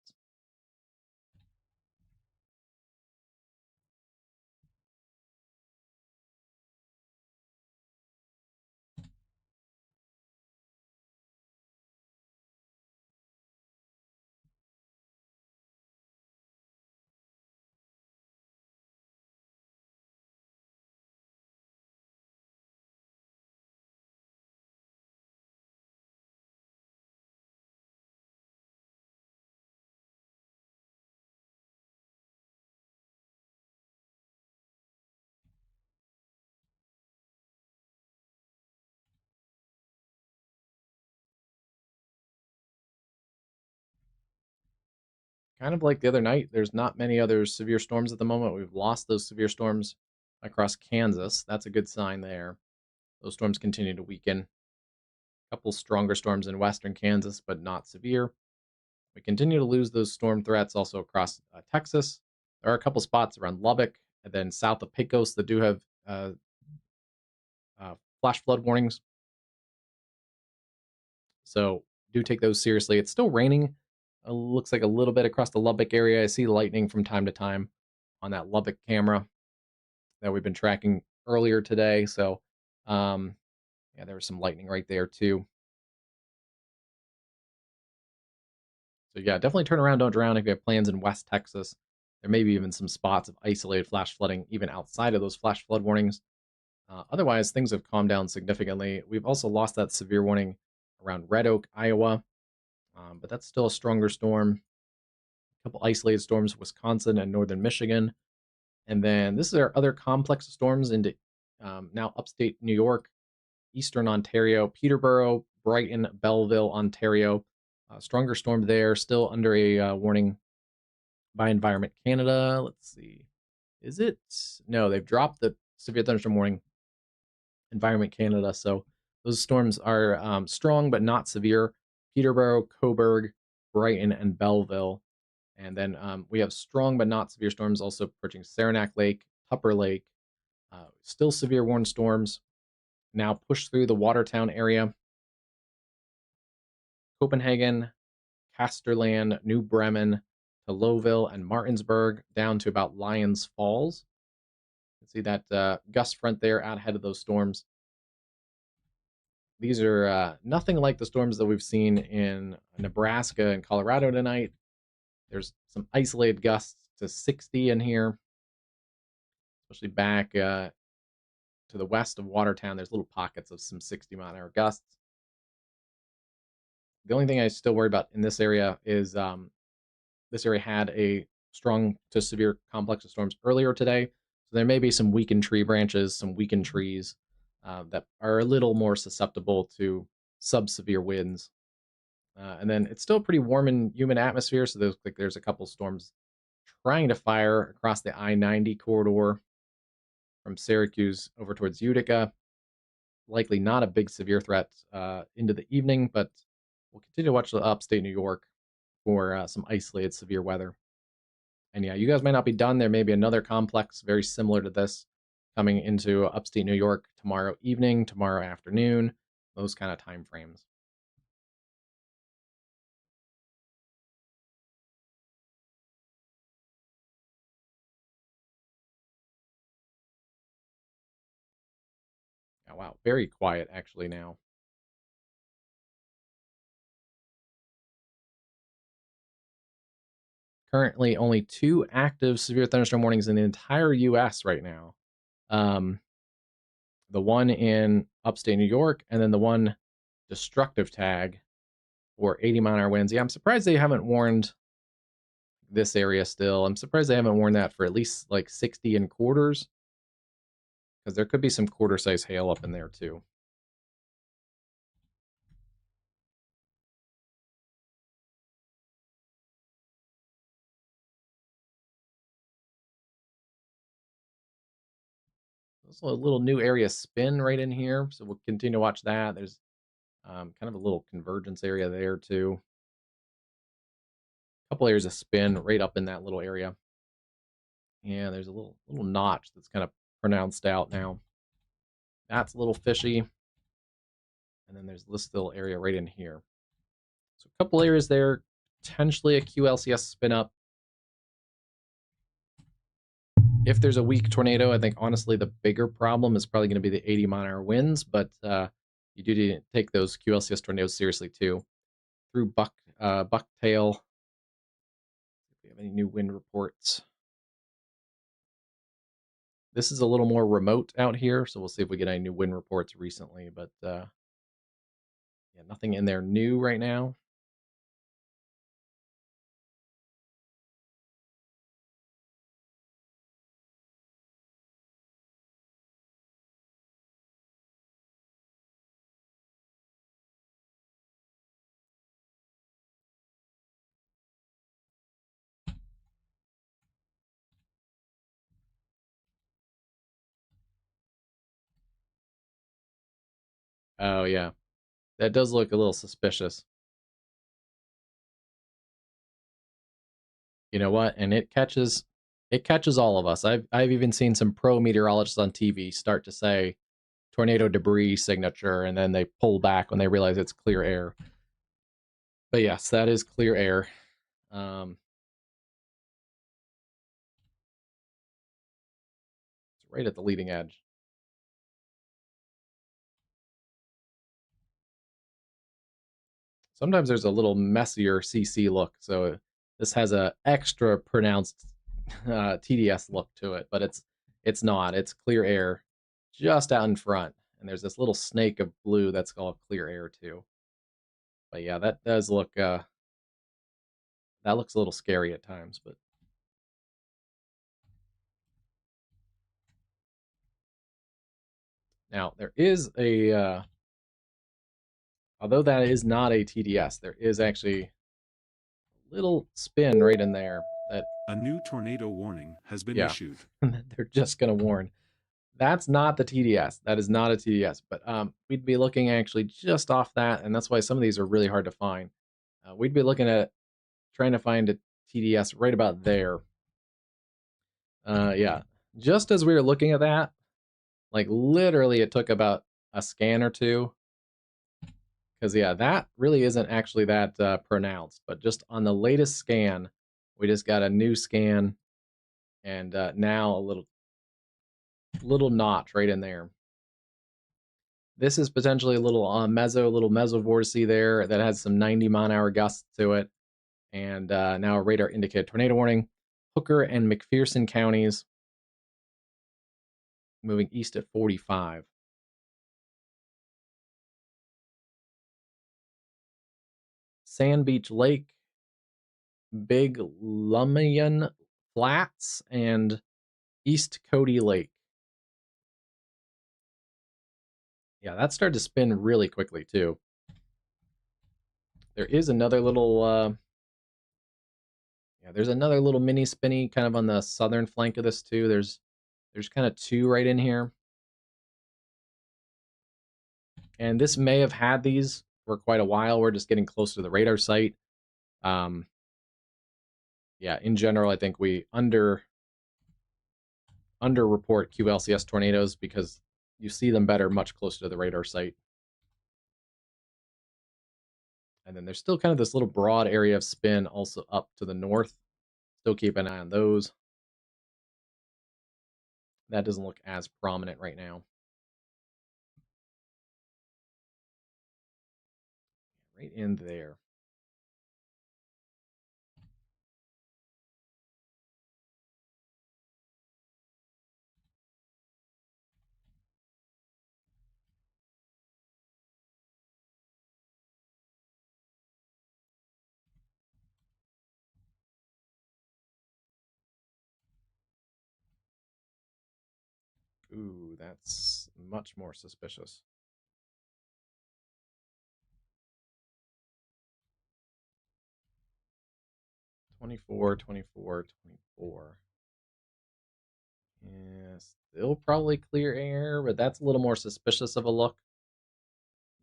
Kind of like the other night, there's not many other severe storms at the moment. We've lost those severe storms across Kansas. That's a good sign there. Those storms continue to weaken. A couple stronger storms in western Kansas, but not severe. We continue to lose those storm threats also across Texas. There are a couple spots around Lubbock and then south of Pecos that do have flash flood warnings. So do take those seriously. It's still raining. Looks like a little bit across the Lubbock area. I see lightning from time to time on that Lubbock camera that we've been tracking earlier today. So, yeah, there was some lightning right there too. So yeah, definitely turn around, don't drown if you have plans in West Texas. There may be even some spots of isolated flash flooding even outside of those flash flood warnings. Otherwise, things have calmed down significantly. We've also lost that severe warning around Red Oak, Iowa, but that's still a stronger storm. A couple isolated storms, Wisconsin and northern Michigan. And then this is our other complex of storms into now upstate New York, eastern Ontario, Peterborough, Brighton, Belleville, Ontario. Stronger storm there, still under a warning by Environment Canada. Let's see. Is it? No, they've dropped the severe thunderstorm warning, Environment Canada. So those storms are strong but not severe. Peterborough, Coburg, Brighton, and Belleville. And then we have strong but not severe storms also approaching Saranac Lake, Tupper Lake. Still severe warned storms now push through the Watertown area. Copenhagen, Casterland, New Bremen, to Lowville and Martinsburg, down to about Lyons Falls. You can see that gust front there out ahead of those storms. These are nothing like the storms that we've seen in Nebraska and Colorado tonight. There's some isolated gusts to 60 in here, especially back to the west of Watertown. There's little pockets of some 60-mile-an-hour gusts. The only thing I still worry about in this area is this area had a strong to severe complex of storms earlier today. So there may be some weakened tree branches, some weakened trees that are a little more susceptible to sub-severe winds. And then it's still a pretty warm and humid atmosphere, so there's a couple storms trying to fire across the I-90 corridor from Syracuse over towards Utica. Likely not a big severe threat into the evening, but we'll continue to watch the upstate New York for some isolated severe weather. And yeah, you guys might not be done. There may be another complex very similar to this coming into upstate New York tomorrow evening, tomorrow afternoon, those kind of time frames. Oh, wow, very quiet actually now. Currently, only 2 active severe thunderstorm warnings in the entire U.S. right now. The one in upstate New York, and then the one destructive tag for 80-mile-an-hour winds. Yeah, I'm surprised they haven't warned this area still. I'm surprised they haven't warned that for at least like 60 and quarters, because there could be some quarter-size hail up in there too. There's a little new area spin right in here, so we'll continue to watch that. There's kind of a little convergence area there too. A couple areas of spin right up in that little area. Yeah, there's a little notch that's kind of pronounced out now. That's a little fishy. And then there's this little area right in here. So a couple areas there, potentially a QLCS spin up. If there's a weak tornado, I think honestly the bigger problem is probably going to be the 80-mile-an-hour winds, but you do need to take those QLCS tornadoes seriously too. Through Bucktail. If we have any new wind reports. This is a little more remote out here, so we'll see if we get any new wind reports recently, but yeah, nothing in there new right now. Oh yeah, that does look a little suspicious. You know what? And it catches all of us. I've even seen some pro meteorologists on TV start to say tornado debris signature, and then they pull back when they realize it's clear air. But yes, that is clear air. It's right at the leading edge. Sometimes there's a little messier CC look, so this has a extra pronounced TDS look to it, but it's not. It's clear air just out in front, and there's this little snake of blue that's called clear air too. But yeah, that does look that looks a little scary at times, but now there is a although that is not a TDS, there is actually a little spin right in there that A new tornado warning has been yeah, issued. they're just gonna warn. That's not the TDS. That is not a TDS, but we'd be looking actually just off that, and that's why some of these are really hard to find. We'd be looking at trying to find a TDS right about there. Yeah, just as we were looking at that, like literally it took about a scan or two, because yeah, that really isn't actually that pronounced, but just on the latest scan, we just got a new scan, and now a little notch right in there. This is potentially a little little mesovortice there that has some 90-mile-an-hour gusts to it. And now a radar indicated tornado warning. Hooker and McPherson counties moving east at 45. Sand Beach Lake, Big Lumion Flats, and East Cody Lake. Yeah, that started to spin really quickly too. There is another little yeah, there's another little mini spinny kind of on the southern flank of this too. There's kind of two right in here. And this may have had these for quite a while. We're just getting close to the radar site. Yeah, in general, I think we under report QLCS tornadoes because you see them better much closer to the radar site. And then there's still kind of this little broad area of spin also up to the north. Still keep an eye on those. That doesn't look as prominent right now. Right in there. Ooh, that's much more suspicious. 24, 24, 24. Yeah, still probably clear air, but that's a little more suspicious of a look.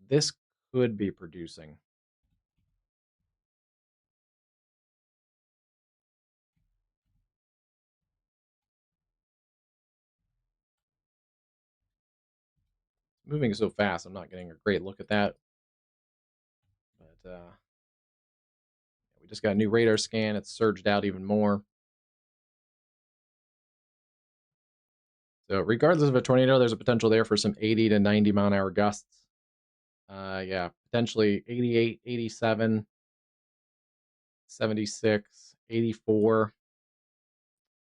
This could be producing. Moving so fast, I'm not getting a great look at that. But we just got a new radar scan. It's surged out even more. So regardless of a tornado, there's a potential there for some 80 to 90-mile-an-hour gusts. Yeah, potentially 88, 87, 76, 84.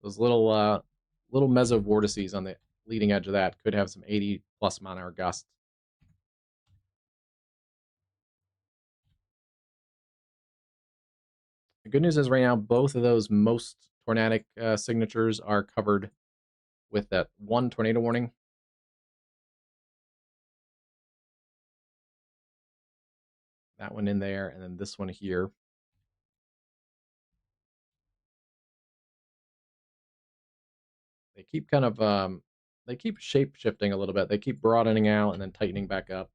Those little mesovortices on the leading edge of that could have some 80-plus-mile-an-hour gusts. The good news is right now, both of those most tornadic signatures are covered with that one tornado warning. That one in there, and then this one here. They keep kind of they keep shape shifting a little bit. They keep broadening out and then tightening back up.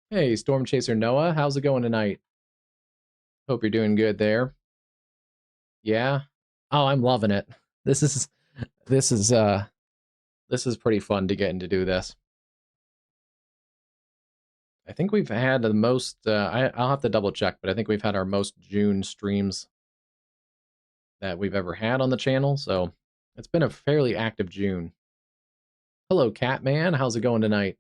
Hey, Storm Chaser Noah, how's it going tonight? Hope you're doing good there. Yeah. Oh, I'm loving it. This is this is this is pretty fun to get into do this. I think we've had the most I'll have to double check, but I think we've had our most June streams that we've ever had on the channel, so it's been a fairly active June. Hello, Catman. How's it going tonight?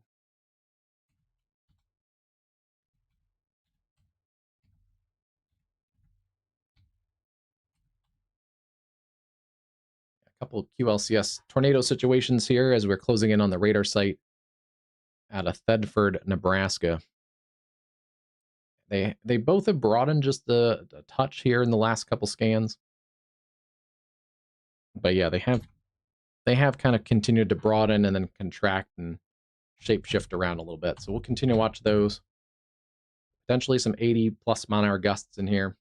couple QLCS tornado situations here as we're closing in on the radar site out of Thedford, Nebraska. They both have broadened just a touch here in the last couple scans. But yeah, they have kind of continued to broaden and then contract and shape shift around a little bit. So we'll continue to watch those. Potentially some 80 plus mile-an-hour gusts in here.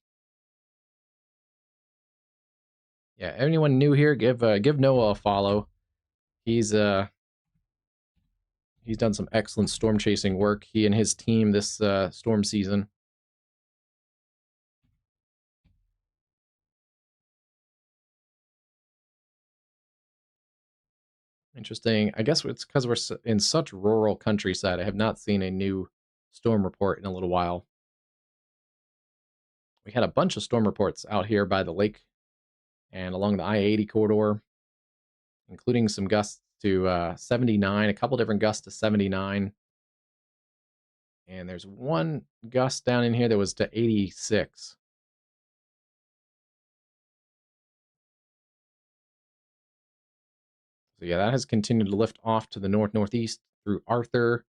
Yeah, anyone new here, give Noah a follow. He's done some excellent storm chasing work. He and his team this storm season. Interesting. I guess it's because we're in such rural countryside. I have not seen a new storm report in a little while. We had a bunch of storm reports out here by the lake and along the I-80 corridor, including some gusts to 79, a couple different gusts to 79. And there's one gust down in here that was to 86. So yeah, that has continued to lift off to the north-northeast through Arthur,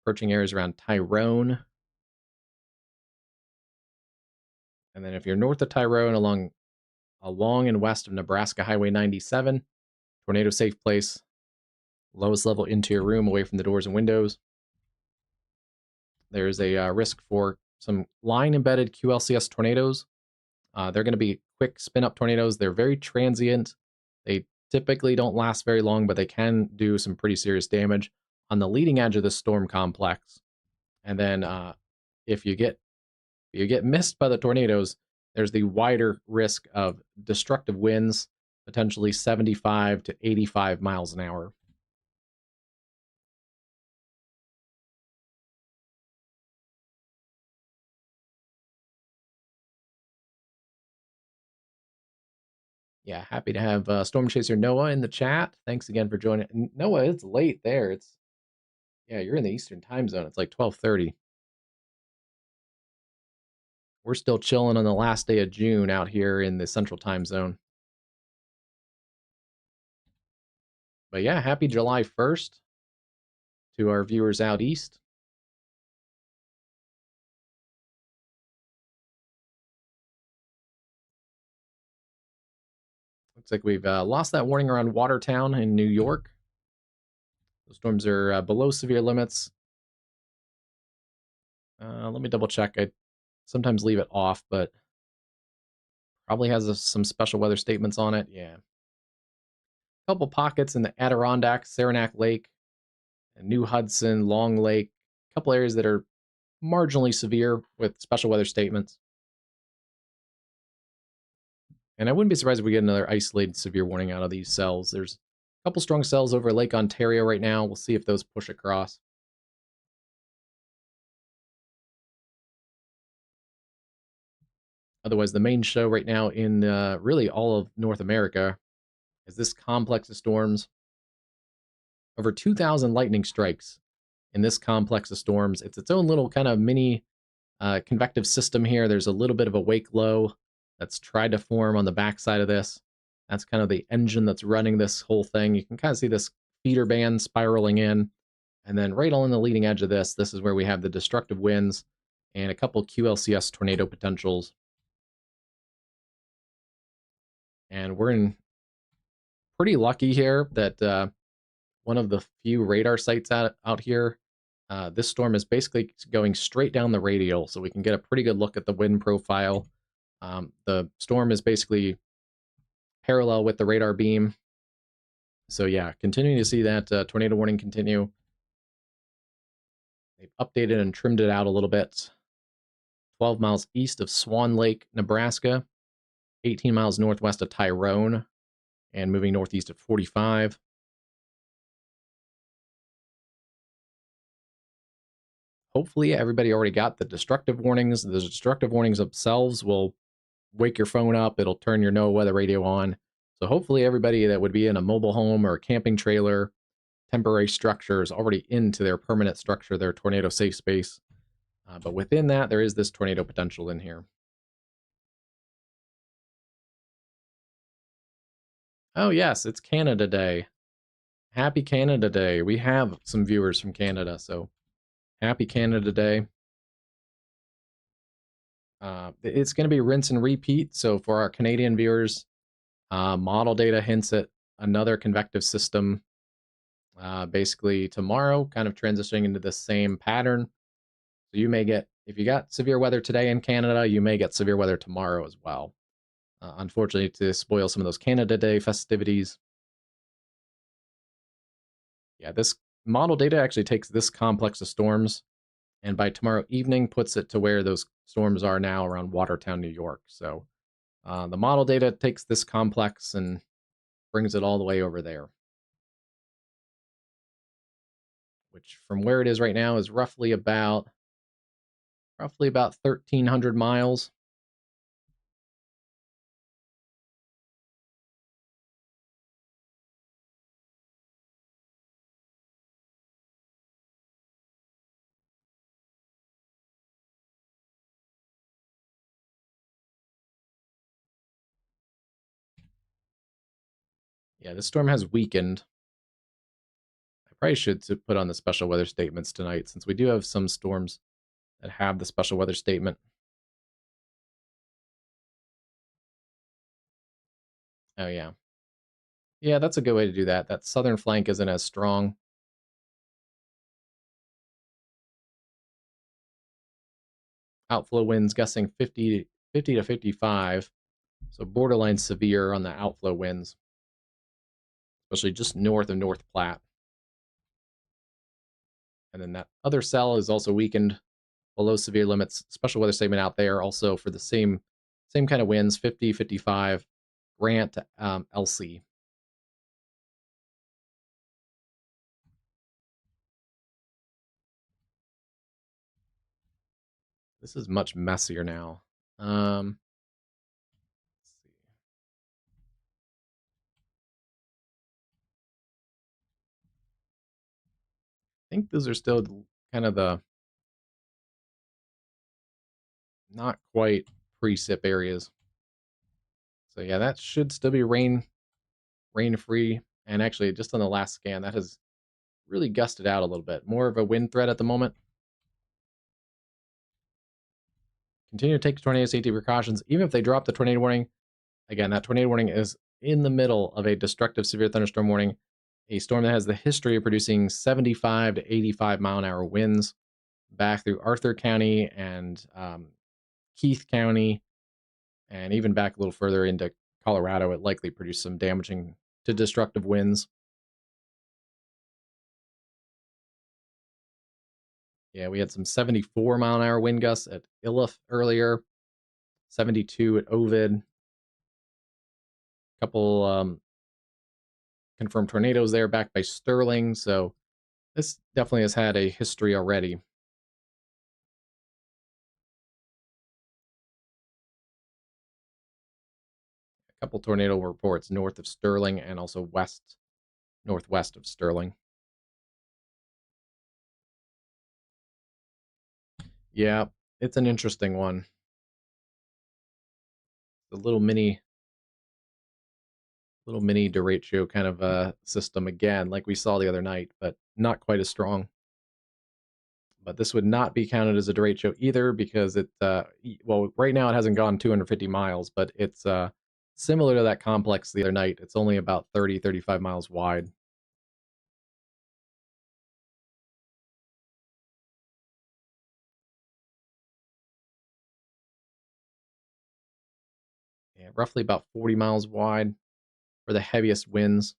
approaching areas around Tyrone. And then if you're north of Tyrone along and west of Nebraska Highway 97, tornado safe place, lowest level interior room away from the doors and windows. There's a risk for some line-embedded QLCS tornadoes. They're going to be quick spin-up tornadoes. They're very transient. They typically don't last very long, but they can do some pretty serious damage on the leading edge of the storm complex. And then if you get missed by the tornadoes, there's the wider risk of destructive winds, potentially 75 to 85 miles an hour. Yeah, happy to have Storm Chaser Noah in the chat. Thanks again for joining. Noah, it's late there. Yeah, you're in the Eastern time zone. It's like 12:30. We're still chilling on the last day of June out here in the Central time zone. But yeah, happy July 1st to our viewers out east. Looks like we've lost that warning around Watertown in New York. The storms are below severe limits. Let me double check. I sometimes leave it off, but probably has some special weather statements on it. Yeah. A couple pockets in the Adirondack, Saranac Lake, and New Hudson, Long Lake. A couple areas that are marginally severe with special weather statements. And I wouldn't be surprised if we get another isolated severe warning out of these cells. There's a couple strong cells over Lake Ontario right now. We'll see if those push across. Otherwise, the main show right now in really all of North America is this complex of storms. Over 2,000 lightning strikes in this complex of storms. It's its own little kind of mini convective system here. There's a little bit of a wake low that's tried to form on the backside of this. That's kind of the engine that's running this whole thing. You can kind of see this feeder band spiraling in. And then right on the leading edge of this is where we have the destructive winds and a couple QLCS tornado potentials. And we're in pretty lucky here that one of the few radar sites out here, this storm is basically going straight down the radial, so we can get a pretty good look at the wind profile. The storm is basically parallel with the radar beam. So yeah, continuing to see that tornado warning continue. They've updated and trimmed it out a little bit. 12 miles east of Swan Lake, Nebraska, 18 miles northwest of Tyrone, and moving northeast at 45. Hopefully everybody already got the destructive warnings. The destructive warnings themselves will wake your phone up. It'll turn your NOAA weather radio on. So hopefully everybody that would be in a mobile home or a camping trailer, temporary structure, is already into their permanent structure, their tornado safe space. But within that, there is this tornado potential in here. Oh, yes, it's Canada Day. Happy Canada Day. We have some viewers from Canada, so happy Canada Day. It's going to be rinse and repeat. So for our Canadian viewers, model data hints at another convective system basically tomorrow, kind of transitioning into the same pattern. So you may get, if you got severe weather today in Canada, you may get severe weather tomorrow as well. Unfortunately, to spoil some of those Canada Day festivities. Yeah, this model data actually takes this complex of storms and by tomorrow evening puts it to where those storms are now around Watertown, New York. So the model data takes this complex and brings it all the way over there, which from where it is right now is roughly about 1,300 miles. Yeah, this storm has weakened. I probably should put on the special weather statements tonight since we do have some storms that have the special weather statement. Oh, yeah. Yeah, that's a good way to do that. That southern flank isn't as strong. Outflow winds gusting 50 to 55. So borderline severe on the outflow winds, especially just north of North Platte. And then that other cell is also weakened below severe limits. Special weather statement out there also for the same kind of winds, 50, 55, Grant, LC. This is much messier now. Let's see. I think those are still kind of the not quite precip areas. So yeah, that should still be rain free. And actually, just on the last scan, that has really gusted out a little bit. More of a wind threat at the moment. Continue to take tornado safety precautions, even if they drop the tornado warning. Again, that tornado warning is in the middle of a destructive severe thunderstorm warning, a storm that has the history of producing 75 to 85 mile an hour winds back through Arthur County and Keith County, and even back a little further into Colorado. It likely produced some damaging to destructive winds. Yeah, we had some 74 mile an hour wind gusts at Iliff earlier, 72 at Ovid. A couple confirmed tornadoes there back by Sterling. So this definitely has had a history already. A couple tornado reports north of Sterling and also northwest of Sterling. Yeah, it's an interesting one. The little mini derecho kind of system again, like we saw the other night, but not quite as strong. But this would not be counted as a derecho either because it, well, right now it hasn't gone 250 miles, but it's similar to that complex the other night. It's only about 30, 35 miles wide. Yeah, roughly about 40 miles wide for the heaviest winds.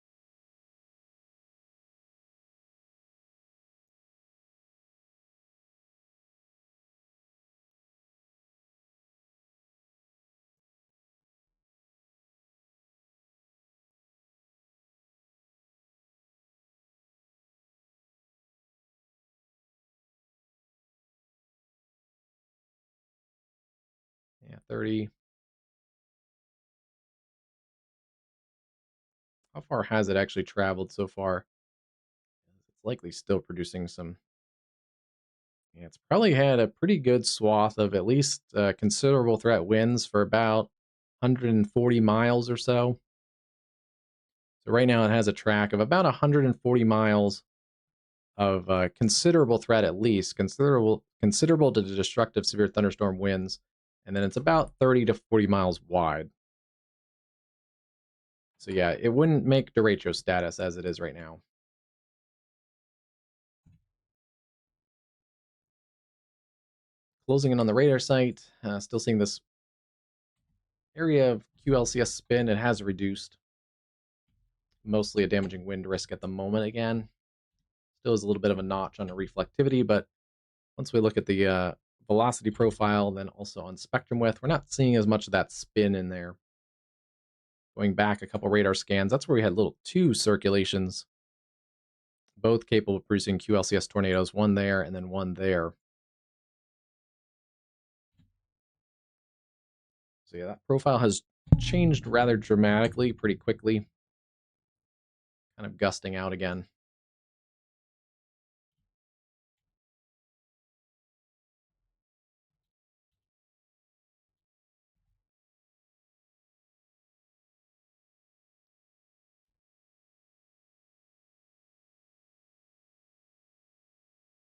Yeah, 30. How far has it actually traveled so far? It's likely still producing some. Yeah, it's probably had a pretty good swath of at least considerable threat winds for about 140 miles or so. So right now it has a track of about 140 miles of considerable threat, at least considerable to destructive severe thunderstorm winds, and then it's about 30 to 40 miles wide. So yeah, it wouldn't make derecho status as it is right now. Closing in on the radar site, still seeing this area of QLCS spin. It has reduced, mostly a damaging wind risk at the moment again. Still is a little bit of a notch on the reflectivity, but once we look at the velocity profile, then also on spectrum width, we're not seeing as much of that spin in there. Going back a couple radar scans, that's where we had little two circulations, both capable of producing QLCS tornadoes, one there and then one there. So yeah, that profile has changed rather dramatically pretty quickly, kind of gusting out again.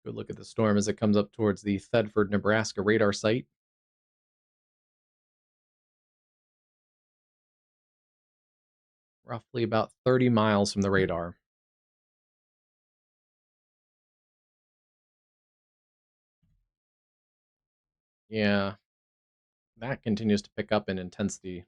Good look at the storm as it comes up towards the Thedford, Nebraska radar site. Roughly about 30 miles from the radar. Yeah, that continues to pick up in intensity.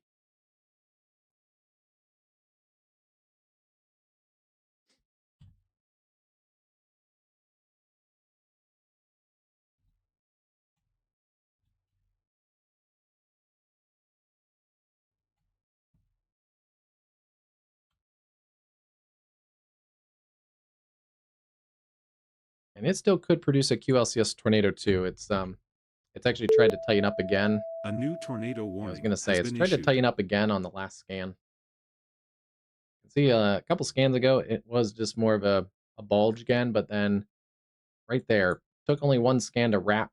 And it still could produce a QLCS tornado too. It's actually tried to tighten up again. A new tornado I was warning gonna say has it's been tried to issued. tighten up again on the last scan. See, a couple scans ago, it was just more of a bulge again, but then right there, took only one scan to wrap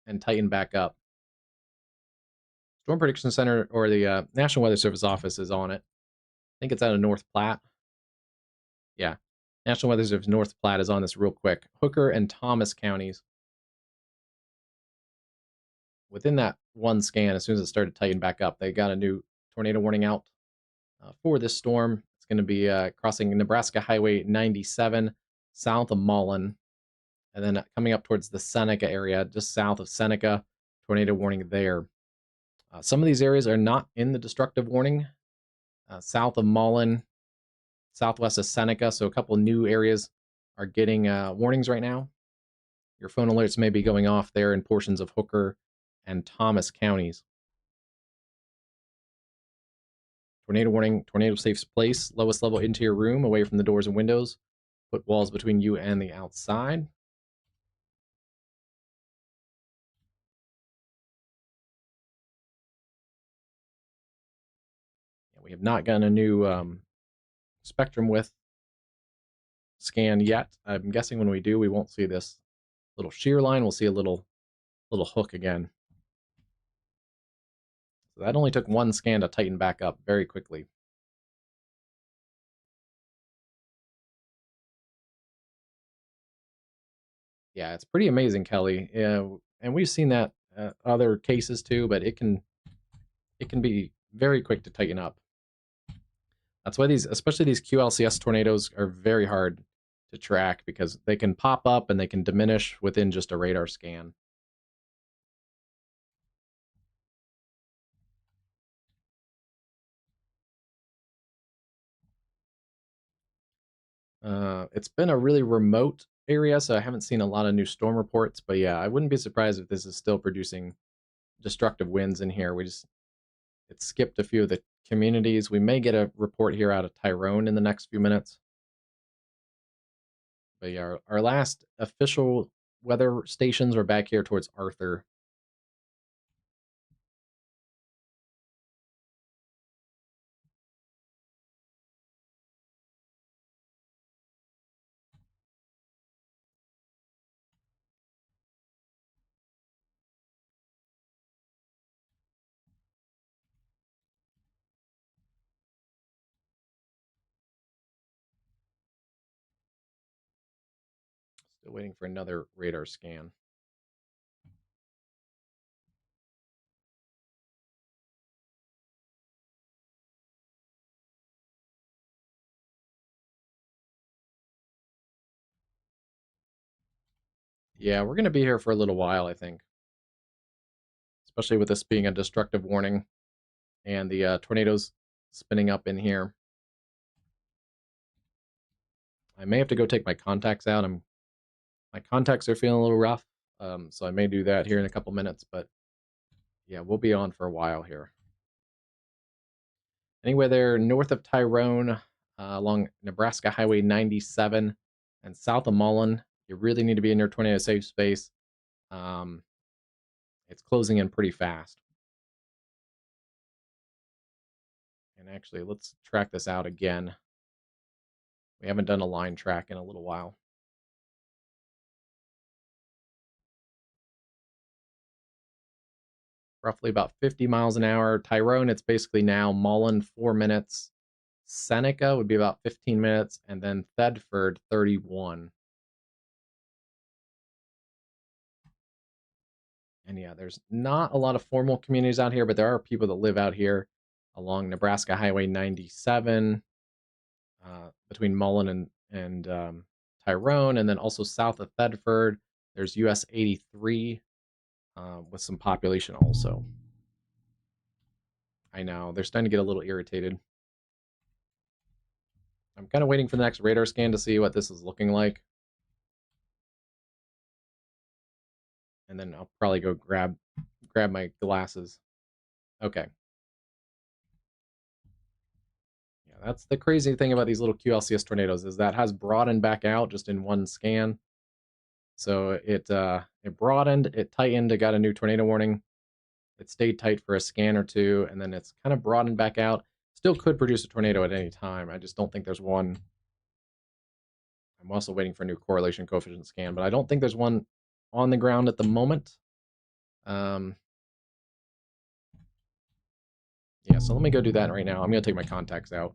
and tighten back up. Storm Prediction Center or the National Weather Service office is on it. I think it's out of North Platte. Yeah, National Weather Service North Platte is on this real quick. Hooker and Thomas counties. Within that one scan, as soon as it started to tighten back up, they got a new tornado warning out for this storm. It's going to be crossing Nebraska Highway 97 south of Mullen, and then coming up towards the Seneca area, just south of Seneca. Tornado warning there. Some of these areas are not in the destructive warning. South of Mullen, southwest of Seneca, so a couple new areas are getting warnings right now. Your phone alerts may be going off there in portions of Hooker and Thomas counties. Tornado warning, tornado safe place, lowest level into your room, away from the doors and windows. Put walls between you and the outside. We have not gotten a new spectrum width scan yet. I'm guessing when we do, we won't see this little shear line. We'll see a little hook again. So that only took one scan to tighten back up very quickly. Yeah, it's pretty amazing, Kelly. And we've seen that other cases too, but it can be very quick to tighten up. That's why especially these QLCS tornadoes, are very hard to track because they can pop up and they can diminish within just a radar scan. It's been a really remote area, so I haven't seen a lot of new storm reports. But yeah, I wouldn't be surprised if this is still producing destructive winds in here. It skipped a few of the communities. We may get a report here out of Tyrone in the next few minutes. But yeah, our last official weather stations are back here towards Arthur. Still waiting for another radar scan. Yeah, we're going to be here for a little while, I think. Especially with this being a destructive warning and the tornadoes spinning up in here. I may have to go take my contacts out. My contacts are feeling a little rough, so I may do that here in a couple minutes. But yeah, we'll be on for a while here. Anyway, they're north of Tyrone, along Nebraska Highway 97, and south of Mullen. You really need to be in your tornado safe space. It's closing in pretty fast. And actually, let's track this out again. We haven't done a line track in a little while. Roughly about 50 miles an hour. Tyrone, it's basically now Mullen, 4 minutes. Seneca would be about 15 minutes, and then Thedford, 31. And yeah, there's not a lot of formal communities out here, but there are people that live out here along Nebraska Highway 97, between Mullen and Tyrone, and then also south of Thedford. There's US 83 with some population also. I know, they're starting to get a little irritated. I'm kind of waiting for the next radar scan to see what this is looking like. And then I'll probably go grab my glasses. Okay. Yeah, that's the crazy thing about these little QLCS tornadoes is that has broadened back out just in one scan. So it broadened, it tightened, it got a new tornado warning. It stayed tight for a scan or two, and then it's kind of broadened back out. Still could produce a tornado at any time. I just don't think there's one. I'm also waiting for a new correlation coefficient scan, but I don't think there's one on the ground at the moment. Yeah, so let me go do that right now. I'm going to take my contacts out.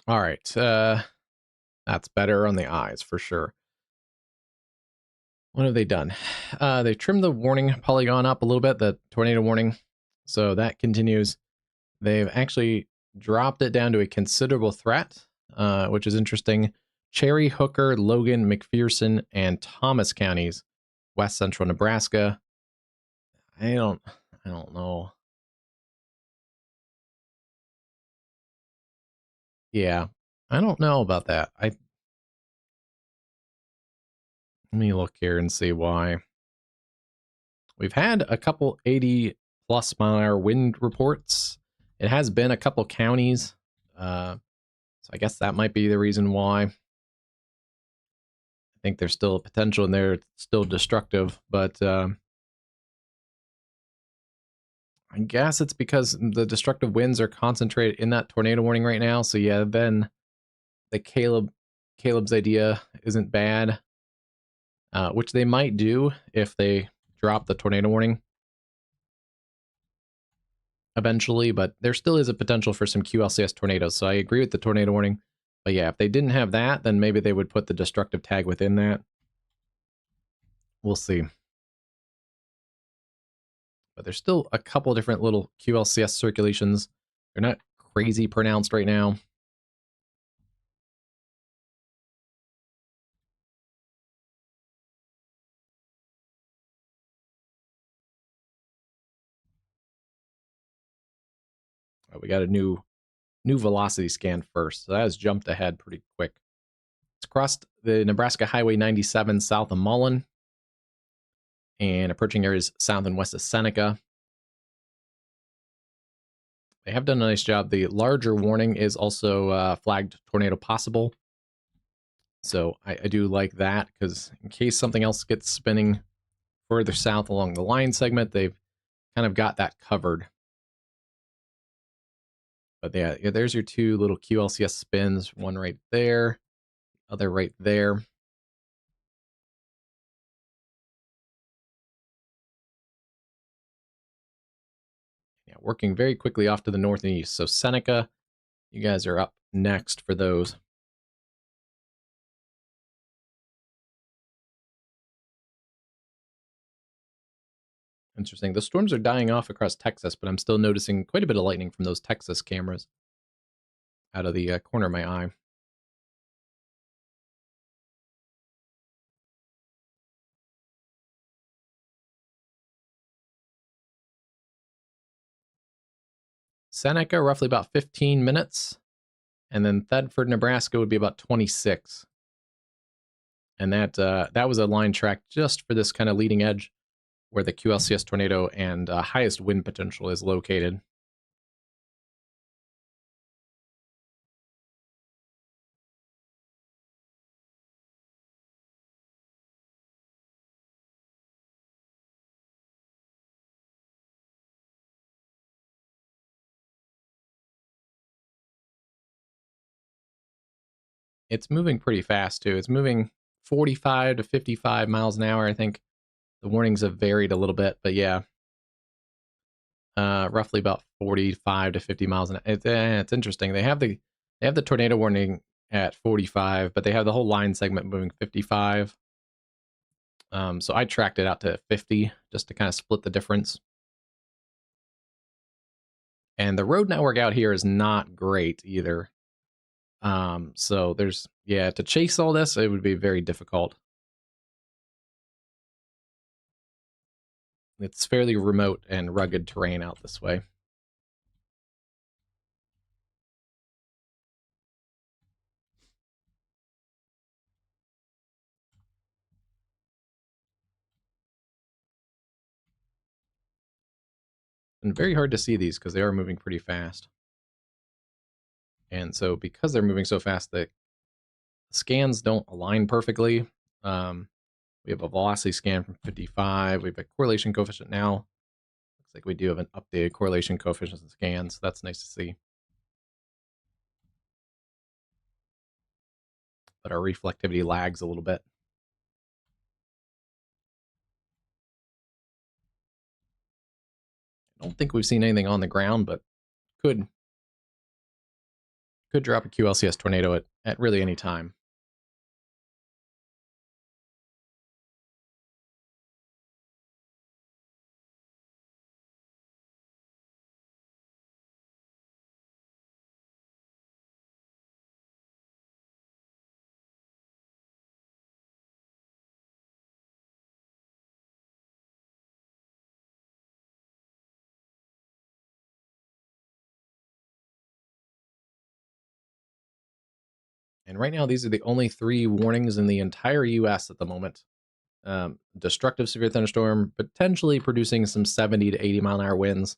All right. That's better on the eyes for sure. What have they done? They trimmed the warning polygon up a little bit, the tornado warning. So that continues. They've actually dropped it down to a considerable threat, which is interesting. Cherry, Hooker, Logan, McPherson, and Thomas counties, west central Nebraska. I don't know. Yeah, I don't know about that. Let me look here and see why. We've had a couple 80 plus mile an hour wind reports. It has been a couple counties. So I guess that might be the reason why. I think there's still a potential and they're still destructive, but I guess it's because the destructive winds are concentrated in that tornado warning right now. So yeah, then the Caleb's idea isn't bad, which they might do if they drop the tornado warning eventually, but there still is a potential for some QLCS tornadoes. So I agree with the tornado warning. But yeah, if they didn't have that, then maybe they would put the destructive tag within that. We'll see. But there's still a couple different little QLCS circulations. They're not crazy pronounced right now. We got a new velocity scan first, so that has jumped ahead pretty quick. It's crossed the Nebraska Highway 97 south of Mullen and approaching areas south and west of Seneca. They have done a nice job. The larger warning is also flagged tornado possible. So I do like that because in case something else gets spinning further south along the line segment, they've kind of got that covered. But yeah, there's your two little QLCS spins, one right there, other right there. Yeah, working very quickly off to the north and east. So Seneca, you guys are up next for those. Interesting. The storms are dying off across Texas, but I'm still noticing quite a bit of lightning from those Texas cameras out of the corner of my eye. Seneca, roughly about 15 minutes. And then Thedford, Nebraska would be about 26. And that was a line track just for this kind of leading edge where the QLCS tornado and highest wind potential is located. It's moving pretty fast too. It's moving 45 to 55 miles an hour. I think the warnings have varied a little bit, but yeah, roughly about 45 to 50 miles an hour. It's interesting. They have the tornado warning at 45, but they have the whole line segment moving 55. So I tracked it out to 50 just to kind of split the difference. And the road network out here is not great either. So there's, yeah, to chase all this, it would be very difficult. It's fairly remote and rugged terrain out this way. And very hard to see these because they are moving pretty fast. And so because they're moving so fast, the scans don't align perfectly. We have a velocity scan from 55. We have a correlation coefficient now. Looks like we do have an updated correlation coefficient and scans. So that's nice to see. But our reflectivity lags a little bit. I don't think we've seen anything on the ground, but could. Could drop a QLCS tornado at really any time. And right now, these are the only 3 warnings in the entire US at the moment. Destructive severe thunderstorm, potentially producing some 70 to 80 mile an hour winds.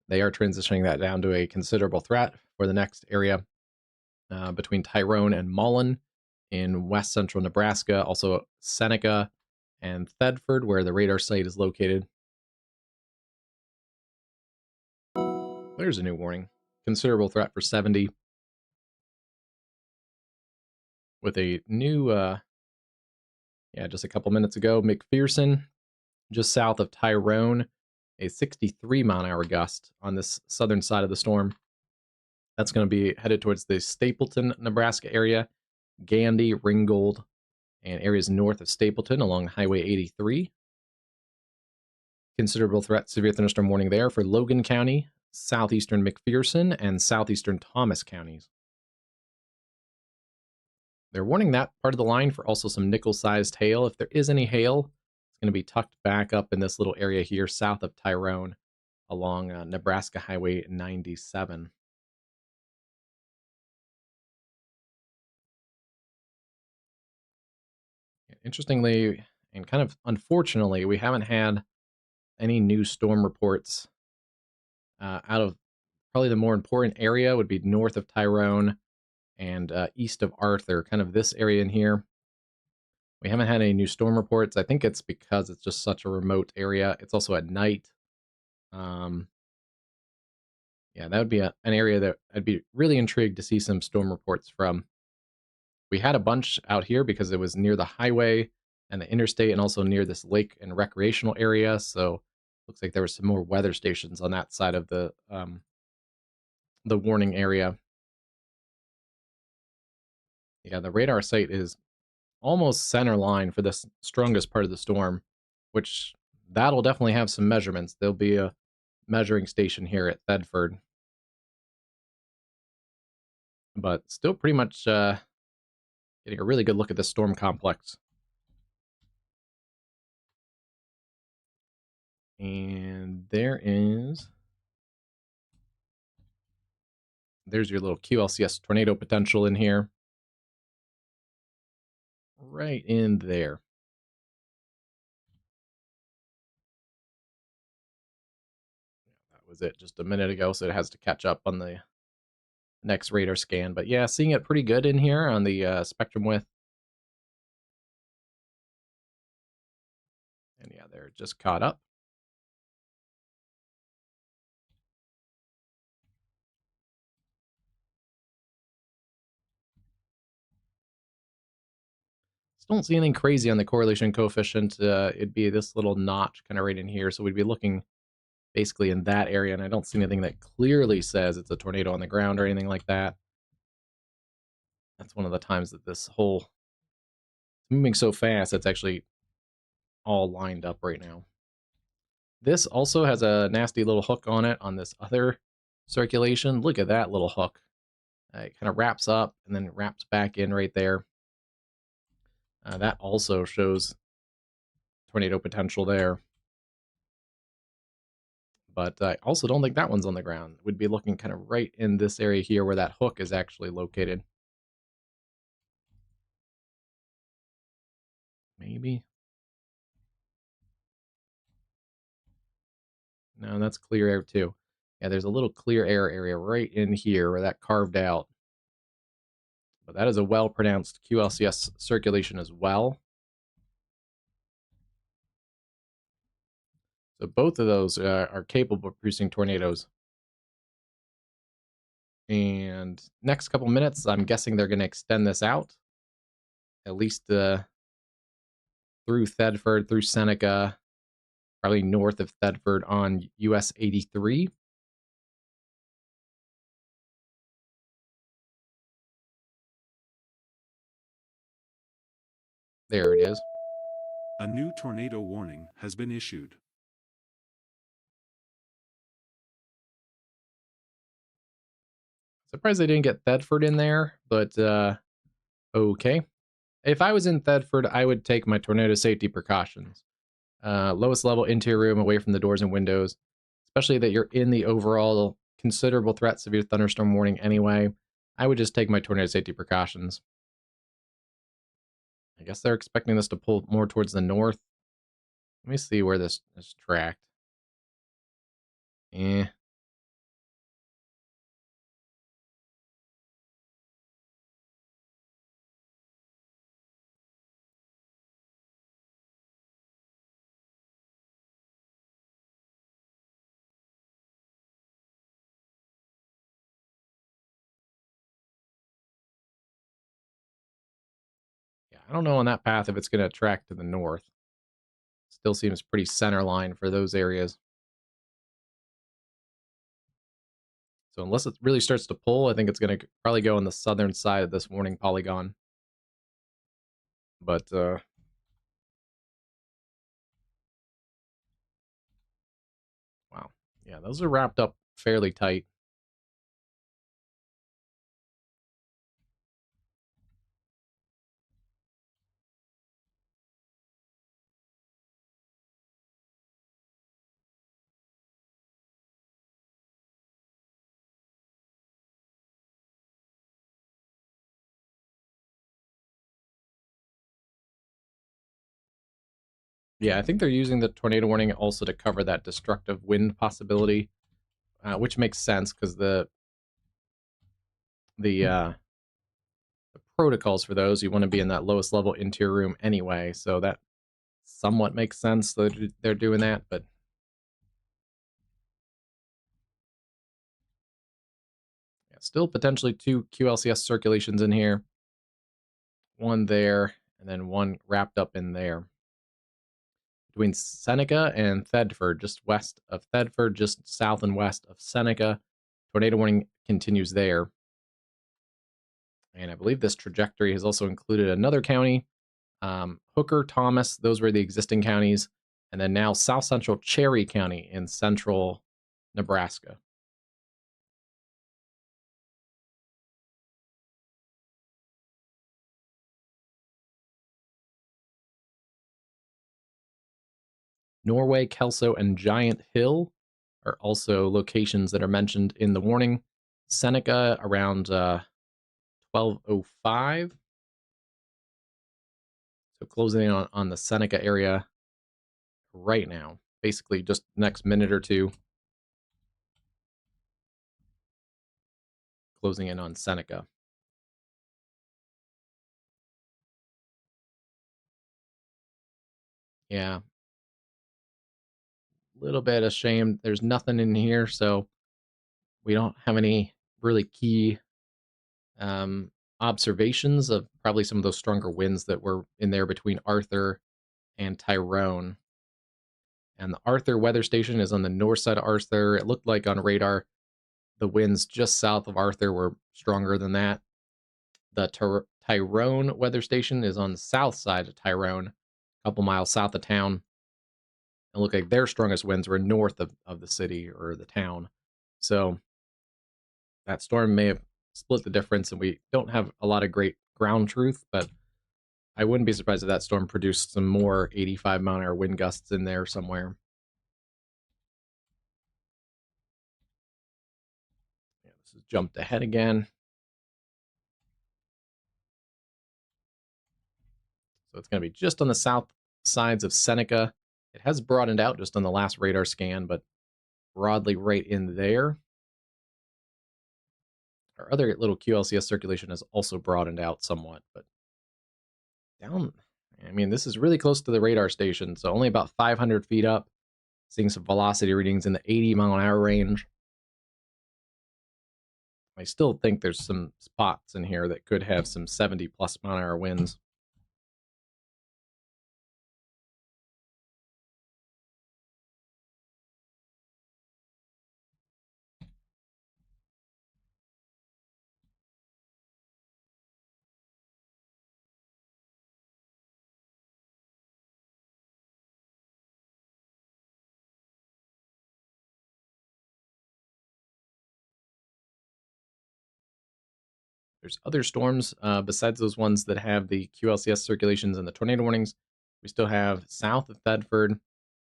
They are transitioning that down to a considerable threat for the next area between Tyrone and Mullen in west central Nebraska, also Seneca and Thedford, where the radar site is located. There's a new warning. Considerable threat for 70. With a new, just a couple minutes ago, McPherson, just south of Tyrone, a 63 mile an hour gust on this southern side of the storm. That's going to be headed towards the Stapleton, Nebraska area, Gandy, Ringgold, and areas north of Stapleton along Highway 83. Considerable threat, severe thunderstorm warning there for Logan County, southeastern McPherson, and southeastern Thomas counties. They're warning that part of the line for also some nickel-sized hail. If there is any hail, it's going to be tucked back up in this little area here south of Tyrone along Nebraska Highway 97. Interestingly, and kind of unfortunately, we haven't had any new storm reports out of probably the more important area would be north of Tyrone and east of Arthur, kind of this area in here. We haven't had any new storm reports. I think it's because it's just such a remote area. It's also at night. Yeah, that would be an area that I'd be really intrigued to see some storm reports from. We had a bunch out here because it was near the highway and the interstate and also near this lake and recreational area. So looks like there were some more weather stations on that side of the warning area. Yeah, the radar site is almost center line for this strongest part of the storm, which that'll definitely have some measurements. There'll be a measuring station here at Thedford. But still pretty much getting a really good look at the storm complex. And there's your little QLCS tornado potential in here. Right in there. That was it just a minute ago, so it has to catch up on the next radar scan. But yeah, seeing it pretty good in here on the spectrum width. And yeah, they're just caught up. Still don't see anything crazy on the correlation coefficient. It'd be this little notch kind of right in here. So we'd be looking basically in that area. And I don't see anything that clearly says it's a tornado on the ground or anything like that. That's one of the times that this whole moving so fast, it's actually all lined up right now. This also has a nasty little hook on it on this other circulation. Look at that little hook. It kind of wraps up and then wraps back in right there. That also shows tornado potential there. But I also don't think that one's on the ground. We'd be looking kind of right in this area here where that hook is actually located. Maybe. No, that's clear air too. Yeah, there's a little clear air area right in here where that carved out. But that is a well-pronounced QLCS circulation as well. So both of those are capable of producing tornadoes. And next couple minutes, I'm guessing they're going to extend this out, at least through Thedford, through Seneca, probably north of Thedford on US 83. There it is. A new tornado warning has been issued. Surprised they didn't get Thedford in there, but okay. If I was in Thedford, I would take my tornado safety precautions. Lowest level interior room away from the doors and windows, especially that you're in the overall considerable threat severe thunderstorm warning anyway. I would just take my tornado safety precautions. I guess they're expecting this to pull more towards the north. Let me see where this is tracked. Eh. Yeah, I don't know on that path if it's going to track to the north. Still seems pretty center line for those areas. So unless it really starts to pull, I think it's going to probably go on the southern side of this warning polygon. But wow, yeah, those are wrapped up fairly tight. Yeah, I think they're using the tornado warning also to cover that destructive wind possibility, which makes sense because the the protocols for those, you want to be in that lowest level interior room anyway, so that somewhat makes sense that they're doing that. But yeah, still potentially two QLCS circulations in here, one there, and then one wrapped up in there. Between Seneca and Thedford, just west of Thedford, just south and west of Seneca. Tornado warning continues there. And I believe this trajectory has also included another county, Hooker, Thomas, those were the existing counties. And then now South Central Cherry County in central Nebraska. Norway, Kelso, and Giant Hill are also locations that are mentioned in the warning. Seneca around 1205. So closing in on the Seneca area right now. Basically just next minute or two. Closing in on Seneca. Yeah. A little bit ashamed. There's nothing in here, so we don't have any really key um, observations of probably some of those stronger winds that were in there between Arthur and Tyrone. And the Arthur weather station is on the north side of Arthur. It looked like on radar the winds just south of Arthur were stronger than that. The Tyrone weather station is on the south side of Tyrone, a couple miles south of town. It looked like their strongest winds were north of the city or the town. So that storm may have split the difference, and we don't have a lot of great ground truth, but I wouldn't be surprised if that storm produced some more 85-mile-an-hour wind gusts in there somewhere. Yeah, this has jumped ahead again. So it's going to be just on the south sides of Seneca. It has broadened out just on the last radar scan, but broadly right in there. Our other little QLCS circulation has also broadened out somewhat, but down. I mean, this is really close to the radar station, so only about 500 feet up. Seeing some velocity readings in the 80-mile-an-hour range. I still think there's some spots in here that could have some 70-plus mile-an-hour winds. There's other storms besides those ones that have the QLCS circulations and the tornado warnings. We still have south of Thedford.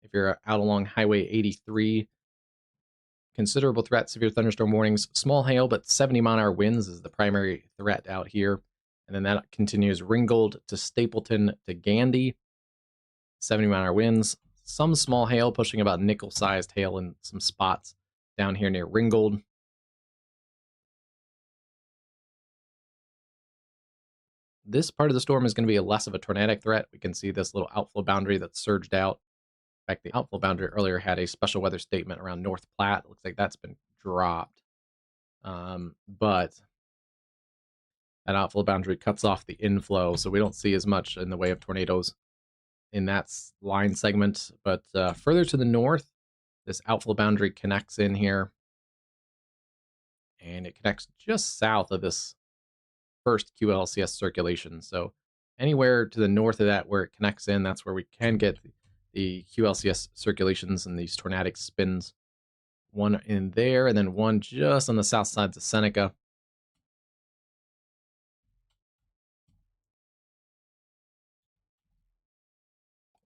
If you're out along Highway 83, considerable threat, severe thunderstorm warnings, small hail, but 70-mile-an-hour winds is the primary threat out here. And then that continues Ringgold to Stapleton to Gandy, 70-mile-an-hour winds, some small hail, pushing about nickel-sized hail in some spots down here near Ringgold. This part of the storm is going to be less of a tornadic threat. We can see this little outflow boundary that's surged out. In fact, the outflow boundary earlier had a special weather statement around North Platte. It looks like that's been dropped. But that outflow boundary cuts off the inflow, so we don't see as much in the way of tornadoes in that line segment. But further to the north, this outflow boundary connects in here, and it connects just south of this first QLCS circulation. So anywhere to the north of that where it connects in, that's where we can get the QLCS circulations and these tornadic spins. One in there, and then one just on the south side of Seneca.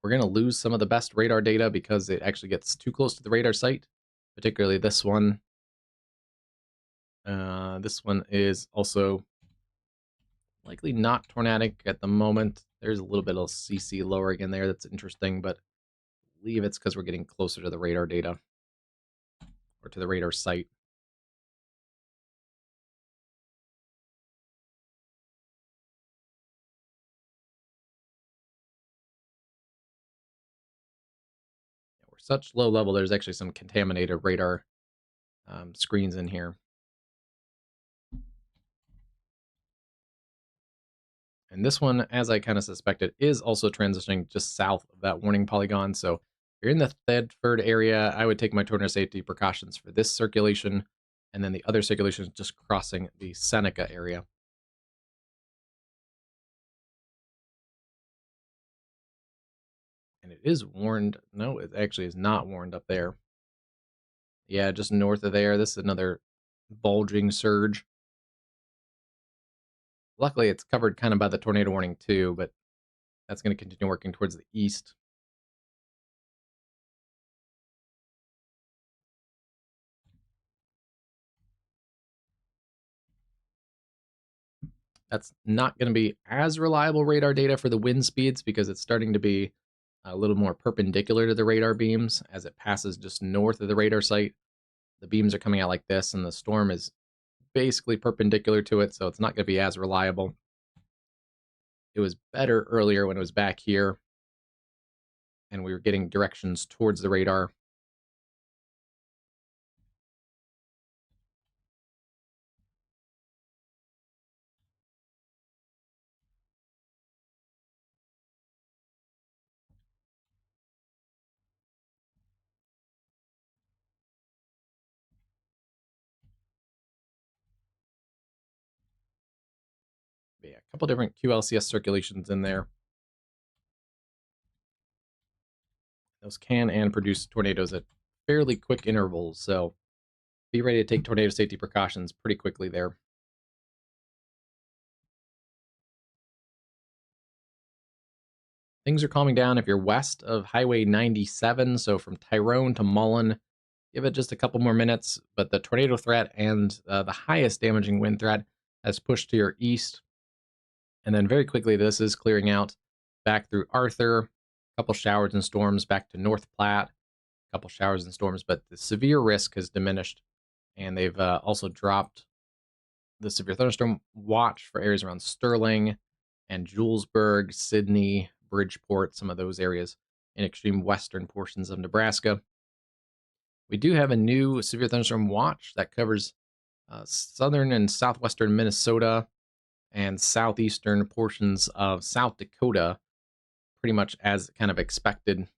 We're going to lose some of the best radar data because it actually gets too close to the radar site, particularly this one. This one is also likely not tornadic at the moment. There's a little bit of CC lowering in there that's interesting, but I believe it's because we're getting closer to the radar data or to the radar site. Yeah, we're such low level, there's actually some contaminated radar screens in here. And this one, as I kind of suspected, is also transitioning just south of that warning polygon. So if you're in the Thedford area, I would take my tornado safety precautions for this circulation, and then the other circulation is just crossing the Seneca area. And it is warned. No, it actually is not warned up there. Yeah, just north of there. This is another bulging surge. Luckily, it's covered kind of by the tornado warning too, but that's going to continue working towards the east. That's not going to be as reliable radar data for the wind speeds because it's starting to be a little more perpendicular to the radar beams as it passes just north of the radar site. The beams are coming out like this, and the storm is basically perpendicular to it, so it's not going to be as reliable. It was better earlier when it was back here, and we were getting directions towards the radar. But yeah, a couple different QLCS circulations in there. Those can and produce tornadoes at fairly quick intervals, so be ready to take tornado safety precautions pretty quickly there. Things are calming down if you're west of Highway 97, so from Tyrone to Mullen. Give it just a couple more minutes, but the tornado threat and the highest damaging wind threat has pushed to your east. And then very quickly, this is clearing out back through Arthur, a couple showers and storms back to North Platte, a couple showers and storms, but the severe risk has diminished. And they've also dropped the severe thunderstorm watch for areas around Sterling and Julesburg, Sidney, Bridgeport, some of those areas in extreme western portions of Nebraska. We do have a new severe thunderstorm watch that covers southern and southwestern Minnesota and southeastern portions of South Dakota, pretty much as kind of expected.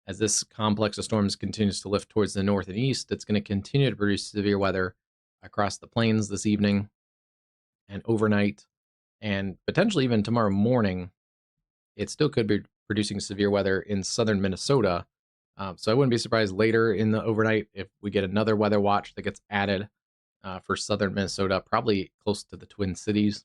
As this complex of storms continues to lift towards the north and east, it's going to continue to produce severe weather across the plains this evening and overnight, and potentially even tomorrow morning. It still could be producing severe weather in southern Minnesota. So I wouldn't be surprised later in the overnight if we get another weather watch that gets added for southern Minnesota, probably close to the Twin Cities.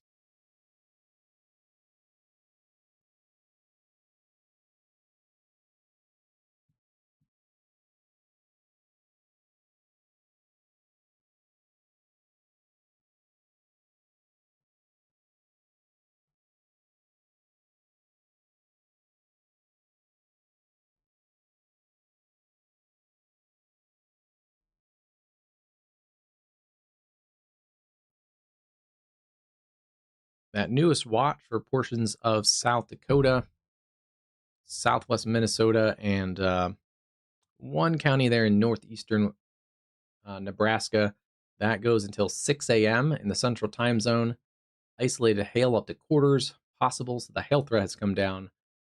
That newest watch for portions of South Dakota, southwest Minnesota, and one county there in northeastern Nebraska. That goes until 6 a.m. in the central time zone. Isolated hail up to quarters possible, so the hail threat has come down.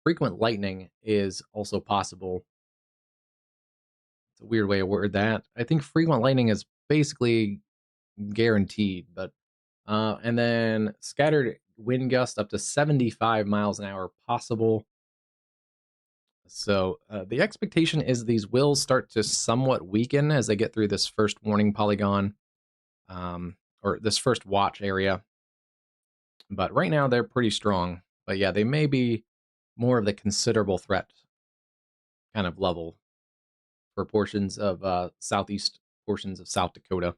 Frequent lightning is also possible. It's a weird way to word that. I think frequent lightning is basically guaranteed, but and then scattered wind gusts up to 75 miles an hour possible. So the expectation is these will start to somewhat weaken as they get through this first warning polygon, or this first watch area. But right now they're pretty strong. But yeah, they may be more of the considerable threat kind of level for portions of southeast portions of South Dakota.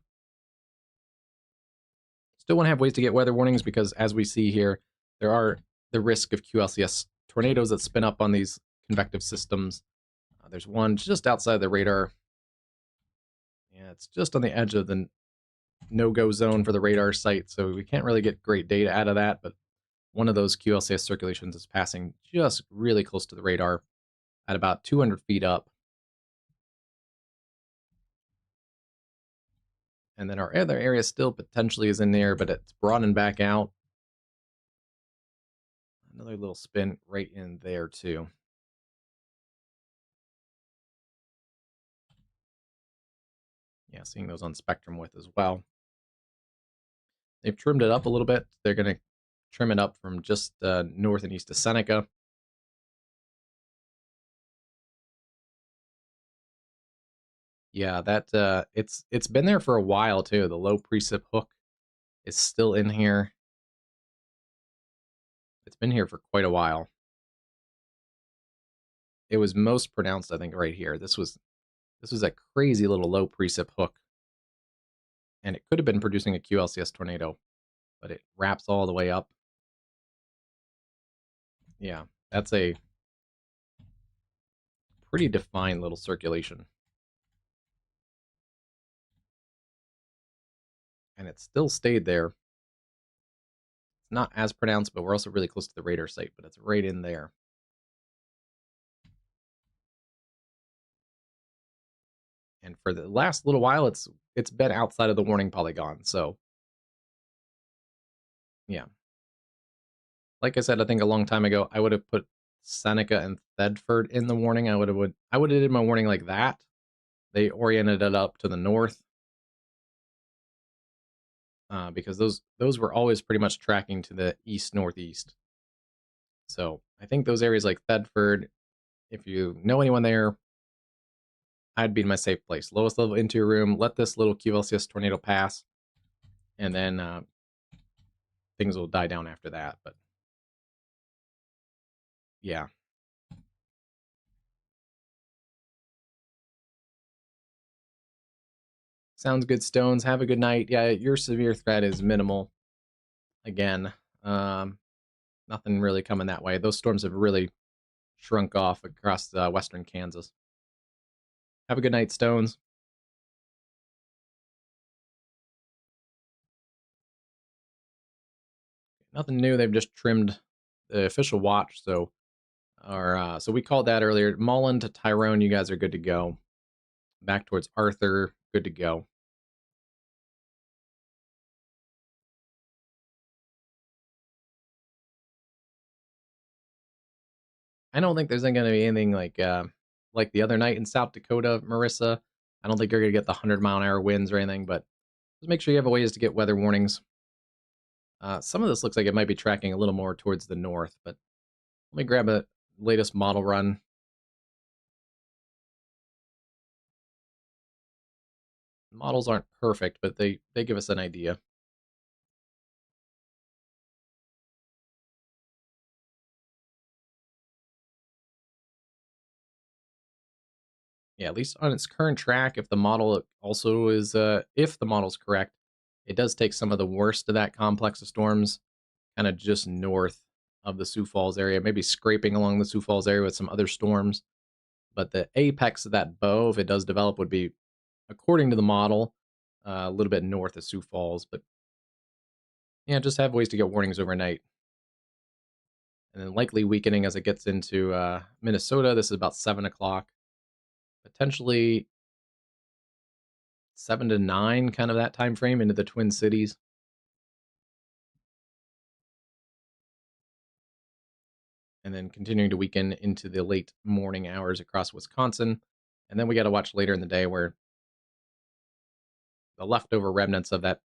Still want to have ways to get weather warnings because, as we see here, there are the risk of QLCS tornadoes that spin up on these convective systems. There's one just outside the radar. Yeah, it's just on the edge of the no-go zone for the radar site, so we can't really get great data out of that, but one of those QLCS circulations is passing just really close to the radar at about 200 feet up. And then our other area still potentially is in there, but it's broadening back out. Another little spin right in there too. Yeah, seeing those on spectrum width as well. They've trimmed it up a little bit. They're going to trim it up from just north and east of Seneca. Yeah, that it's been there for a while too. The low precip hook is still in here. It's been here for quite a while. It was most pronounced, I think, right here. This was a crazy little low precip hook, and it could have been producing a QLCS tornado, but it wraps all the way up. Yeah, that's a pretty defined little circulation. And it still stayed there. It's not as pronounced, but we're also really close to the radar site, but it's right in there. And for the last little while, it's been outside of the warning polygon. So yeah. Like I said, I think a long time ago, I would have put Seneca and Thedford in the warning. I would have did my warning like that. They oriented it up to the north. Because those were always pretty much tracking to the east-northeast. So I think those areas like Thedford, if you know anyone there, I'd be in my safe place. Lowest level interior room, let this little QLCS tornado pass, and then things will die down after that. But yeah. Sounds good, Stones. Have a good night. Yeah, your severe threat is minimal. Again, nothing really coming that way. Those storms have really shrunk off across western Kansas. Have a good night, Stones. Nothing new. They've just trimmed the official watch. So we called that earlier. Mullen to Tyrone, you guys are good to go. Back towards Arthur, good to go. I don't think there's going to be anything like the other night in South Dakota, Marissa. I don't think you're going to get the 100-mile-an-hour winds or anything, but just make sure you have a ways to get weather warnings. Some of this looks like it might be tracking a little more towards the north, but let me grab a latest model run. Models aren't perfect, but they give us an idea. Yeah, at least on its current track, if the model also is, if the model's correct, it does take some of the worst of that complex of storms kind of just north of the Sioux Falls area, maybe scraping along the Sioux Falls area with some other storms. But the apex of that bow, if it does develop, would be, according to the model, a little bit north of Sioux Falls. But yeah, just have ways to get warnings overnight. And then likely weakening as it gets into Minnesota. This is about 7 o'clock. Potentially 7 to 9, kind of that time frame into the Twin Cities. And then continuing to weaken into the late morning hours across Wisconsin. And then we got to watch later in the day where the leftover remnants of that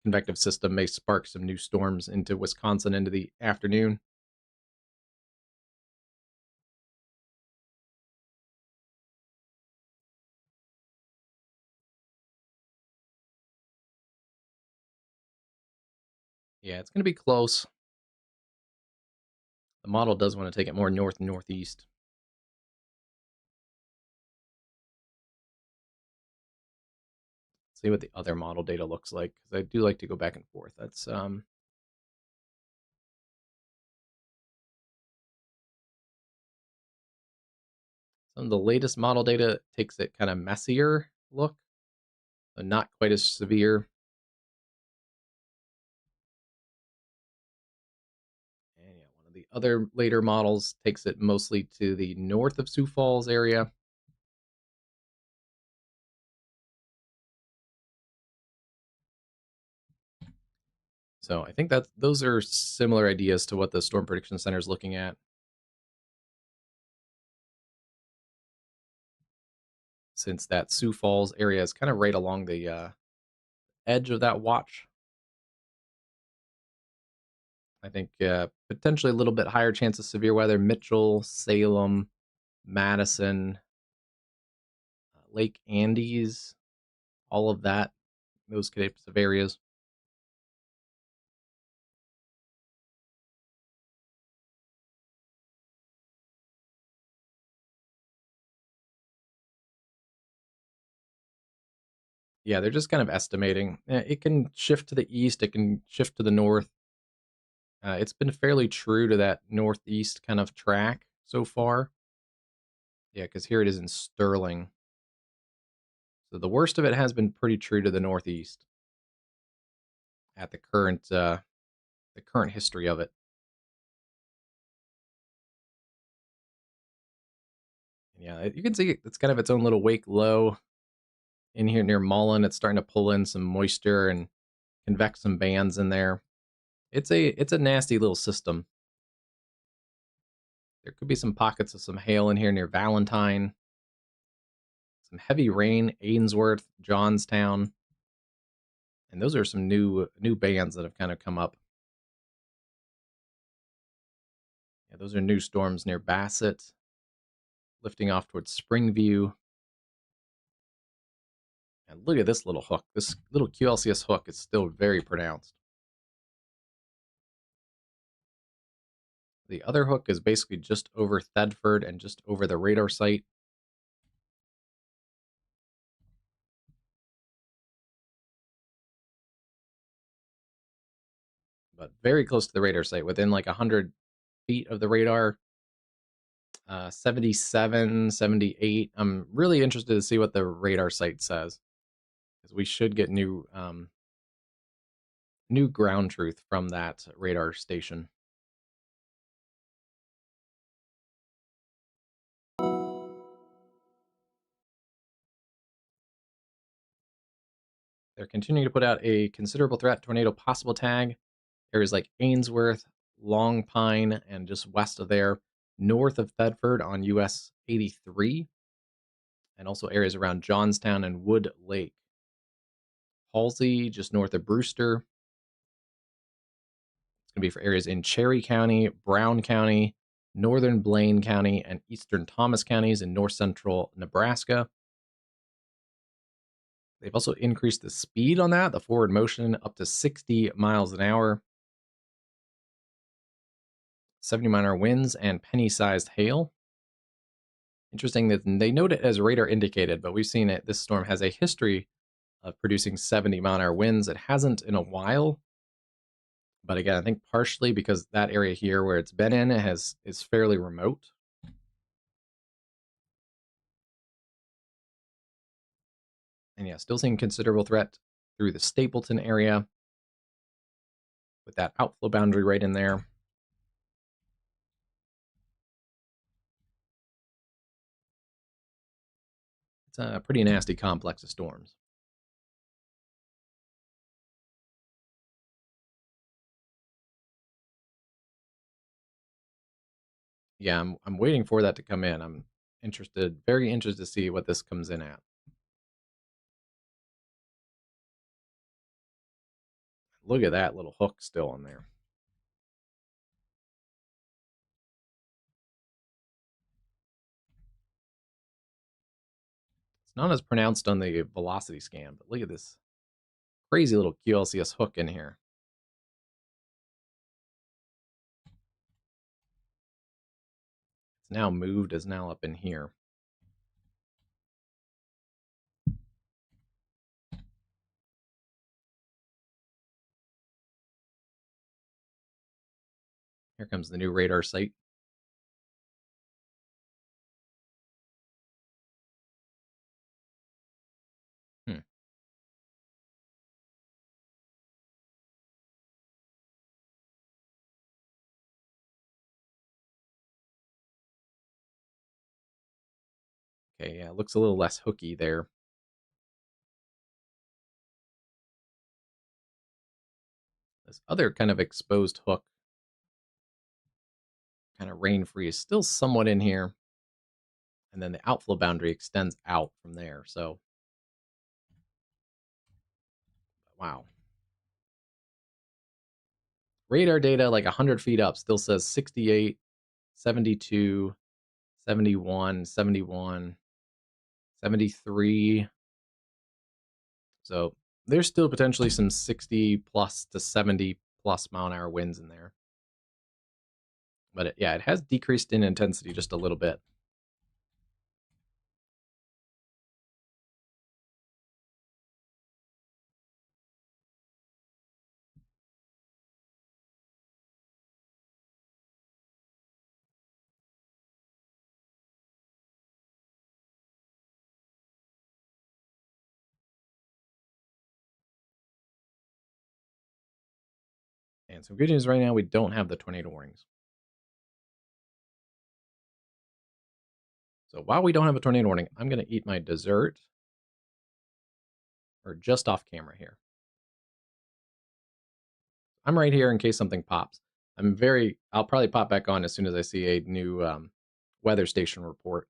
convective system may spark some new storms into Wisconsin into the afternoon. Yeah, it's going to be close. The model does want to take it more north and northeast. See what the other model data looks like, because I do like to go back and forth. That's some of the latest model data takes it kind of messier look, but not quite as severe. And yeah, one of the other later models takes it mostly to the north of Sioux Falls area. So I think that those are similar ideas to what the Storm Prediction Center is looking at. Since that Sioux Falls area is kind of right along the edge of that watch. I think potentially a little bit higher chance of severe weather. Mitchell, Salem, Madison, Lake Andes, all of that, those types of areas. Yeah, they're just kind of estimating. It can shift to the east, it can shift to the north. It's been fairly true to that northeast kind of track so far. Yeah, because here it is in Sterling. So the worst of it has been pretty true to the northeast at the current history of it. And yeah, you can see it's kind of its own little wake low in here near Mullen. It's starting to pull in some moisture and convect some bands in there. It's a nasty little system. There could be some pockets of some hail in here near Valentine. Some heavy rain, Ainsworth, Johnstown. And those are some new bands that have kind of come up. Yeah, those are new storms near Bassett, lifting off towards Springview. And look at this little hook. This little QLCS hook is still very pronounced. The other hook is basically just over Thedford and just over the radar site. But very close to the radar site, within like 100 feet of the radar. 77, 78. I'm really interested to see what the radar site says, because we should get new ground truth from that radar station. They're continuing to put out a considerable threat tornado possible tag. Areas like Ainsworth, Long Pine, and just west of there, north of Thedford on US 83, and also areas around Johnstown and Wood Lake. Halsey, just north of Brewster. It's going to be for areas in Cherry County, Brown County, northern Blaine County, and eastern Thomas counties in north central Nebraska. They've also increased the speed on that, the forward motion, up to 60 miles an hour, 70-mile-an-hour winds, and penny-sized hail. Interesting that they note it as radar indicated, but we've seen it. This storm has a history of producing 70-mile-an-hour winds. It hasn't in a while, but again, I think partially because that area here where it's been in is fairly remote. And yeah, still seeing considerable threat through the Stapleton area with that outflow boundary right in there. It's a pretty nasty complex of storms. Yeah, I'm waiting for that to come in. I'm interested, very interested to see what this comes in at. Look at that little hook still on there. It's not as pronounced on the velocity scan, but look at this crazy little QLCS hook in here. It's now moved, is now up in here. Here comes the new radar site. Hmm. Okay, yeah, it looks a little less hooky there. This other kind of exposed hook, kind of rain-free, is still somewhat in here. And then the outflow boundary extends out from there. So, wow. Radar data, like 100 feet up, still says 68, 72, 71, 71, 73. So there's still potentially some 60 plus to 70 plus mile an hour winds in there. But yeah, it has decreased in intensity just a little bit. And some good news right now, we don't have the tornado warnings. So while we don't have a tornado warning, I'm going to eat my dessert, or just off camera here. I'm right here in case something pops. I'll probably pop back on as soon as I see a new weather station report.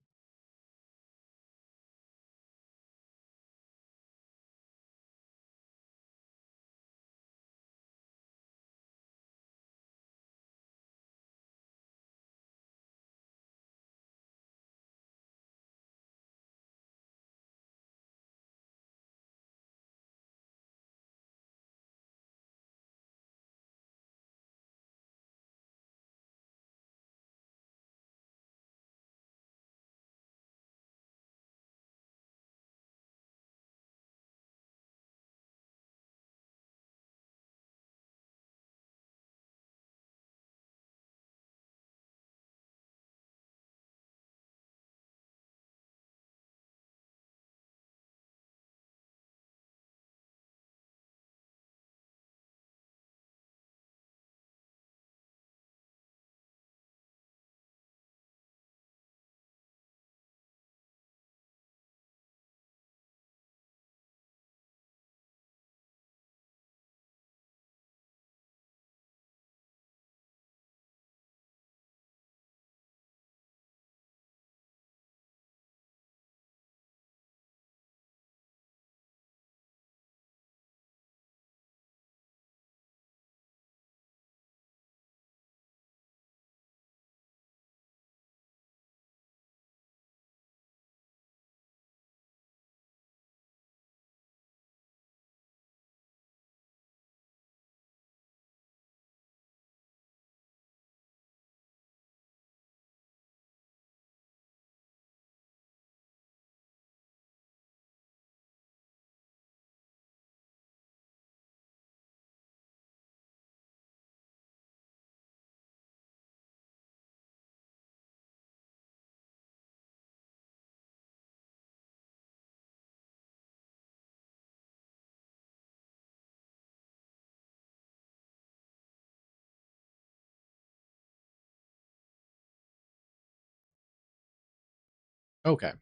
Okay.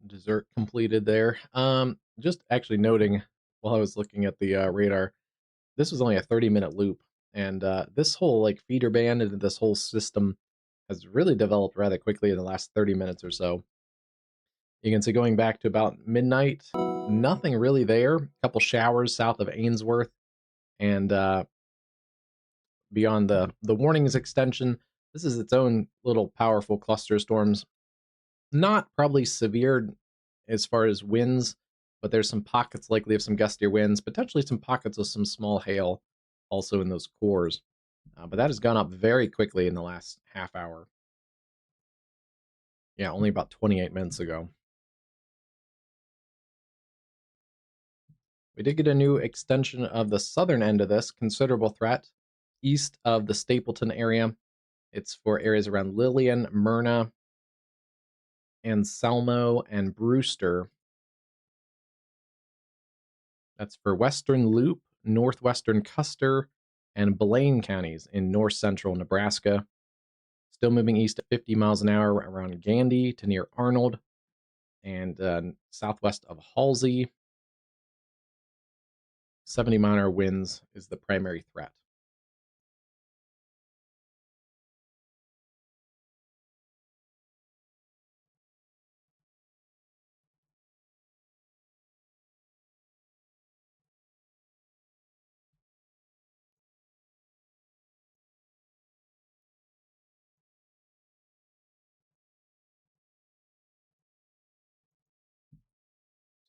Dessert completed there. Just actually noting while I was looking at the radar, this was only a 30-minute loop, and this whole like feeder band and this whole system has really developed rather quickly in the last 30 minutes or so. You can see going back to about midnight, nothing really there. A couple showers south of Ainsworth, and beyond the warnings extension, this is its own little powerful cluster of storms. Not probably severe as far as winds, but there's some pockets likely of some gustier winds, potentially some pockets of some small hail also in those cores. But that has gone up very quickly in the last half hour. Yeah, only about 28 minutes ago. We did get a new extension of the southern end of this considerable threat east of the Stapleton area. It's for areas around Lillian, Myrna, and Selmo and Brewster. That's for Western Loop, Northwestern Custer, and Blaine counties in north central Nebraska. Still moving east at 50 miles an hour around Gandy to near Arnold and southwest of Halsey. 70-mile-an-hour winds is the primary threat.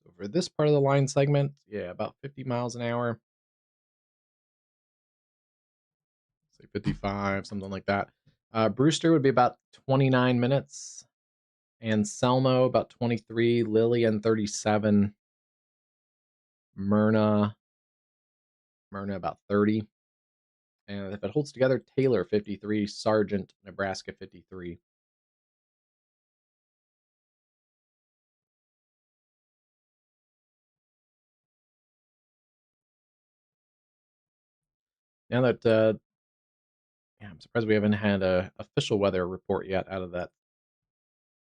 So for this part of the line segment, yeah, about 50 miles an hour. Say 55, something like that. Brewster would be about 29 minutes. And Selmo about 23. Lillian 37. Myrna about 30. And if it holds together, Taylor 53. Sargent, Nebraska 53. Now that yeah, I'm surprised we haven't had a official weather report yet out of that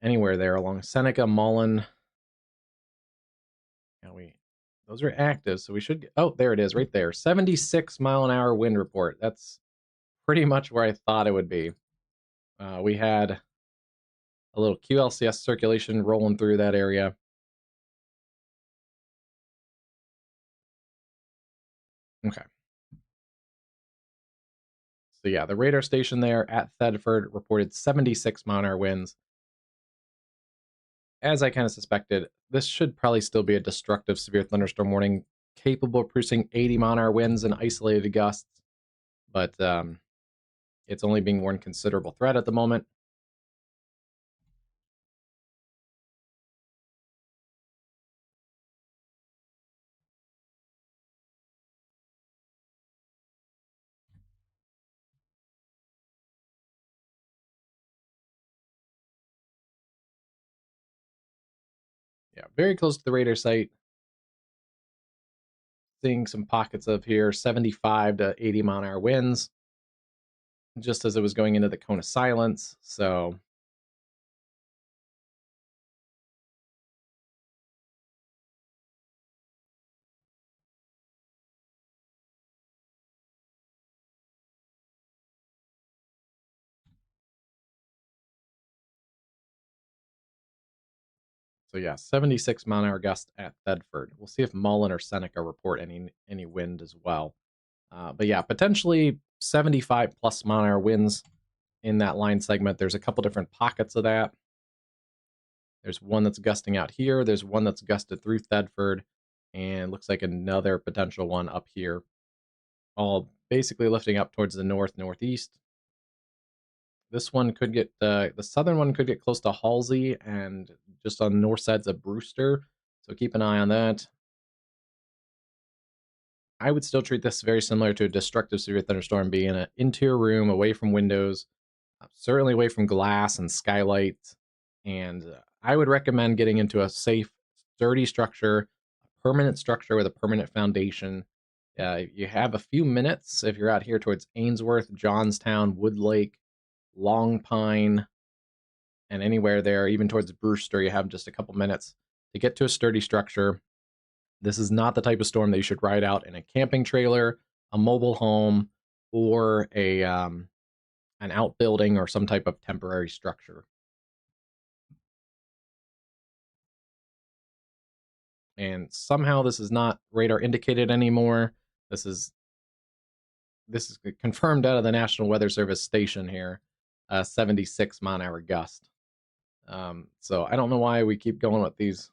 anywhere there along Seneca, Mullen. Yeah, those are active, so we should get, oh, there it is right there. 76-mile-an-hour wind report. That's pretty much where I thought it would be. We had a little QLCS circulation rolling through that area. Okay. So yeah, the radar station there at Thedford reported 76-mile-an-hour winds. As I kind of suspected, this should probably still be a destructive severe thunderstorm warning, capable of producing 80-mile-an-hour winds and isolated gusts, but it's only being warned considerable threat at the moment. Yeah, very close to the radar site. Seeing some pockets of here, 75 to 80-mile-an-hour winds, just as it was going into the cone of silence. So yeah, 76-mile-an-hour gust at Thedford. We'll see if Mullen or Seneca report any wind as well. But yeah, potentially 75 plus mile-an-hour winds in that line segment. There's a couple different pockets of that. There's one that's gusting out here. There's one that's gusted through Thedford, and looks like another potential one up here. All basically lifting up towards the northeast. This one could get the southern one could get close to Halsey and just on the north sides of Brewster. So keep an eye on that. I would still treat this very similar to a destructive severe thunderstorm, being in an interior room away from windows, certainly away from glass and skylights. And I would recommend getting into a safe, sturdy structure, a permanent structure with a permanent foundation. You have a few minutes if you're out here towards Ainsworth, Johnstown, Woodlake, Long Pine, and anywhere there, even towards Brewster, you have just a couple minutes to get to a sturdy structure. This is not the type of storm that you should ride out in a camping trailer, a mobile home, or an outbuilding or some type of temporary structure. And somehow this is not radar indicated anymore. This is confirmed out of the National Weather Service station here, 76 mile an hour gust. So I don't know why we keep going with these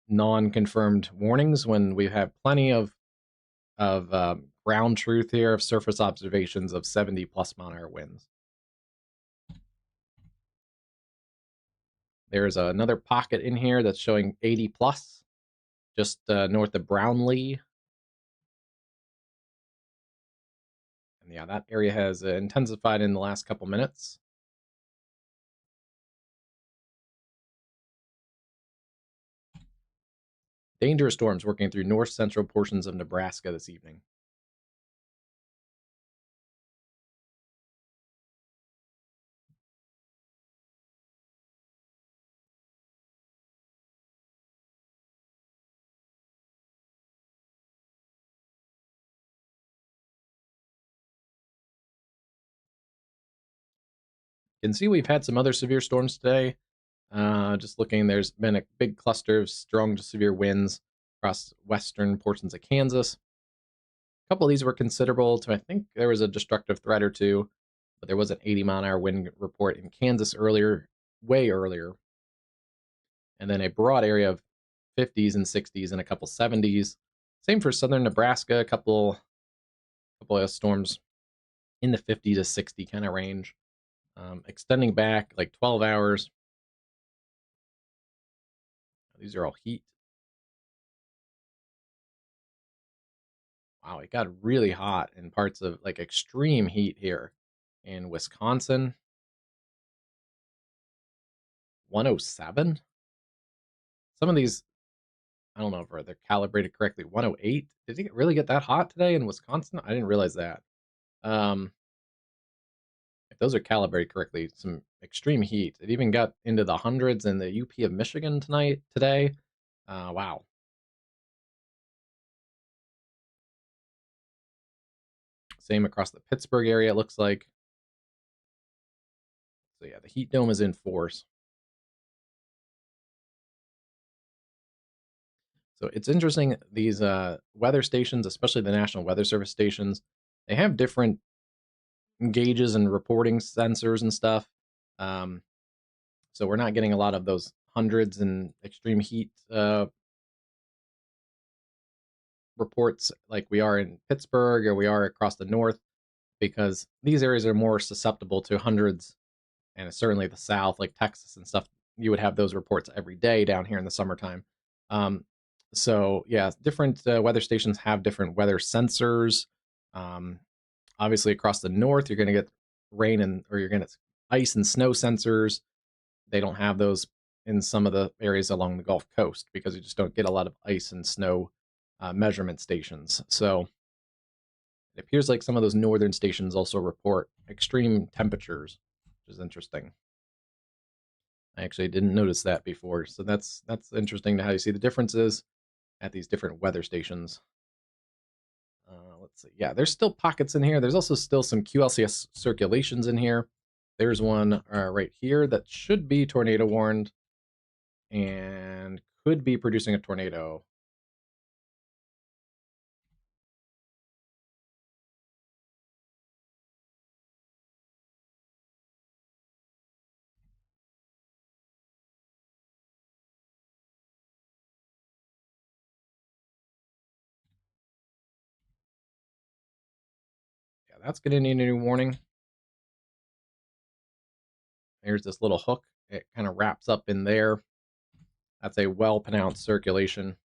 non-confirmed warnings when we have plenty of ground truth here of surface observations of 70 plus mile an hour winds. There's another pocket in here that's showing 80 plus, just north of Brownlee. And yeah, that area has intensified in the last couple minutes. Dangerous storms working through north central portions of Nebraska this evening. You can see we've had some other severe storms today. Just looking, there's been a big cluster of strong to severe winds across western portions of Kansas. A couple of these were considerable to, I think there was a destructive threat or two, but there was an 80 mile an hour wind report in Kansas earlier, way earlier. And then a broad area of 50s and 60s and a couple 70s. Same for southern Nebraska, a couple of storms in the 50 to 60 kind of range, extending back like 12 hours. These are all heat. Wow, it got really hot in parts of like extreme heat here in Wisconsin. 107. Some of these, I don't know if they're calibrated correctly. 108. Did it really get that hot today in Wisconsin? I didn't realize that. If those are calibrated correctly, some extreme heat. It even got into the hundreds in the UP of Michigan today. Wow. Same across the Pittsburgh area, it looks like. So yeah, the heat dome is in force. So it's interesting, these weather stations, especially the National Weather Service stations, they have different gauges and reporting sensors and stuff. So we're not getting a lot of those hundreds and extreme heat reports like we are in Pittsburgh or we are across the north, because these areas are more susceptible to hundreds, and certainly the south, like Texas and stuff, you would have those reports every day down here in the summertime. So yeah, different weather stations have different weather sensors. Obviously, across the north, you're going to get rain or you're going to ice and snow sensors. They don't have those in some of the areas along the Gulf Coast because you just don't get a lot of ice and snow measurement stations. So it appears like some of those northern stations also report extreme temperatures, which is interesting. I actually didn't notice that before, so that's interesting to how you see the differences at these different weather stations. Let's see. Yeah, there's still pockets in here. There's also still some QLCS circulations in here. There's one right here that should be tornado warned and could be producing a tornado. Yeah, that's going to need a new warning. There's this little hook. It kind of wraps up in there. That's a well-pronounced circulation,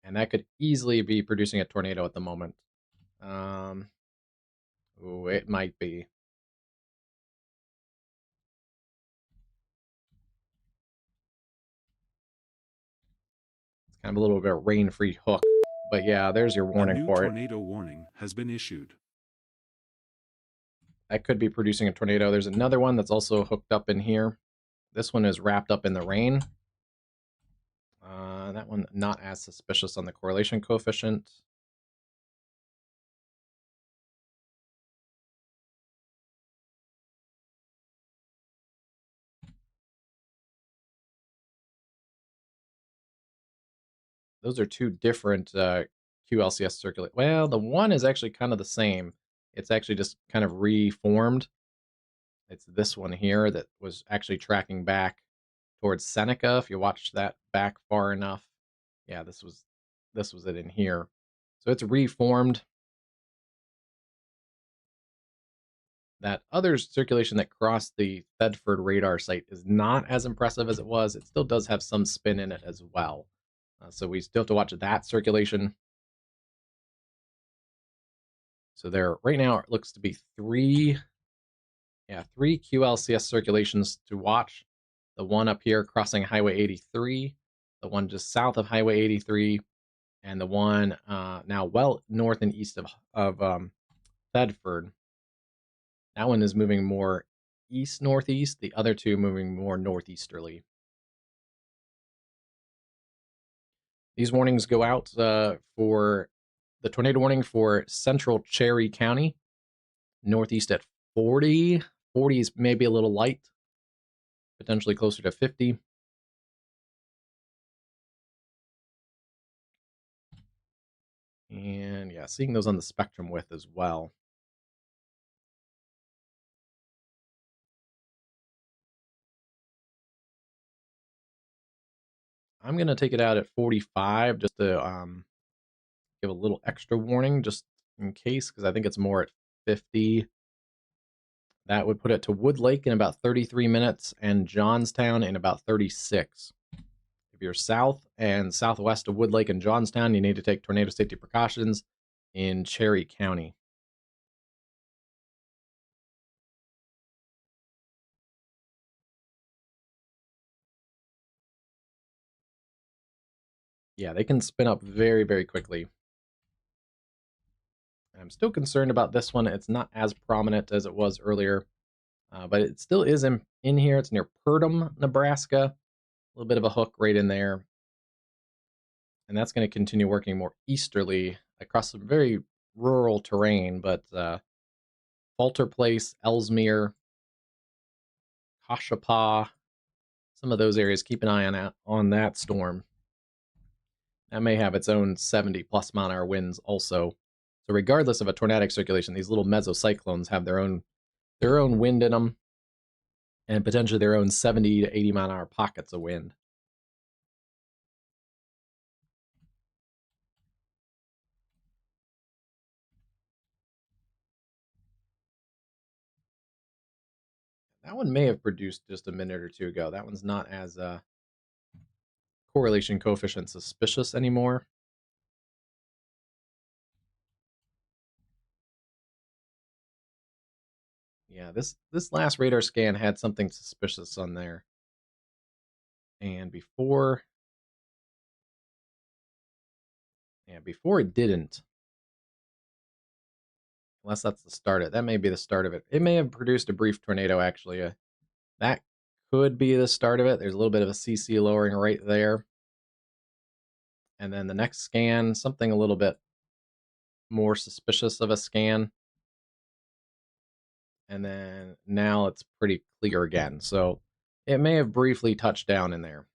and that could easily be producing a tornado at the moment. Ooh, it might be. It's kind of a little bit of rain-free hook. But yeah, there's your A warning new for it. tornado warning has been issued. That could be producing a tornado. There's another one that's also hooked up in here. This one is wrapped up in the rain. That one not as suspicious on the correlation coefficient. Those are two different QLCS circulate. Well, the one is actually kind of the same. It's actually just kind of reformed. It's this one here that was actually tracking back towards Seneca. If you watch that back far enough, yeah, this was it in here. So it's reformed. That other circulation that crossed the Thedford radar site is not as impressive as it was. It still does have some spin in it as well. So we still have to watch that circulation. So there, right now, it looks to be three QLCS circulations to watch. The one up here crossing Highway 83, the one just south of Highway 83, and the one now well north and east of Thedford. That one is moving more east-northeast, the other two moving more northeasterly. These warnings go out for the tornado warning for central Cherry County, northeast at 40. 40 is maybe a little light, potentially closer to 50. And yeah, seeing those on the spectrum width as well. I'm going to take it out at 45 just to give a little extra warning just in case, because I think it's more at 50. That would put it to Wood Lake in about 33 minutes and Johnstown in about 36. If you're south and southwest of Wood Lake and Johnstown, you need to take tornado safety precautions in Cherry County. Yeah, they can spin up very, very quickly. I'm still concerned about this one. It's not as prominent as it was earlier, but it still is in here. It's near Purdom, Nebraska. A little bit of a hook right in there. And that's going to continue working more easterly across some very rural terrain, but Falter Place, Ellesmere, Kashapa, some of those areas, keep an eye on that storm. That may have its own 70+ mile-an-hour winds also. So regardless of a tornadic circulation, these little mesocyclones have their own wind in them, and potentially their own 70 to 80 mile-an-hour pockets of wind. That one may have produced just a minute or two ago. That one's not as correlation coefficient suspicious anymore. Yeah, this last radar scan had something suspicious on there. And before it didn't. Unless that's the start of it. That may be the start of it. It may have produced a brief tornado, actually. That could be the start of it. There's a little bit of a CC lowering right there. And then the next scan, something a little bit more suspicious of a scan. And then now it's pretty clear again. So it may have briefly touched down in there.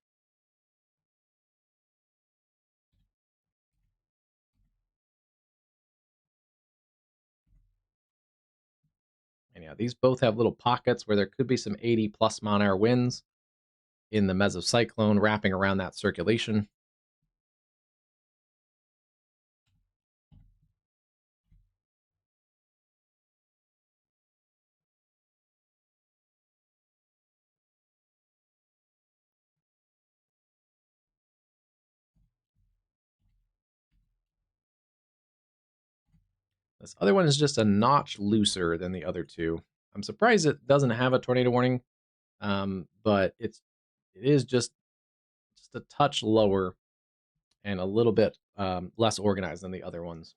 And yeah, these both have little pockets where there could be some 80+ mile-an-hour winds in the mesocyclone wrapping around that circulation. This other one is just a notch looser than the other two. I'm surprised it doesn't have a tornado warning, but it is just a touch lower and a little bit less organized than the other ones.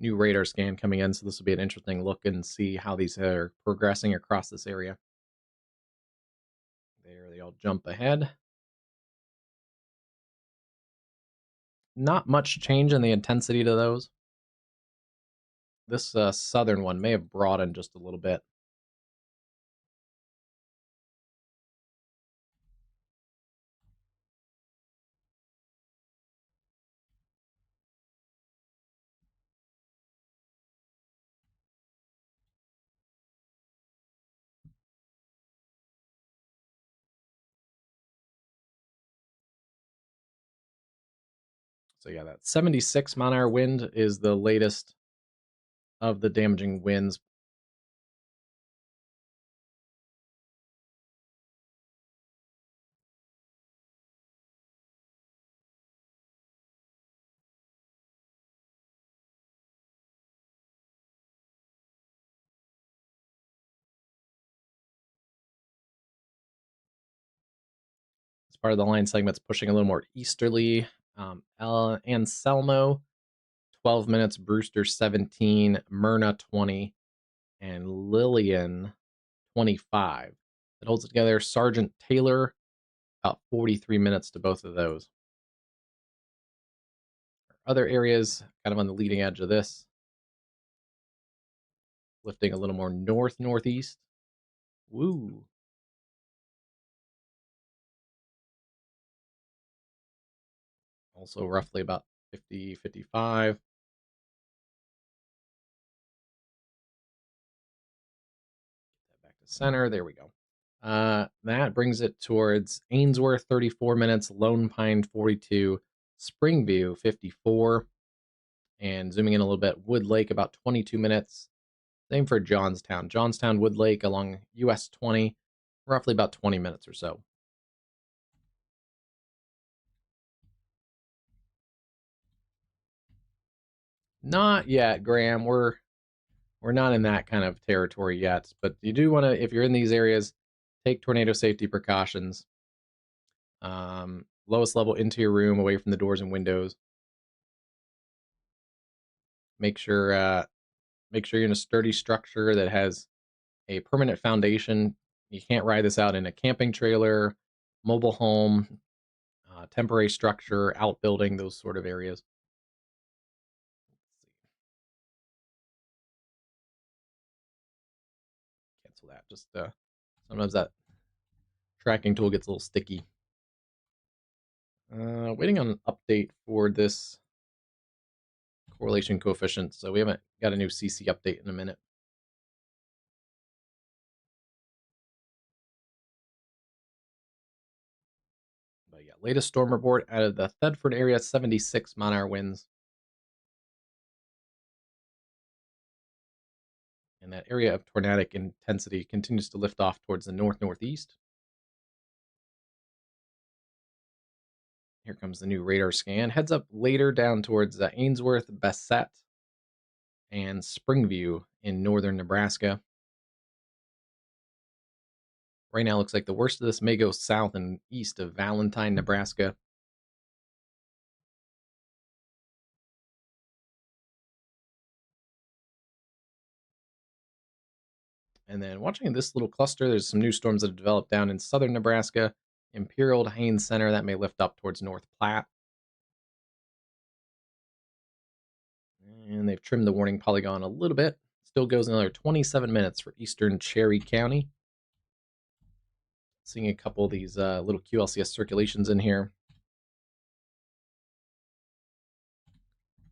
new radar scan coming in, so this will be an interesting look and see how these are progressing across this area. There they all jump ahead. Not much change in the intensity to those. This southern one may have broadened just a little bit. So yeah, that 76 mile-an-hour wind is the latest of the damaging winds. As part of the line segment's pushing a little more easterly. Anselmo, 12 minutes, Brewster 17, Myrna 20, and Lillian 25. It holds it together. Sergeant Taylor, about 43 minutes to both of those. Other areas, kind of on the leading edge of this, lifting a little more north-northeast. Woo. Also roughly about 50, 55. Get that back to center. There we go. That brings it towards Ainsworth, 34 minutes, Lone Pine, 42, Springview, 54, and zooming in a little bit, Wood Lake, about 22 minutes. Same for Johnstown. Johnstown, Wood Lake along US 20, roughly about 20 minutes or so. Not yet, Graham. We're not in that kind of territory yet, but you do want to, if you're in these areas, take tornado safety precautions. Lowest level into your room, away from the doors and windows. Make sure you're in a sturdy structure that has a permanent foundation. You can't ride this out in a camping trailer, mobile home, temporary structure, outbuilding, those sort of areas. Cancel that. Just sometimes that tracking tool gets a little sticky. Waiting on an update for this correlation coefficient, so we haven't got a new CC update in a minute. But yeah, latest storm report out of the Thedford area, 76 mile-an-hour winds. And that area of tornadic intensity continues to lift off towards the north-northeast. Here comes the new radar scan. Heads up later down towards Ainsworth, Bassett, and Springview in northern Nebraska. Right now, it looks like the worst of this may go south and east of Valentine, Nebraska. And then watching this little cluster, there's some new storms that have developed down in southern Nebraska. Imperial to Haines Center, that may lift up towards North Platte. And they've trimmed the warning polygon a little bit. Still goes another 27 minutes for eastern Cherry County. Seeing a couple of these little QLCS circulations in here.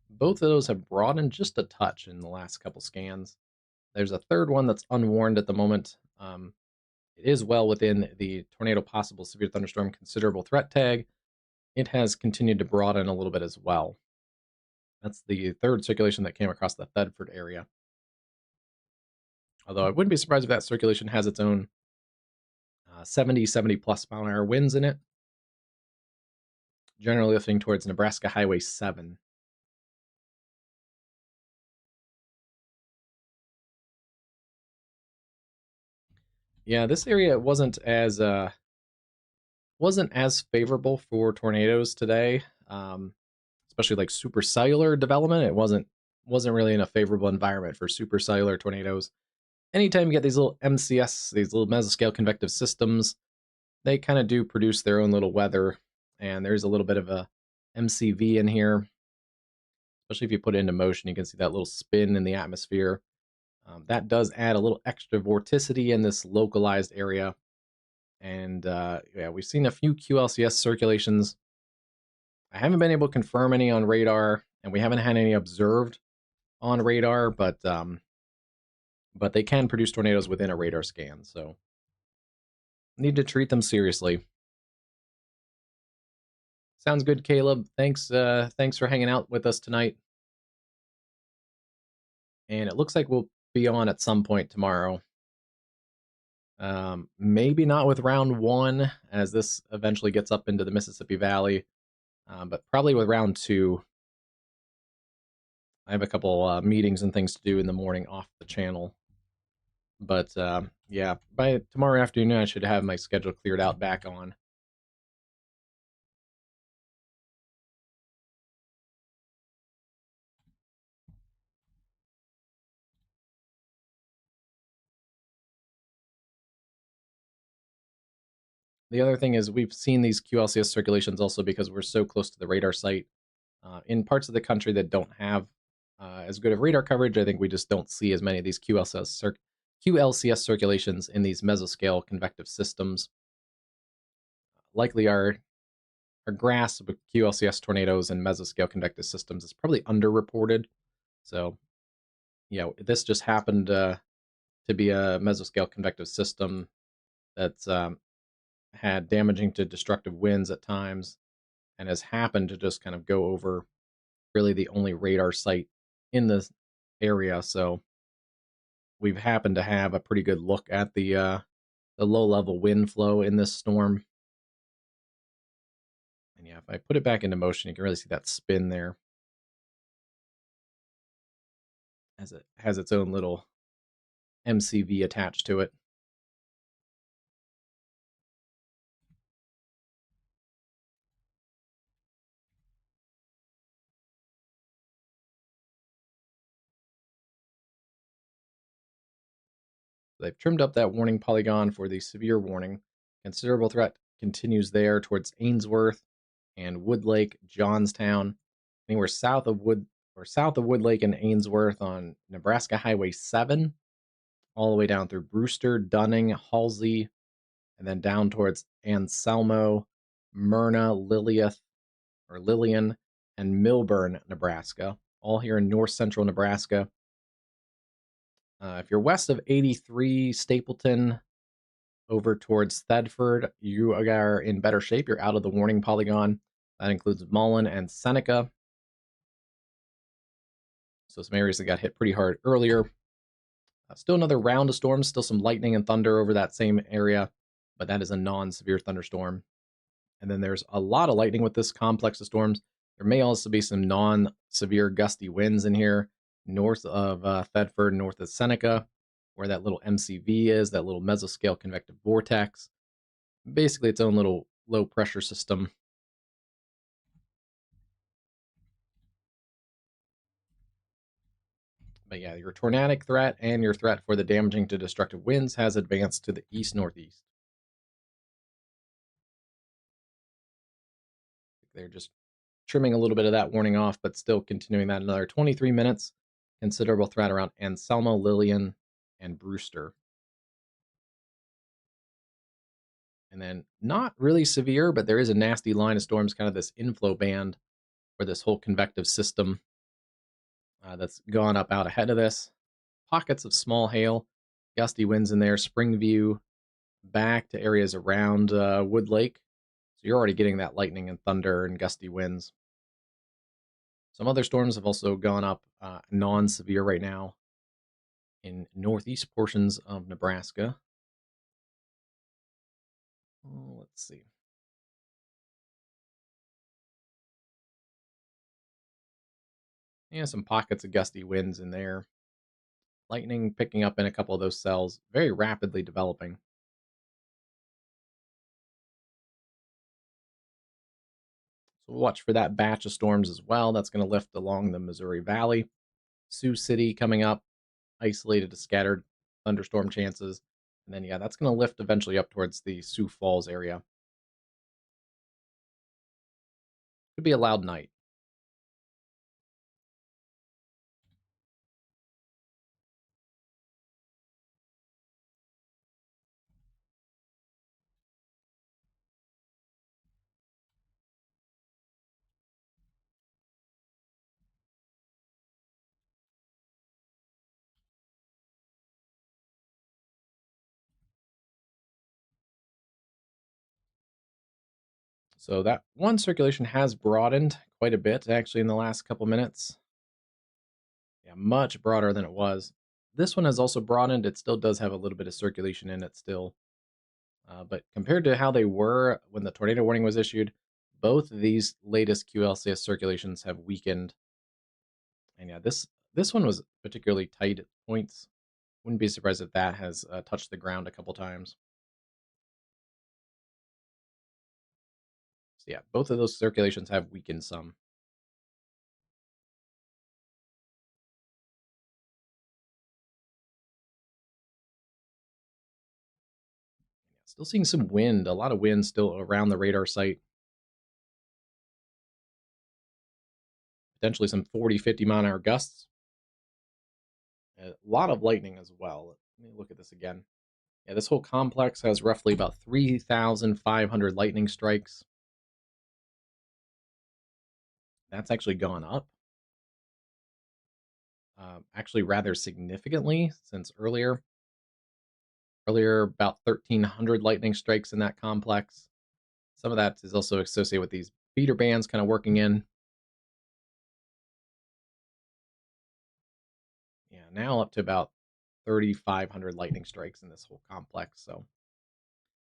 Both of those have broadened just a touch in the last couple scans. There's a third one that's unwarned at the moment. It is well within the tornado possible severe thunderstorm considerable threat tag. It has continued to broaden a little bit as well. That's the third circulation that came across the Thedford area. Although I wouldn't be surprised if that circulation has its own 70 plus mile-an-hour winds in it. Generally lifting towards Nebraska Highway 7. Yeah, this area wasn't as favorable for tornadoes today, especially like supercellular development. It wasn't wasn't really in a favorable environment for supercellular tornadoes. Anytime you get these little MCS, these little mesoscale convective systems, they kind of do produce their own little weather, and there's a little bit of a MCV in here. Especially if you put it into motion, you can see that little spin in the atmosphere. That does add a little extra vorticity in this localized area. And yeah, we've seen a few QLCS circulations. I haven't been able to confirm any on radar, and we haven't had any observed on radar, but they can produce tornadoes within a radar scan, so need to treat them seriously. Sounds good, Caleb. Thanks for hanging out with us tonight. And it looks like we'll be on at some point tomorrow. Maybe not with round 1, as this eventually gets up into the Mississippi Valley, but probably with round 2. I have a couple meetings and things to do in the morning off the channel. But yeah, by tomorrow afternoon, I should have my schedule cleared out back on. The other thing is we've seen these QLCS circulations also because we're so close to the radar site. In parts of the country that don't have as good of radar coverage, I think we just don't see as many of these QLCS circulations in these mesoscale convective systems. Likely our grasp of QLCS tornadoes and mesoscale convective systems is probably underreported. So, this just happened to be a mesoscale convective system that's had damaging to destructive winds at times, and has happened to just kind of go over really the only radar site in this area. So we've happened to have a pretty good look at the low level wind flow in this storm. And yeah, if I put it back into motion, you can really see that spin there, as it has its own little MCV attached to it. They've trimmed up that warning polygon for the severe warning. Considerable threat continues there towards Ainsworth and Woodlake, Johnstown, anywhere south of Woodlake and Ainsworth on Nebraska Highway 7, all the way down through Brewster, Dunning, Halsey, and then down towards Anselmo, Myrna, Lillian, and Milburn, Nebraska, all here in north central Nebraska. If you're west of 83 Stapleton over towards Thedford, you are in better shape. You're out of the warning polygon. That includes Mullen and Seneca. So some areas that got hit pretty hard earlier. Still another round of storms, still some lightning and thunder over that same area, but that is a non-severe thunderstorm. And then there's a lot of lightning with this complex of storms. There may also be some non-severe gusty winds in here, north of Thedford, north of Seneca, where that little MCV is, that little mesoscale convective vortex. Basically its own little low pressure system. But yeah, your tornadic threat and your threat for the damaging to destructive winds has advanced to the east-northeast. They're just trimming a little bit of that warning off, but still continuing that another 23 minutes. Considerable threat around Anselmo, Lillian, and Brewster. And then not really severe, but there is a nasty line of storms, kind of this inflow band for this whole convective system that's gone up out ahead of this. Pockets of small hail, gusty winds in there, Springview, back to areas around Woodlake. So you're already getting that lightning and thunder and gusty winds. Some other storms have also gone up non-severe right now in northeast portions of Nebraska. Oh, let's see. Yeah, some pockets of gusty winds in there. Lightning picking up in a couple of those cells, very rapidly developing. So we'll watch for that batch of storms as well. That's going to lift along the Missouri Valley. Sioux City coming up, isolated to scattered thunderstorm chances. And then, yeah, that's going to lift eventually up towards the Sioux Falls area. Could be a loud night. So that one circulation has broadened quite a bit, actually, in the last couple minutes. Yeah, much broader than it was. This one has also broadened. It still does have a little bit of circulation in it still. But compared to how they were when the tornado warning was issued, both of these latest QLCS circulations have weakened. And yeah, this one was particularly tight at points. Wouldn't be surprised if that has touched the ground a couple times. So yeah, both of those circulations have weakened some. Still seeing some wind, a lot of wind still around the radar site. Potentially some 40, 50 mile an hour gusts. A lot of lightning as well. Let me look at this again. Yeah, this whole complex has roughly about 3,500 lightning strikes. That's actually gone up. Actually rather significantly since earlier about 1,300 lightning strikes in that complex. Some of that is also associated with these feeder bands kind of working in. Yeah, now up to about 3,500 lightning strikes in this whole complex. So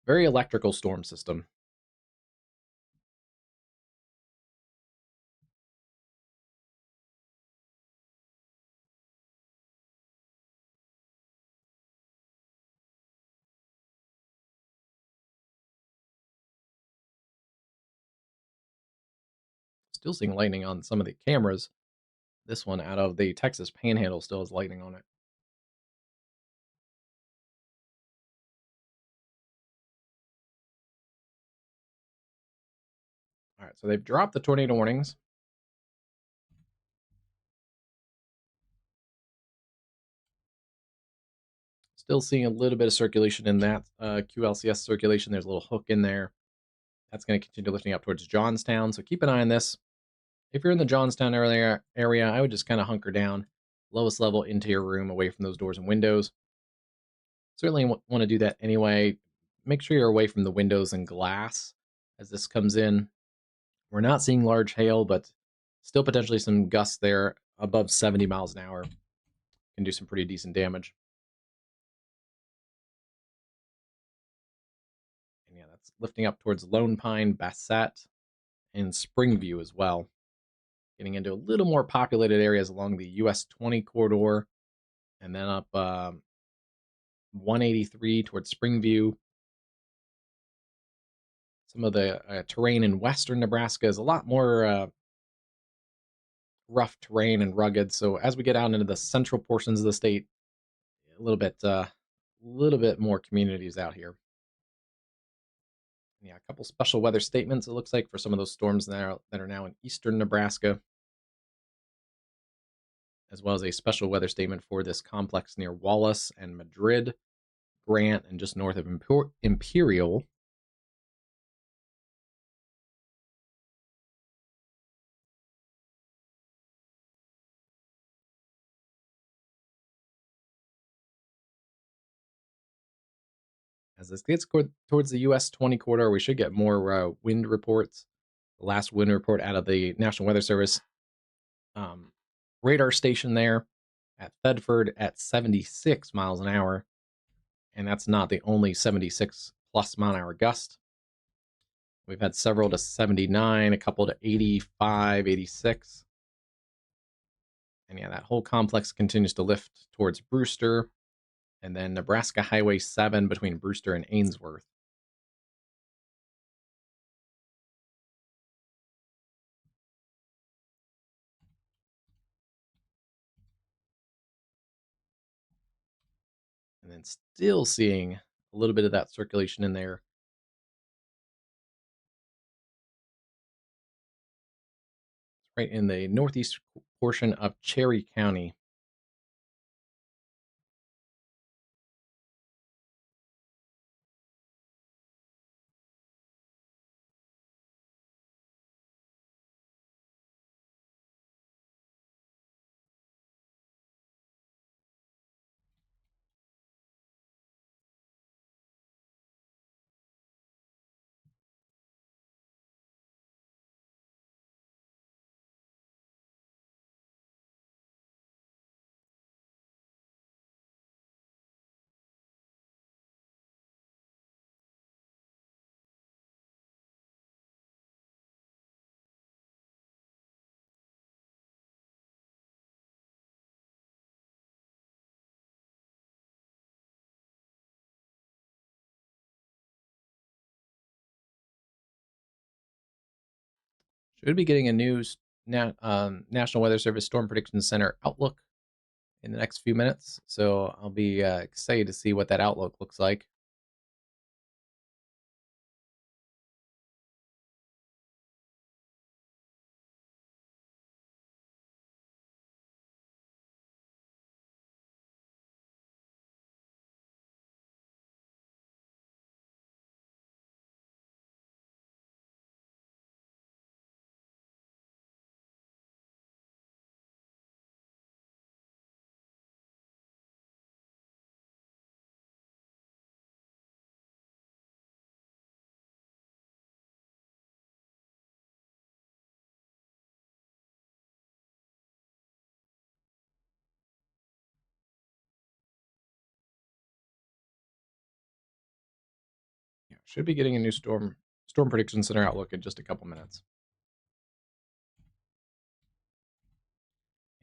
very electrical storm system. Still seeing lightning on some of the cameras. This one out of the Texas Panhandle still has lightning on it. All right, so they've dropped the tornado warnings. Still seeing a little bit of circulation in that QLCS circulation. There's a little hook in there. That's going to continue lifting up towards Johnstown. So keep an eye on this. If you're in the Johnstown area, I would just kind of hunker down, lowest level into your room, away from those doors and windows. Certainly want to do that anyway. Make sure you're away from the windows and glass as this comes in. We're not seeing large hail, but still potentially some gusts there above 70 miles an hour. Can do some pretty decent damage. And yeah, that's lifting up towards Lone Pine, Bassett, and Springview as well. Getting into a little more populated areas along the US 20 corridor, and then up 183 towards Springview. Some of the terrain in western Nebraska is a lot more rough terrain and rugged. So as we get out into the central portions of the state, a little bit more communities out here. Yeah, a couple special weather statements, it looks like, for some of those storms that are now in eastern Nebraska, as well as a special weather statement for this complex near Wallace and Madrid, Grant, and just north of Imperial. As this gets towards the US 20 corridor, we should get more wind reports. The last wind report out of the National Weather Service radar station there at Thedford at 76 miles an hour. And that's not the only 76 plus mile an hour gust. We've had several to 79, a couple to 85, 86. And yeah, that whole complex continues to lift towards Brewster, and then Nebraska Highway 7 between Brewster and Ainsworth. then still seeing a little bit of that circulation in there. Right in the northeast portion of Cherry County. Should be getting a new National Weather Service Storm Prediction Center outlook in the next few minutes. So I'll be excited to see what that outlook looks like. Yeah, should be getting a new Storm Prediction Center outlook in just a couple minutes.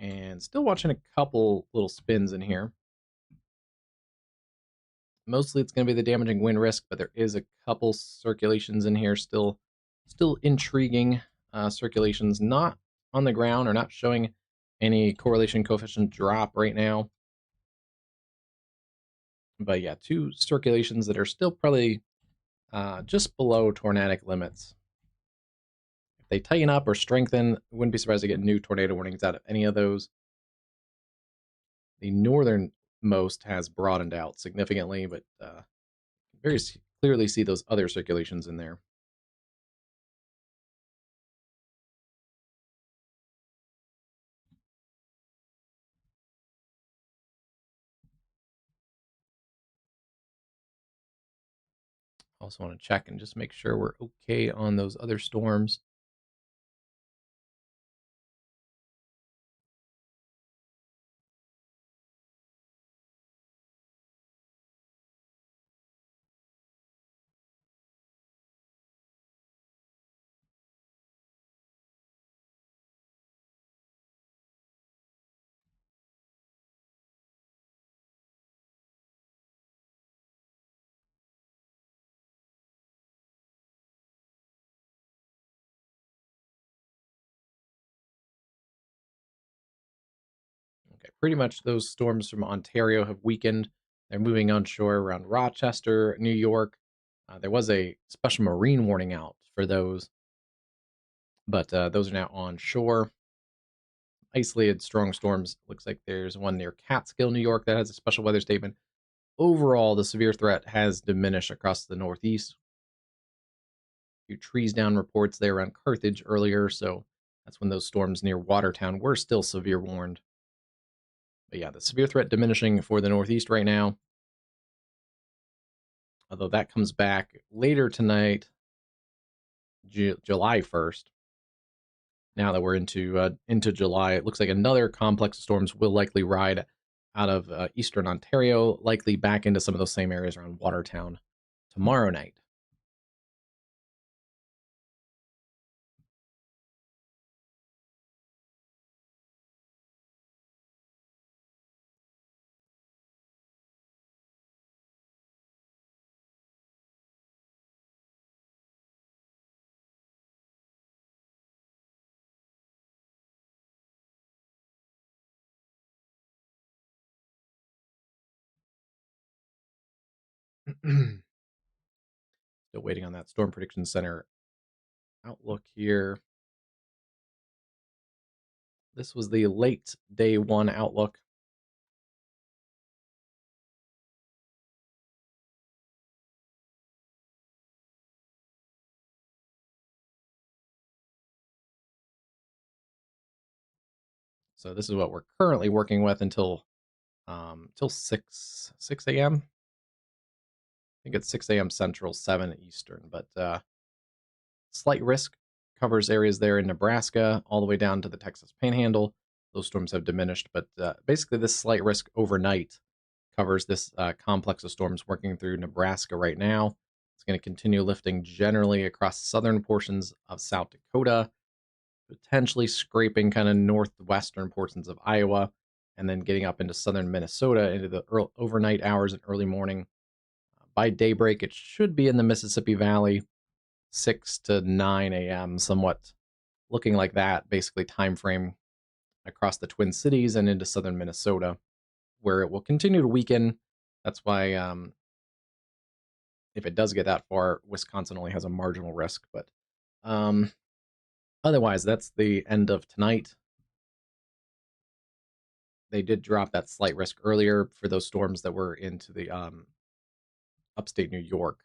And still watching a couple little spins in here. Mostly it's going to be the damaging wind risk, but there is a couple circulations in here still intriguing circulations, not on the ground or not showing any correlation coefficient drop right now. But yeah, two circulations that are still probably just below tornadic limits. If they tighten up or strengthen, wouldn't be surprised to get new tornado warnings out of any of those. The northernmost has broadened out significantly, but very clearly see those other circulations in there. Also want to check and just make sure we're okay on those other storms. Okay, pretty much those storms from Ontario have weakened. They're moving onshore around Rochester, New York. There was a special marine warning out for those, but those are now on shore. Isolated strong storms. Looks like there's one near Catskill, New York, that has a special weather statement. Overall, the severe threat has diminished across the Northeast. A few trees down reports there around Carthage earlier, so that's when those storms near Watertown were still severe warned. But yeah, the severe threat diminishing for the Northeast right now. Although that comes back later tonight, July 1st. Now that we're into July, it looks like another complex of storms will likely ride out of eastern Ontario, likely back into some of those same areas around Watertown tomorrow night. Still waiting on that Storm Prediction Center outlook here. This was the late day 1 outlook. So this is what we're currently working with until till 6 a.m. I think it's 6 a.m. Central, 7 Eastern, but slight risk covers areas there in Nebraska all the way down to the Texas Panhandle. Those storms have diminished, but basically this slight risk overnight covers this complex of storms working through Nebraska right now. It's going to continue lifting generally across southern portions of South Dakota, potentially scraping kind of northwestern portions of Iowa, and then getting up into southern Minnesota into the overnight hours and early morning. By daybreak, it should be in the Mississippi Valley, 6 to 9 a.m., somewhat looking like that, basically time frame across the Twin Cities and into southern Minnesota, where it will continue to weaken. That's why if it does get that far, Wisconsin only has a marginal risk. But otherwise, that's the end of tonight. They did drop that slight risk earlier for those storms that were into the upstate New York.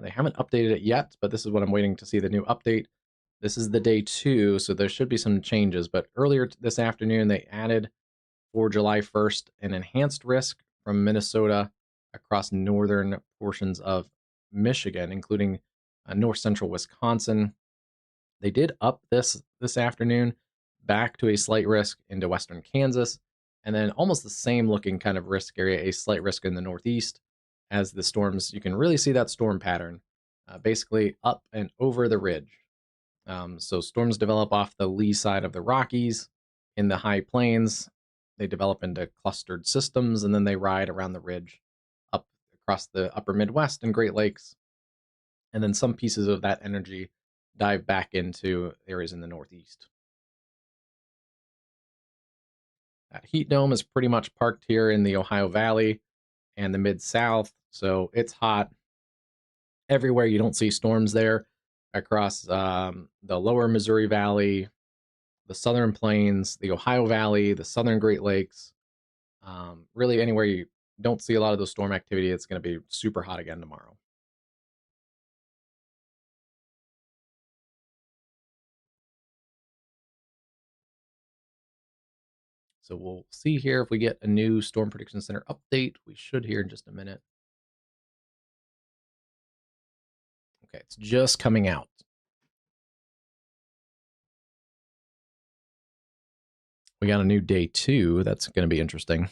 They haven't updated it yet, but this is what I'm waiting to see, the new update. This is the day 2, so there should be some changes. But earlier this afternoon, they added for July 1st an enhanced risk from Minnesota across northern portions of Michigan, including north central Wisconsin. They did up this afternoon back to a slight risk into western Kansas, and then almost the same looking kind of risk area, a slight risk in the northeast as the storms. You can really see that storm pattern basically up and over the ridge. So storms develop off the lee side of the Rockies in the high plains. They develop into clustered systems, and then they ride around the ridge up across the upper Midwest and Great Lakes. And then some pieces of that energy dive back into areas in the Northeast. That heat dome is pretty much parked here in the Ohio Valley and the Mid-South, so it's hot everywhere. You don't see storms there across the lower Missouri Valley, the Southern Plains, the Ohio Valley, the Southern Great Lakes. Really anywhere you don't see a lot of those storm activity, it's going to be super hot again tomorrow. So we'll see here if we get a new Storm Prediction Center update. We should here in just a minute. Okay, it's just coming out. We got a new day 2. That's going to be interesting.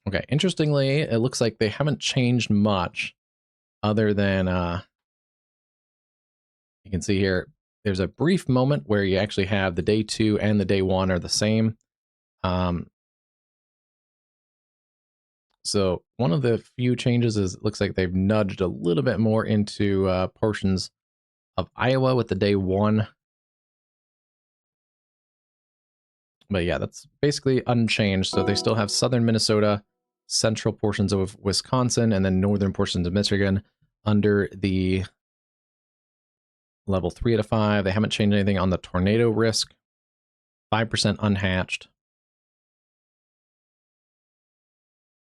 Okay, interestingly, it looks like they haven't changed much other than you can see here, there's a brief moment where you actually have the day 2 and the day 1 are the same. So one of the few changes is it looks like they've nudged a little bit more into portions of Iowa with the day 1. But yeah, that's basically unchanged. So they still have southern Minnesota, central portions of Wisconsin, and then northern portions of Michigan under the level 3 out of 5. They haven't changed anything on the tornado risk. 5% unhatched.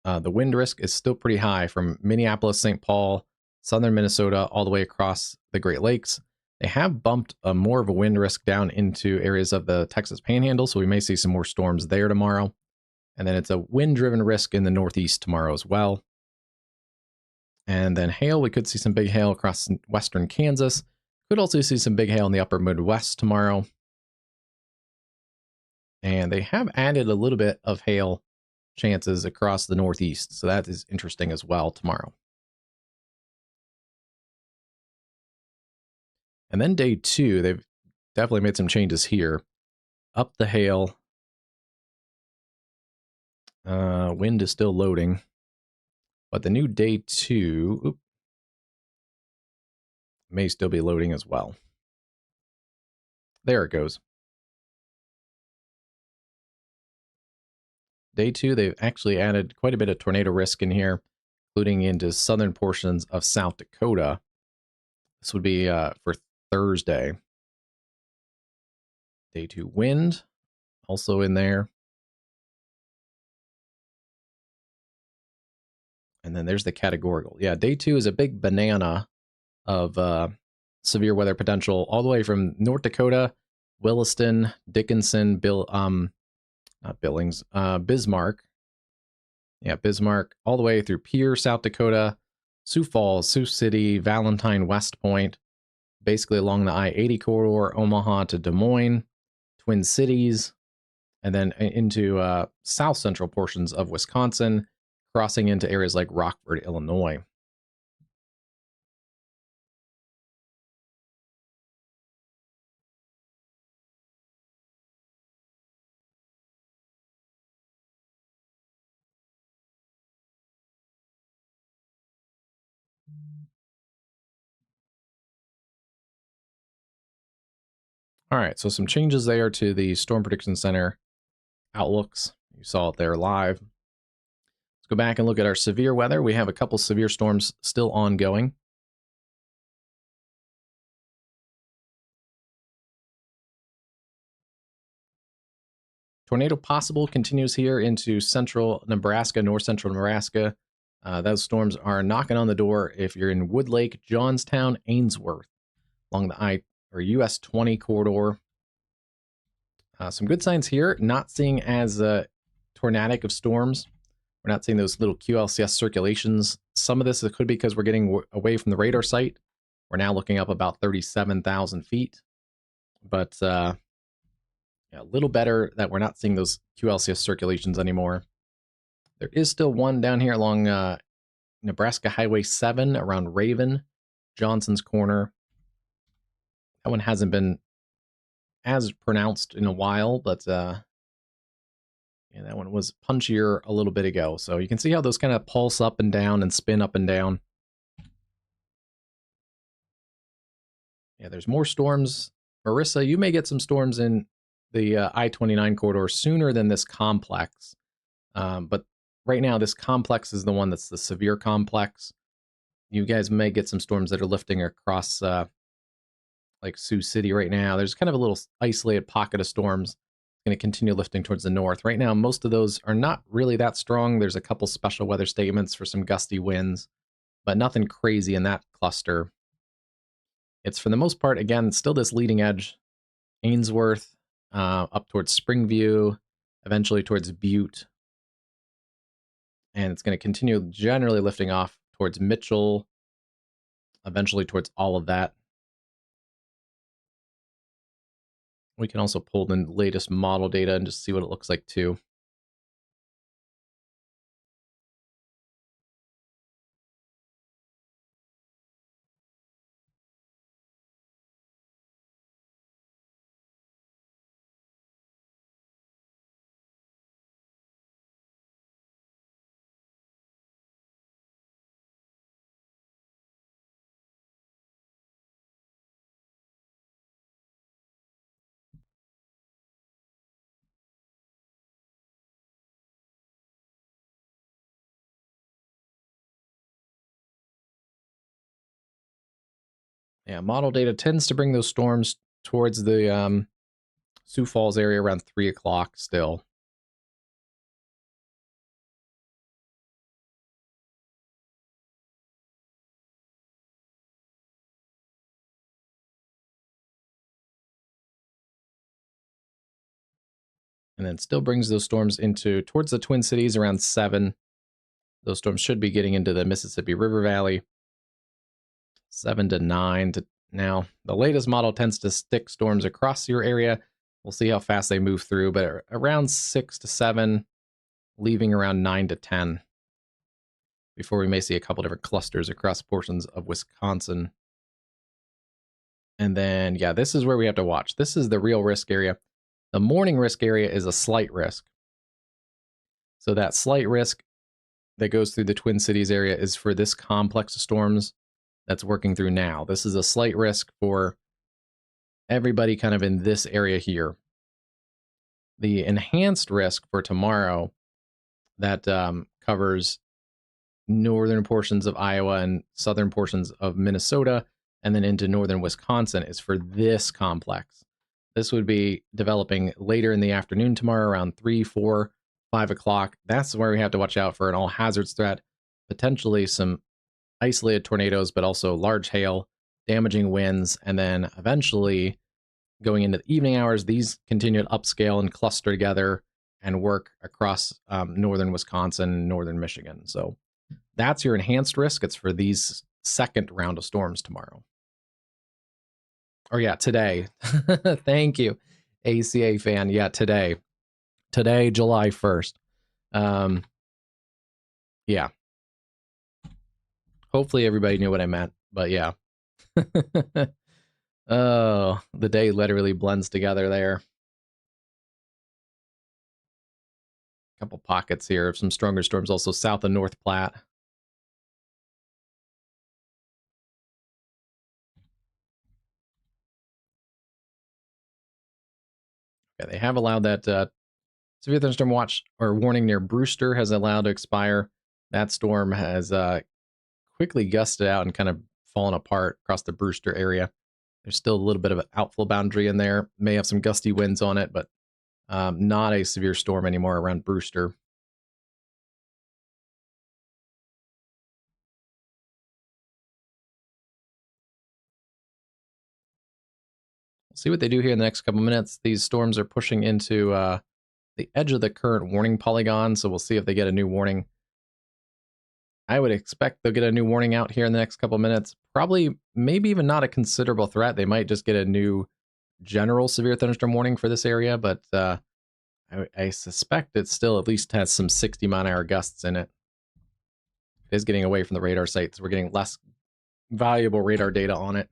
The wind risk is still pretty high from Minneapolis, St. Paul, southern Minnesota, all the way across the Great Lakes. They have bumped more of a wind risk down into areas of the Texas Panhandle, so we may see some more storms there tomorrow. And then it's a wind-driven risk in the Northeast tomorrow as well. And then hail, we could see some big hail across western Kansas. Could also see some big hail in the upper Midwest tomorrow. And they have added a little bit of hail chances across the Northeast, so that is interesting as well tomorrow. And then day 2, they've definitely made some changes here. Up the hail. Wind is still loading. But the new day 2, may still be loading as well. There it goes. Day 2, they've actually added quite a bit of tornado risk in here, including into southern portions of South Dakota. This would be for Thursday. Day 2 wind, also in there. And then there's the categorical. Yeah, day 2 is a big banana of severe weather potential all the way from North Dakota, Williston, Dickinson, not Billings, Bismarck. Yeah, Bismarck, all the way through Pierre, South Dakota, Sioux Falls, Sioux City, Valentine, West Point, basically along the I-80 corridor, Omaha to Des Moines, Twin Cities, and then into south central portions of Wisconsin, crossing into areas like Rockford, Illinois. All right, so some changes there to the Storm Prediction Center outlooks. You saw it there live. Let's go back and look at our severe weather. We have a couple severe storms still ongoing. Tornado possible continues here into central Nebraska, north central Nebraska. Those storms are knocking on the door if you're in Woodlake, Johnstown, Ainsworth, along the US 20 corridor. Some good signs here. Not seeing as tornadic of storms. We're not seeing those little QLCS circulations. Some of this could be because we're getting away from the radar site. We're now looking up about 37,000 feet. But yeah, a little better that we're not seeing those QLCS circulations anymore. There is still one down here along Nebraska Highway 7 around Raven, Johnson's Corner. That one hasn't been as pronounced in a while, but yeah, that one was punchier a little bit ago. So you can see how those kind of pulse up and down and spin up and down. Yeah, there's more storms. Marissa, you may get some storms in the I-29 corridor sooner than this complex. But right now, this complex is the one that's the severe complex. You guys may get some storms that are lifting across like Sioux City right now. There's kind of a little isolated pocket of storms going to continue lifting towards the north. Right now, most of those are not really that strong. There's a couple special weather statements for some gusty winds, but nothing crazy in that cluster. It's for the most part, again, still this leading edge, Ainsworth, up towards Springview, eventually towards Butte. And it's going to continue generally lifting off towards Mitchell, eventually towards all of that. We can also pull the latest model data and just see what it looks like too. Yeah, model data tends to bring those storms towards the Sioux Falls area around 3 o'clock still. And then still brings those storms into towards the Twin Cities around 7. Those storms should be getting into the Mississippi River Valley. 7 to 9 to now. The latest model tends to stick storms across your area. We'll see how fast they move through, but around 6 to 7, leaving around 9 to 10 before we may see a couple different clusters across portions of Wisconsin. And then, yeah, this is where we have to watch. This is the real risk area. The morning risk area is a slight risk. So that slight risk that goes through the Twin Cities area is for this complex of storms that's working through now. This is a slight risk for everybody kind of in this area here. The enhanced risk for tomorrow that covers northern portions of Iowa and southern portions of Minnesota, and then into northern Wisconsin is for this complex. This would be developing later in the afternoon tomorrow around 3, 4, 5 o'clock. That's where we have to watch out for an all hazards threat, potentially some isolated tornadoes, but also large hail, damaging winds, and then eventually going into the evening hours, these continue to upscale and cluster together and work across northern Wisconsin, northern Michigan. So that's your enhanced risk. It's for these second round of storms tomorrow. Or yeah, today. Thank you, ACA fan. Yeah, today, July 1st. Yeah. Hopefully everybody knew what I meant, but yeah. Oh, the day literally blends together there. A couple pockets here of some stronger storms also south of North Platte. Yeah, they have allowed that severe thunderstorm watch or warning near Brewster has allowed to expire. That storm has quickly gusted out and kind of fallen apart across the Brewster area. There's still a little bit of an outflow boundary in there. May have some gusty winds on it, but not a severe storm anymore around Brewster. We'll see what they do here in the next couple minutes. These storms are pushing into the edge of the current warning polygon, so we'll see if they get a new warning. I would expect they'll get a new warning out here in the next couple minutes. Probably, maybe even not a considerable threat. They might just get a new general severe thunderstorm warning for this area, but I suspect it still at least has some 60-mile-an-hour gusts in it. It is getting away from the radar sites. We're getting less valuable radar data on it.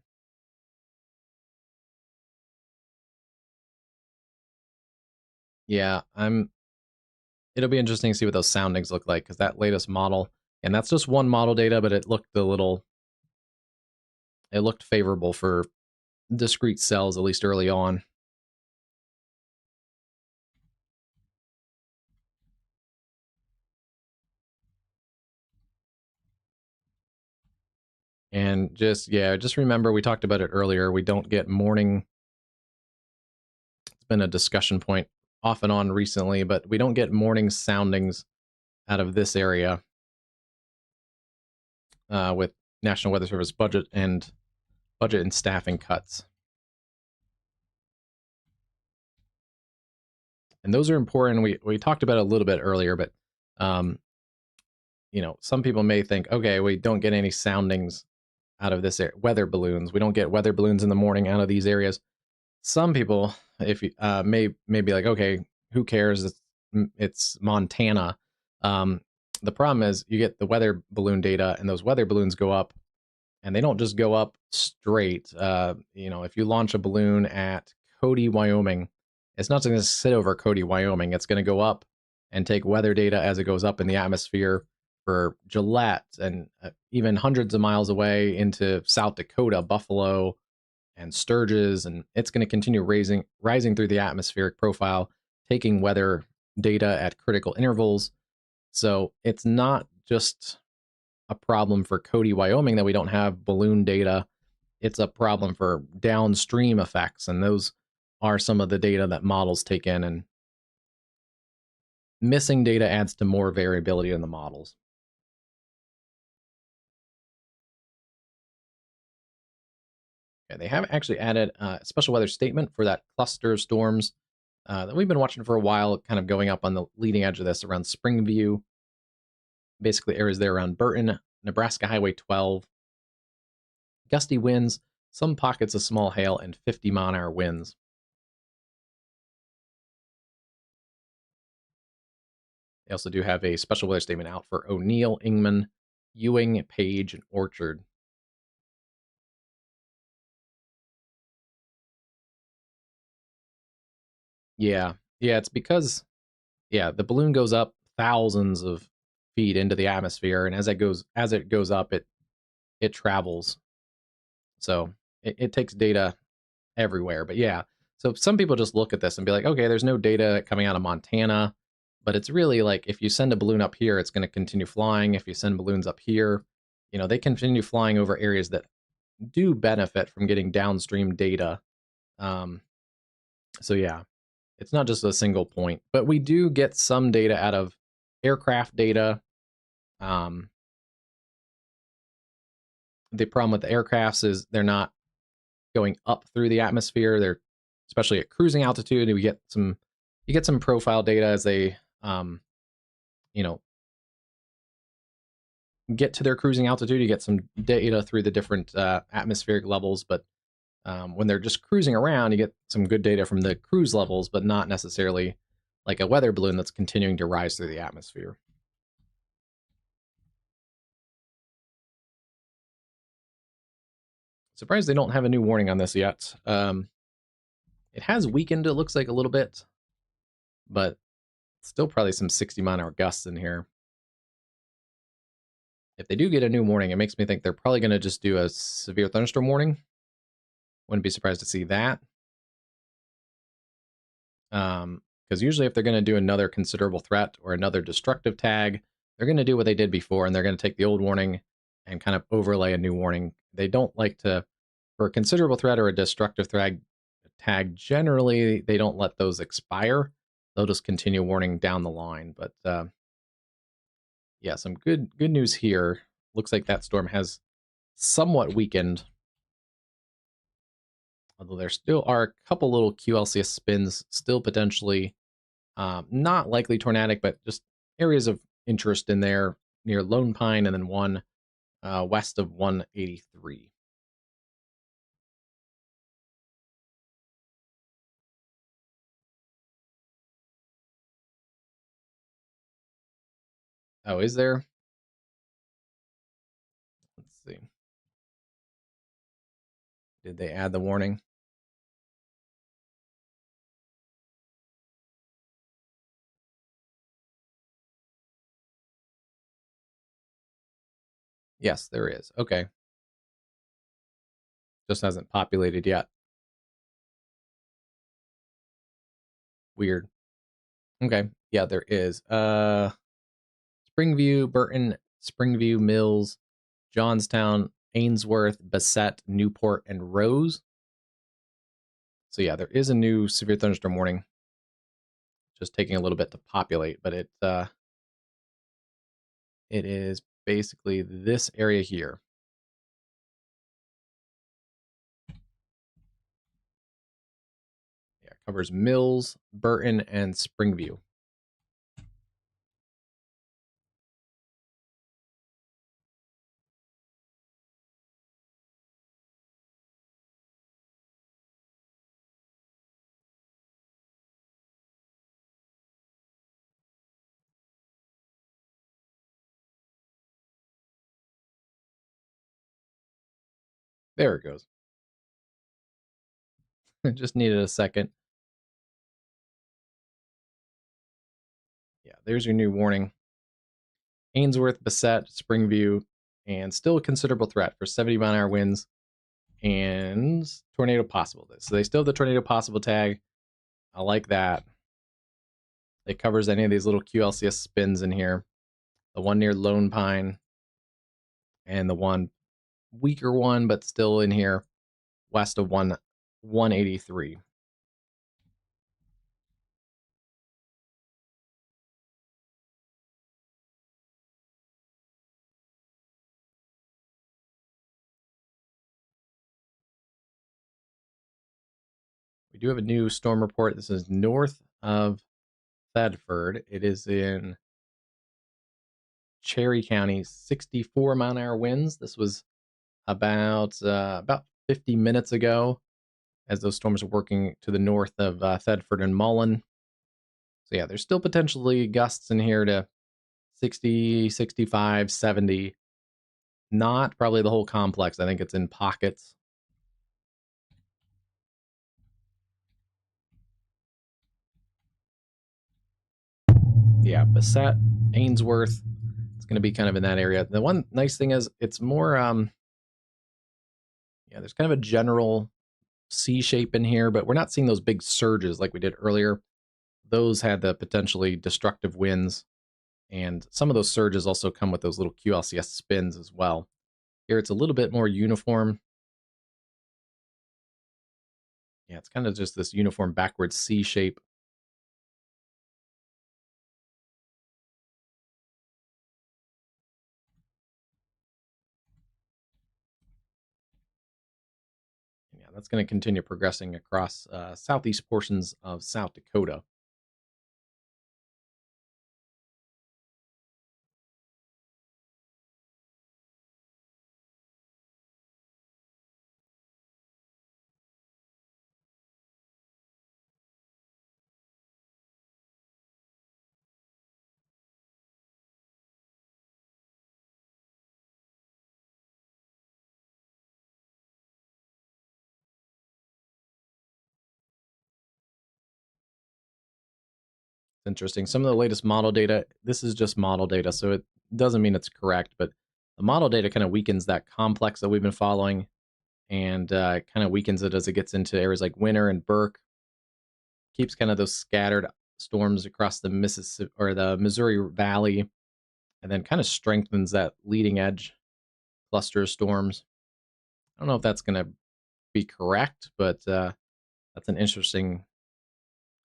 Yeah, it'll be interesting to see what those soundings look like, because that latest model, and that's just one model data, but it looked favorable for discrete cells, at least early on. And just remember, we talked about it earlier, we don't get morning. It's been a discussion point off and on recently, but we don't get morning soundings out of this area with National Weather Service budget and staffing cuts. And those are important. We talked about it a little bit earlier, but some people may think, okay, we don't get any soundings out of this weather balloons. We don't get weather balloons in the morning out of these areas. Some people, if you may be like, okay, who cares? It's Montana. The problem is you get the weather balloon data, and those weather balloons go up, and they don't just go up straight. If you launch a balloon at Cody, Wyoming, it's not going to sit over Cody, Wyoming. It's going to go up and take weather data as it goes up in the atmosphere for Gillette and even hundreds of miles away into South Dakota, Buffalo, and Sturgis, and it's going to continue rising through the atmospheric profile, taking weather data at critical intervals. So it's not just a problem for Cody, Wyoming that we don't have balloon data. It's a problem for downstream effects, and those are some of the data that models take in, and missing data adds to more variability in the models. Okay, they have actually added a special weather statement for that cluster of storms that we've been watching for a while, kind of going up on the leading edge of this around Springview. Basically areas there around Burton, Nebraska Highway 12. Gusty winds, some pockets of small hail, and 50-mile-an-hour winds. They also do have a special weather statement out for O'Neill, Ingman, Ewing, Page, and Orchard. Yeah, it's because the balloon goes up thousands of feet into the atmosphere, and as it goes up, it travels So it takes data everywhere. But yeah, so some people just look at this and be like, okay, there's no data coming out of Montana, but it's really like if you send a balloon up here, it's going to continue flying. If you send balloons up here, they continue flying over areas that do benefit from getting downstream data. So yeah, it's not just a single point, but we do get some data out of aircraft data. The problem with the aircrafts is they're not going up through the atmosphere. They're especially at cruising altitude. You get some profile data as they you know get to their cruising altitude. You get some data through the different atmospheric levels, but when they're just cruising around, you get some good data from the cruise levels, but not necessarily like a weather balloon that's continuing to rise through the atmosphere. Surprised they don't have a new warning on this yet. It has weakened, it looks like, a little bit, but still probably some 60-mile-an-hour gusts in here. If they do get a new warning, it makes me think they're probably going to just do a severe thunderstorm warning. Wouldn't be surprised to see that. Because usually if they're going to do another considerable threat or another destructive tag, they're going to do what they did before, and they're going to take the old warning and kind of overlay a new warning. They don't like to, for a considerable threat or a destructive tag, generally they don't let those expire. They'll just continue warning down the line. But yeah, some good news here. Looks like that storm has somewhat weakened, although there still are a couple little QLCS spins still potentially not likely tornadic, but just areas of interest in there near Lone Pine, and then one west of 183. Oh, is there? Let's see. Did they add the warning? Yes, there is. Okay. Just hasn't populated yet. Weird. Okay. Yeah, there is. Springview, Burton, Springview, Mills, Johnstown, Ainsworth, Bassett, Newport, and Rose. So yeah, there is a new severe thunderstorm warning. Just taking a little bit to populate, but it is basically this area here. Yeah, it covers Mills, Burton, and Springview. There it goes. It just needed a second. Yeah, there's your new warning. Ainsworth, Bassett, Springview, and still a considerable threat for 70-mile-an-hour winds and tornado possible. So they still have the tornado possible tag. I like that. It covers any of these little QLCS spins in here. The one near Lone Pine and the one weaker one, but still in here, west of 183. We do have a new storm report. This is north of Thedford. It is in Cherry County, 64-mile-an-hour winds. This was about 50 minutes ago, as those storms are working to the north of Thedford and Mullen. So yeah, there's still potentially gusts in here to 60, 65, 70. Not probably the whole complex. I think it's in pockets. Yeah, Bassett, Ainsworth. It's going to be kind of in that area. The one nice thing is it's more, Yeah, there's kind of a general C shape in here, but we're not seeing those big surges like we did earlier. Those had the potentially destructive winds, and some of those surges also come with those little QLCS spins as well. Here it's a little bit more uniform. Yeah, it's kind of just this uniform backwards C shape. Yeah, that's going to continue progressing across southeast portions of South Dakota. It's interesting. Some of the latest model data, this is just model data, so it doesn't mean it's correct, but the model data kind of weakens that complex that we've been following, and kind of weakens it as it gets into areas like Winter and Burke. Keeps kind of those scattered storms across the Mississippi or the Missouri Valley, and then kind of strengthens that leading edge cluster of storms. I don't know if that's going to be correct, but that's an interesting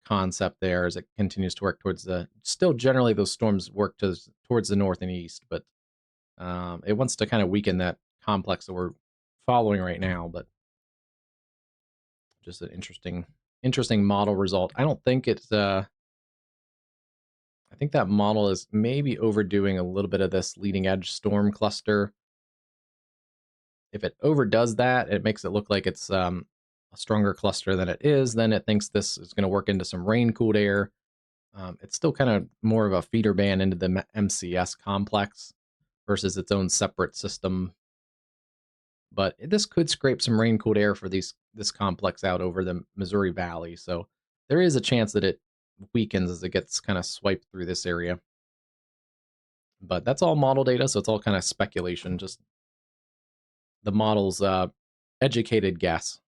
concept there as it continues to work towards the. Still, generally, those storms work towards the north and east, but it wants to kind of weaken that complex that we're following right now. But just an interesting model result. I don't think it's. I think that model is maybe overdoing a little bit of this leading edge storm cluster. If it overdoes that, it makes it look like it's a stronger cluster than it is. Then it thinks this is going to work into some rain-cooled air. It's still kind of more of a feeder band into the MCS complex versus its own separate system. But this could scrape some rain-cooled air for this complex out over the Missouri Valley. So there is a chance that it weakens as it gets kind of swiped through this area. But that's all model data, so it's all kind of speculation, just the model's educated guess.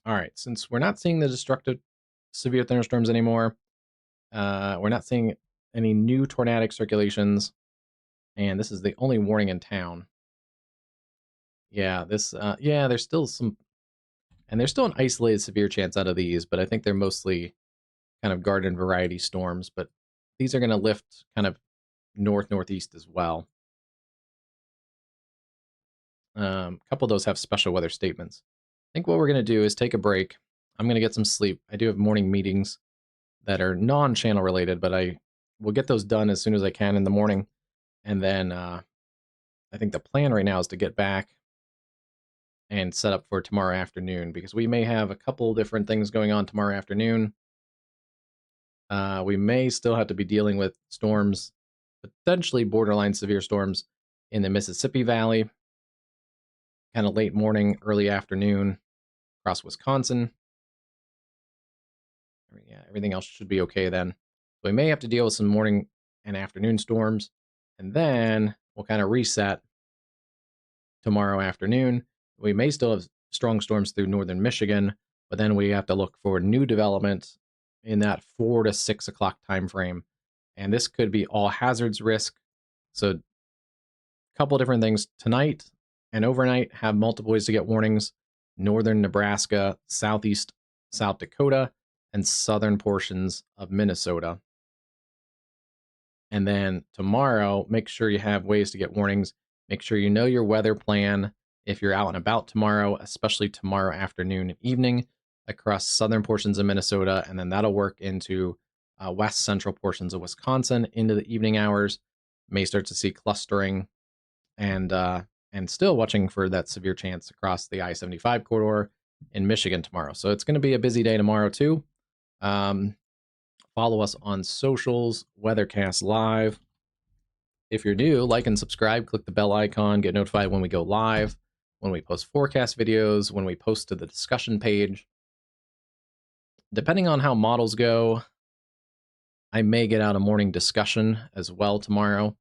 All right, since we're not seeing the destructive severe thunderstorms anymore, we're not seeing any new tornadic circulations, and this is the only warning in town. Yeah, there's still some, and there's still an isolated severe chance out of these, but I think they're mostly kind of garden variety storms, but these are going to lift kind of northeast as well. A couple of those have special weather statements. I think what we're going to do is take a break. I'm going to get some sleep. I do have morning meetings that are non-channel related, but I will get those done as soon as I can in the morning. And then I think the plan right now is to get back and set up for tomorrow afternoon, because we may have a couple different things going on tomorrow afternoon. We may still have to be dealing with storms, potentially borderline severe storms in the Mississippi Valley, kind of late morning, early afternoon across Wisconsin. Yeah, everything else should be okay then. We may have to deal with some morning and afternoon storms, and then we'll kind of reset tomorrow afternoon. We may still have strong storms through northern Michigan, but then we have to look for new development in that 4 to 6 o'clock time frame. And this could be all hazards risk. So a couple different things tonight and overnight have multiple ways to get warnings: northern Nebraska, southeast South Dakota, and southern portions of Minnesota. And then tomorrow, make sure you have ways to get warnings. Make sure you know your weather plan if you're out and about tomorrow, especially tomorrow afternoon and evening across southern portions of Minnesota. And then that'll work into west central portions of Wisconsin into the evening hours. May start to see clustering, and still watching for that severe chance across the I-75 corridor in Michigan tomorrow. So it's going to be a busy day tomorrow too. Follow follow us on socials, WeatherCast Live. If you're new, like and subscribe, click the bell icon, get notified when we go live, when we post forecast videos, when we post to the discussion page. Depending on how models go, I may get out a morning discussion as well tomorrow,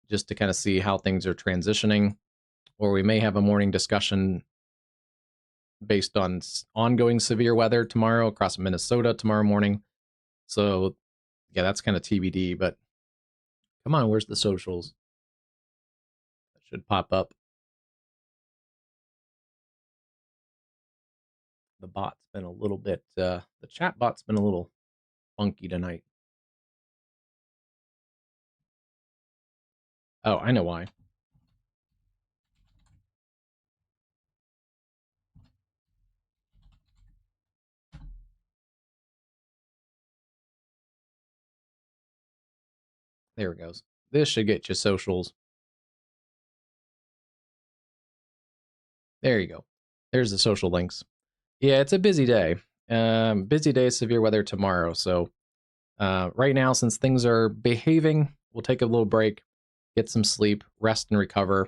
just to kind of see how things are transitioning. Or we may have a morning discussion based on ongoing severe weather tomorrow across Minnesota tomorrow morning. So, yeah, that's kind of TBD, but come on, where's the socials? That should pop up. The bot's been a little bit, the chat bot's been a little funky tonight. Oh, I know why. There it goes. This should get you socials. There you go. There's the social links. Yeah, it's a busy day. Busy day, severe weather tomorrow. So right now, since things are behaving, we'll take a little break, get some sleep, rest and recover.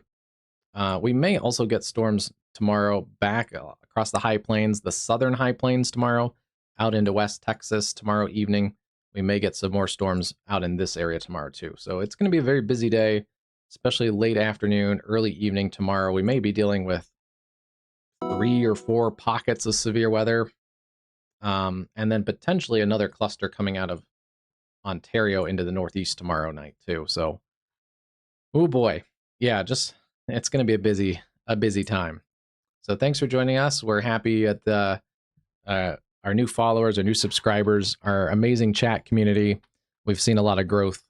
We may also get storms tomorrow back across the high plains, the southern high plains tomorrow, out into West Texas tomorrow evening. We may get some more storms out in this area tomorrow too. So it's going to be a very busy day, especially late afternoon, early evening tomorrow. We may be dealing with 3 or 4 pockets of severe weather, and then potentially another cluster coming out of Ontario into the northeast tomorrow night too. So, oh boy, yeah, just it's going to be a busy time. So thanks for joining us. We're happy at our new followers, our new subscribers, our amazing chat community. We've seen a lot of growth,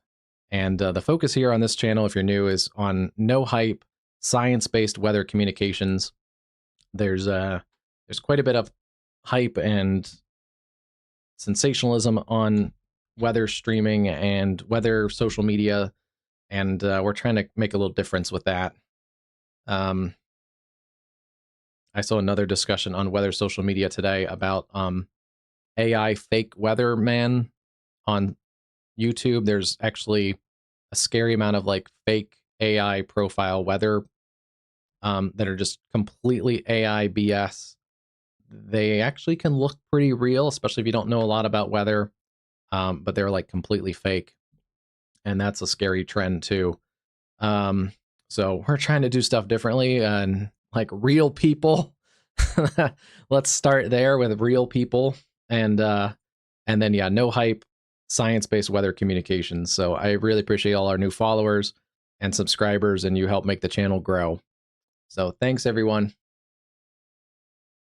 and the focus here on this channel, if you're new, is on no hype, science-based weather communications. There's quite a bit of hype and sensationalism on weather streaming and weather social media, and we're trying to make a little difference with that. I saw another discussion on weather social media today about AI fake weatherman on YouTube. There's actually a scary amount of like fake AI profile weather that are just completely AI BS. They actually can look pretty real, especially if you don't know a lot about weather, but they're like completely fake. And that's a scary trend too. So we're trying to do stuff differently and like real people. Let's start there with real people, and then yeah, no hype, science-based weather communications. So I really appreciate all our new followers and subscribers, and you help make the channel grow. So thanks everyone.